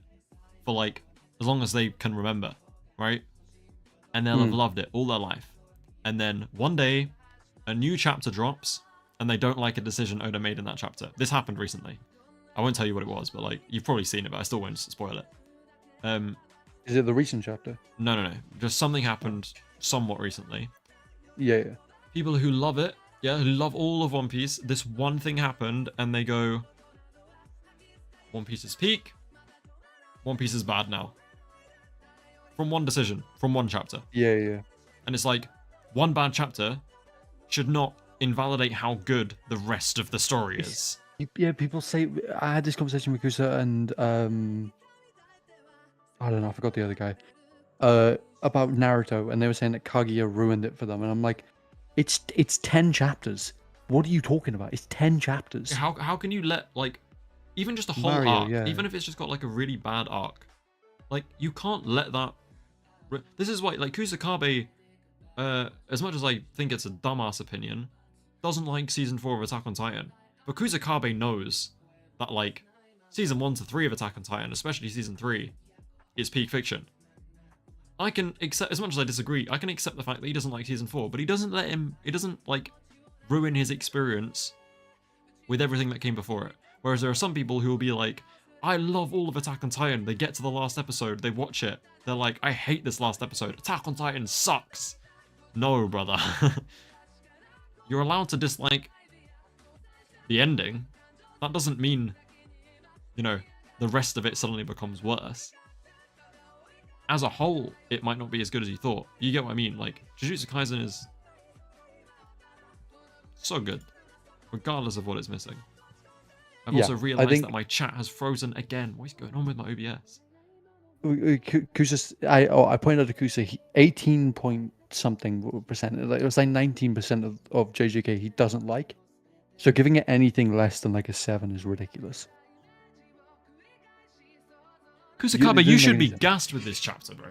for like as long as they can remember, right? And they'll have loved it all their life. And then one day, a new chapter drops, and they don't like a decision Oda made in that chapter. This happened recently. I won't tell you what it was, but like, you've probably seen it, but I still won't spoil it. Is it the recent chapter? No. Just something happened somewhat recently. Yeah. People who love it, who love all of One Piece, this one thing happened, and they go, One Piece is peak, One Piece is bad now. From one decision, from one chapter. Yeah. And it's like, one bad chapter should not invalidate how good the rest of the story is. Yeah, people say... I had this conversation with Kusa and... I don't know, I forgot the other guy. About Naruto, and they were saying that Kaguya ruined it for them. And I'm like, it's 10 chapters. What are you talking about? It's 10 chapters. How can you let, like... Even just a whole arc, even if it's just got like a really bad arc. Like, you can't let that... This is why, like, Kusakabe... as much as I think it's a dumbass opinion, doesn't like season 4 of Attack on Titan. But Kusakabe knows that, like, season 1 to 3 of Attack on Titan, especially season 3, is peak fiction. I can accept, as much as I disagree, I can accept the fact that he doesn't like season 4, but he doesn't like, ruin his experience with everything that came before it. Whereas there are some people who will be like, I love all of Attack on Titan. They get to the last episode, they watch it, they're like, I hate this last episode. Attack on Titan sucks. No, brother. you're allowed to dislike the ending. That doesn't mean, you know, the rest of it suddenly becomes worse. As a whole, it might not be as good as you thought. You get what I mean? Like, Jujutsu Kaisen is so good, regardless of what it's missing. I've also realized that my chat has frozen again. What is going on with my OBS? Kusa's, I pointed out to Kusa, 18 point something percent. Like, it was like 19% of JJK he doesn't like. So giving it anything less than like a 7 is ridiculous. Kusakabe, you should be gassed with this chapter, bro.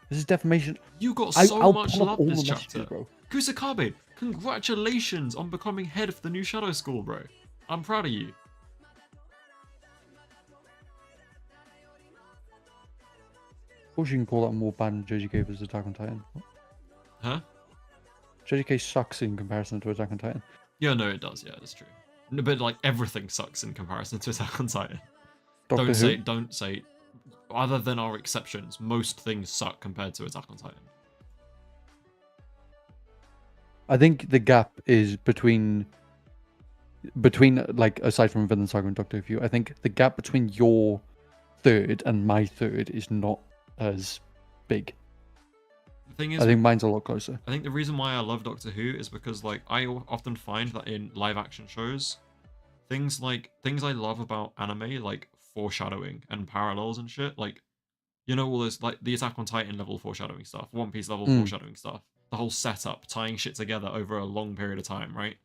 This is defamation. You got so much love this messages, chapter. bro. Kusakabe, congratulations on becoming head for the new Shadow School, bro. I'm proud of you. Of course you can call that more bad than JJK versus Attack on Titan. Huh? JJK sucks in comparison to Attack on Titan. Yeah, no, it does. Yeah, that's true. But like everything sucks in comparison to Attack on Titan. Don't say. Other than our exceptions, most things suck compared to Attack on Titan. I think the gap is between like, aside from Vinland Saga and Doctor Who, I think the gap between your third and my third is not as big. The thing is, I think mine's a lot closer. I think the reason why I love Doctor Who is because, like, I often find that in live action shows, things I love about anime, like foreshadowing and parallels and shit, like, you know, all those, like, the Attack on Titan level foreshadowing stuff, One Piece level foreshadowing stuff, the whole setup, tying shit together over a long period of time, right?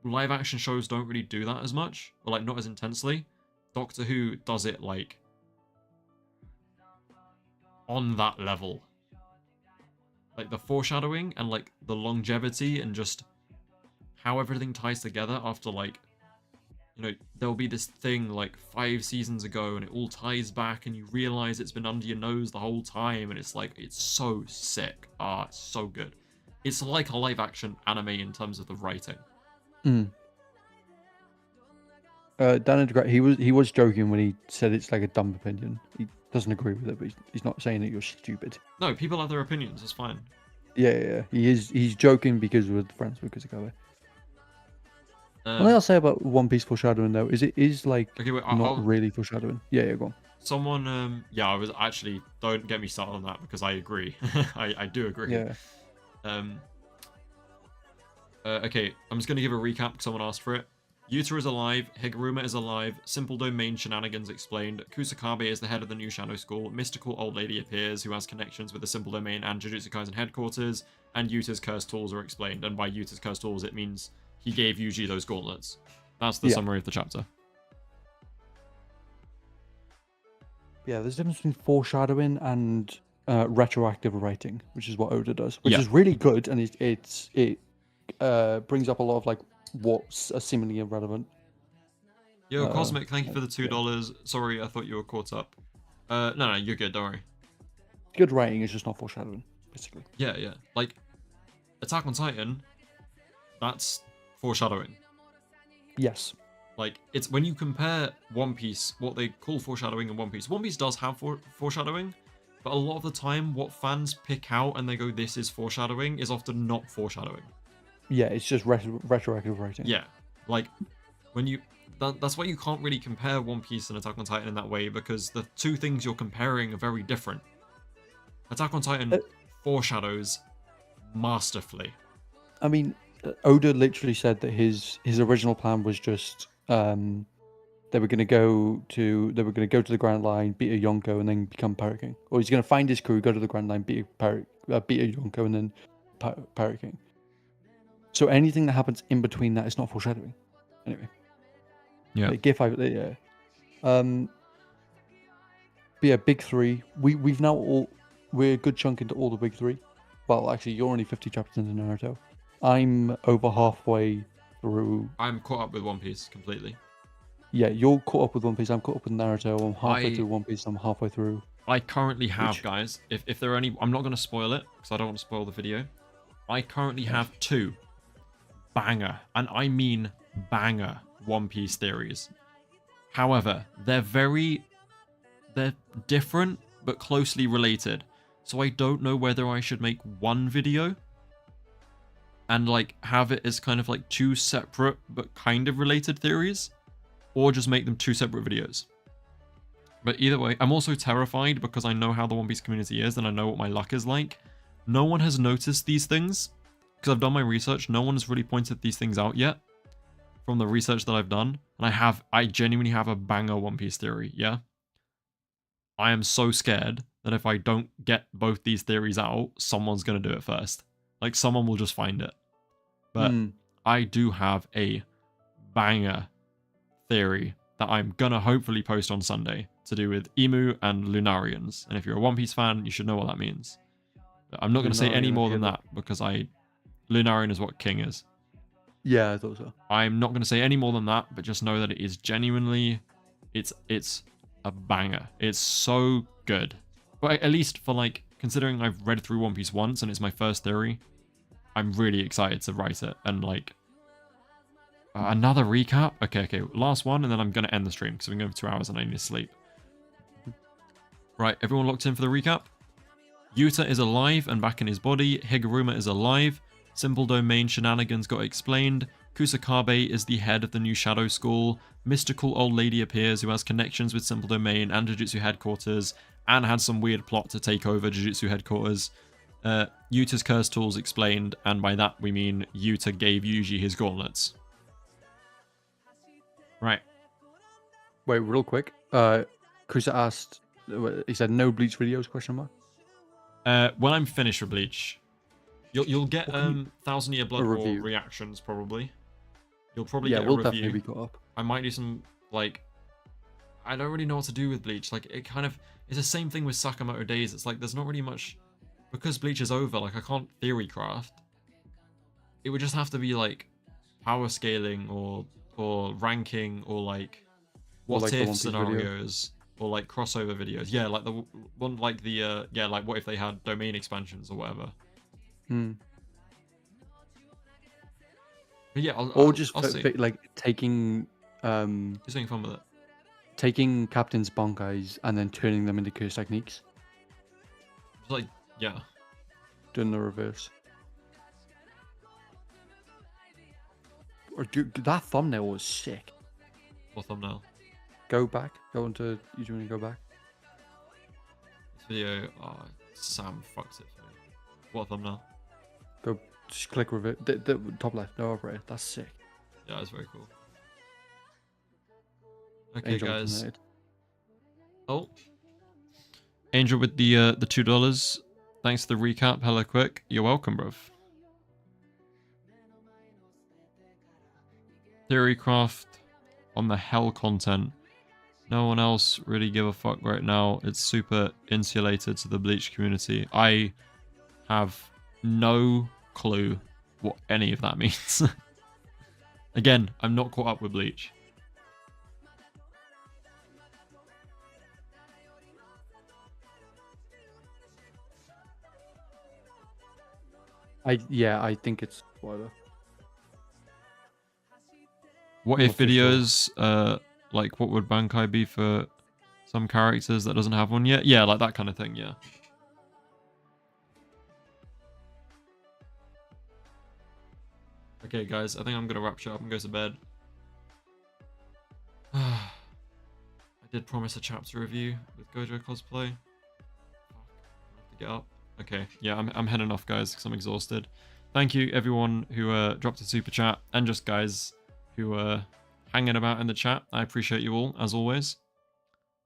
Live action shows don't really do that as much, or like not as intensely. Doctor Who does it like on that level. Like the foreshadowing and like the longevity and just how everything ties together after, like, you know, there'll be this thing like 5 seasons ago and it all ties back and you realize it's been under your nose the whole time, and it's like, it's so sick. It's so good. It's like a live action anime in terms of the writing. Dan, he was joking when he said it's like a dumb opinion. He doesn't agree with it, but he's not saying that you're stupid. No, people have their opinions. It's fine. Yeah. He's joking because we're friends with Kusakabe. One thing I'll say about One Piece foreshadowing though is it is like not really foreshadowing. Yeah, go on. Someone, I was actually, don't get me started on that because I agree. I do agree. Yeah. Okay, I'm just gonna give a recap because someone asked for it. Yuta is alive, Higuruma is alive, Simple Domain shenanigans explained, Kusakabe is the head of the new Shadow School, mystical old lady appears who has connections with the Simple Domain and Jujutsu Kaisen headquarters, and Yuta's cursed tools are explained, and by Yuta's cursed tools it means he gave Yuji those gauntlets. That's the summary of the chapter. Yeah, there's a difference between foreshadowing and retroactive writing, which is what Oda does, which is really good, and it brings up a lot of like what's seemingly irrelevant. Yo, Cosmic, thank you for the $2. Sorry, I thought you were caught up. No, you're good, don't worry. Good writing is just not foreshadowing, basically. Yeah. Like, Attack on Titan, that's foreshadowing. Yes. Like, it's when you compare One Piece, what they call foreshadowing in One Piece. One Piece does have foreshadowing, but a lot of the time, what fans pick out and they go, this is foreshadowing, is often not foreshadowing. Yeah, it's just retroactive writing. Yeah, like, when you... That's why you can't really compare One Piece and Attack on Titan in that way, because the two things you're comparing are very different. Attack on Titan foreshadows masterfully. I mean, Oda literally said that his original plan was just they were going to go to the Grand Line, beat a Yonko, and then become Pirate King. Or he's going to find his crew, go to the Grand Line, beat a Yonko, and then Pirate King. So anything that happens in between that is not foreshadowing. Anyway. Yeah. Like, but yeah, big three. We've now we're a good chunk into all the big three. Well, actually, you're only 50 chapters into Naruto. I'm over halfway through. I'm caught up with One Piece completely. Yeah, you're caught up with One Piece. I'm caught up with Naruto. I'm halfway through One Piece. I'm halfway through. I currently have, guys. If there are any, I'm not going to spoil it because I don't want to spoil the video. I currently have 2 banger, and I mean banger, One Piece theories. However, they're different but closely related. So I don't know whether I should make one video and like have it as kind of like two separate but kind of related theories, or just make them two separate videos. But either way, I'm also terrified because I know how the One Piece community is and I know what my luck is like. No one has noticed these things because I've done my research. No one has really pointed these things out yet from the research that I've done. And I genuinely have a banger One Piece theory, yeah? I am so scared that if I don't get both these theories out, someone's going to do it first. Like, someone will just find it. But I do have a banger theory that I'm going to hopefully post on Sunday to do with Emu and Lunarians. And if you're a One Piece fan, you should know what that means. But I'm not going to say any more than that because Lunarian is what King is. Yeah, I thought so. I'm not going to say any more than that, but just know that it is genuinely, it's a banger. It's so good. But at least for like, considering I've read through One Piece once and it's my first theory, I'm really excited to write it. And like, another recap? Okay, last one, and then I'm going to end the stream because we've been going for 2 hours and I need to sleep. Right, everyone locked in for the recap? Yuta is alive and back in his body. Higuruma is alive. Simple Domain shenanigans got explained. Kusakabe is the head of the new Shadow School. Mystical old lady appears who has connections with Simple Domain and Jujutsu headquarters and had some weird plot to take over Jujutsu headquarters. Yuta's curse tools explained, and by that we mean Yuta gave Yuji his gauntlets. Right. Wait, real quick. Kusa asked, he said no Bleach videos, question mark? When I'm finished with Bleach, you'll get 1,000 Year Blood War reactions probably. You'll probably get a review. Definitely be caught up. I might do some like, I don't really know what to do with Bleach. Like it's the same thing with Sakamoto Days. It's like there's not really much because Bleach is over. Like I can't theory craft. It would just have to be like power scaling or ranking or like what if scenarios. Or like crossover videos, yeah, like the one, like the yeah, like what if they had domain expansions or whatever. But yeah, I'll see. Like taking just having fun with it. Taking Captain's Bankais and then turning them into curse techniques. It's like yeah, doing the reverse. Or that thumbnail was sick. What thumbnail? Go back. Go into YouTube and go back. This video, Sam fucked it for me. What thumbnail? Go, just click with it. The top left. No, over it. That's sick. Yeah, that's very cool. Okay, Angel guys. United. Oh, Angel with the $2. Thanks for the recap. Hella quick. You're welcome, bruv. Theorycraft on the hell content. No one else really give a fuck right now. It's super insulated to the Bleach community. I have no clue what any of that means. Again, I'm not caught up with Bleach. I think it's spoiler. What if videos, like what would Bankai be for some characters that doesn't have one yet? Yeah, like that kind of thing, yeah. Okay, guys, I think I'm going to wrap shit up and go to bed. I did promise a chapter review with Gojo cosplay. Fuck, I have to get up. Okay, yeah, I'm heading off, guys, because I'm exhausted. Thank you, everyone who dropped a super chat, and just guys who are hanging about in the chat. I appreciate you all, as always.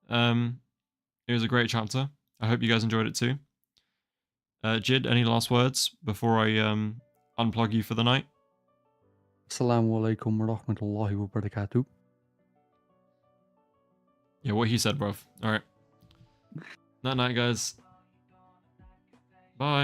It was a great chapter. I hope you guys enjoyed it too. Jid, any last words before I unplug you for the night? Assalamu alaikum wa rahmatullahi wa barakatuh. Yeah, what he said, bruv. Alright. Night night, guys. Bye.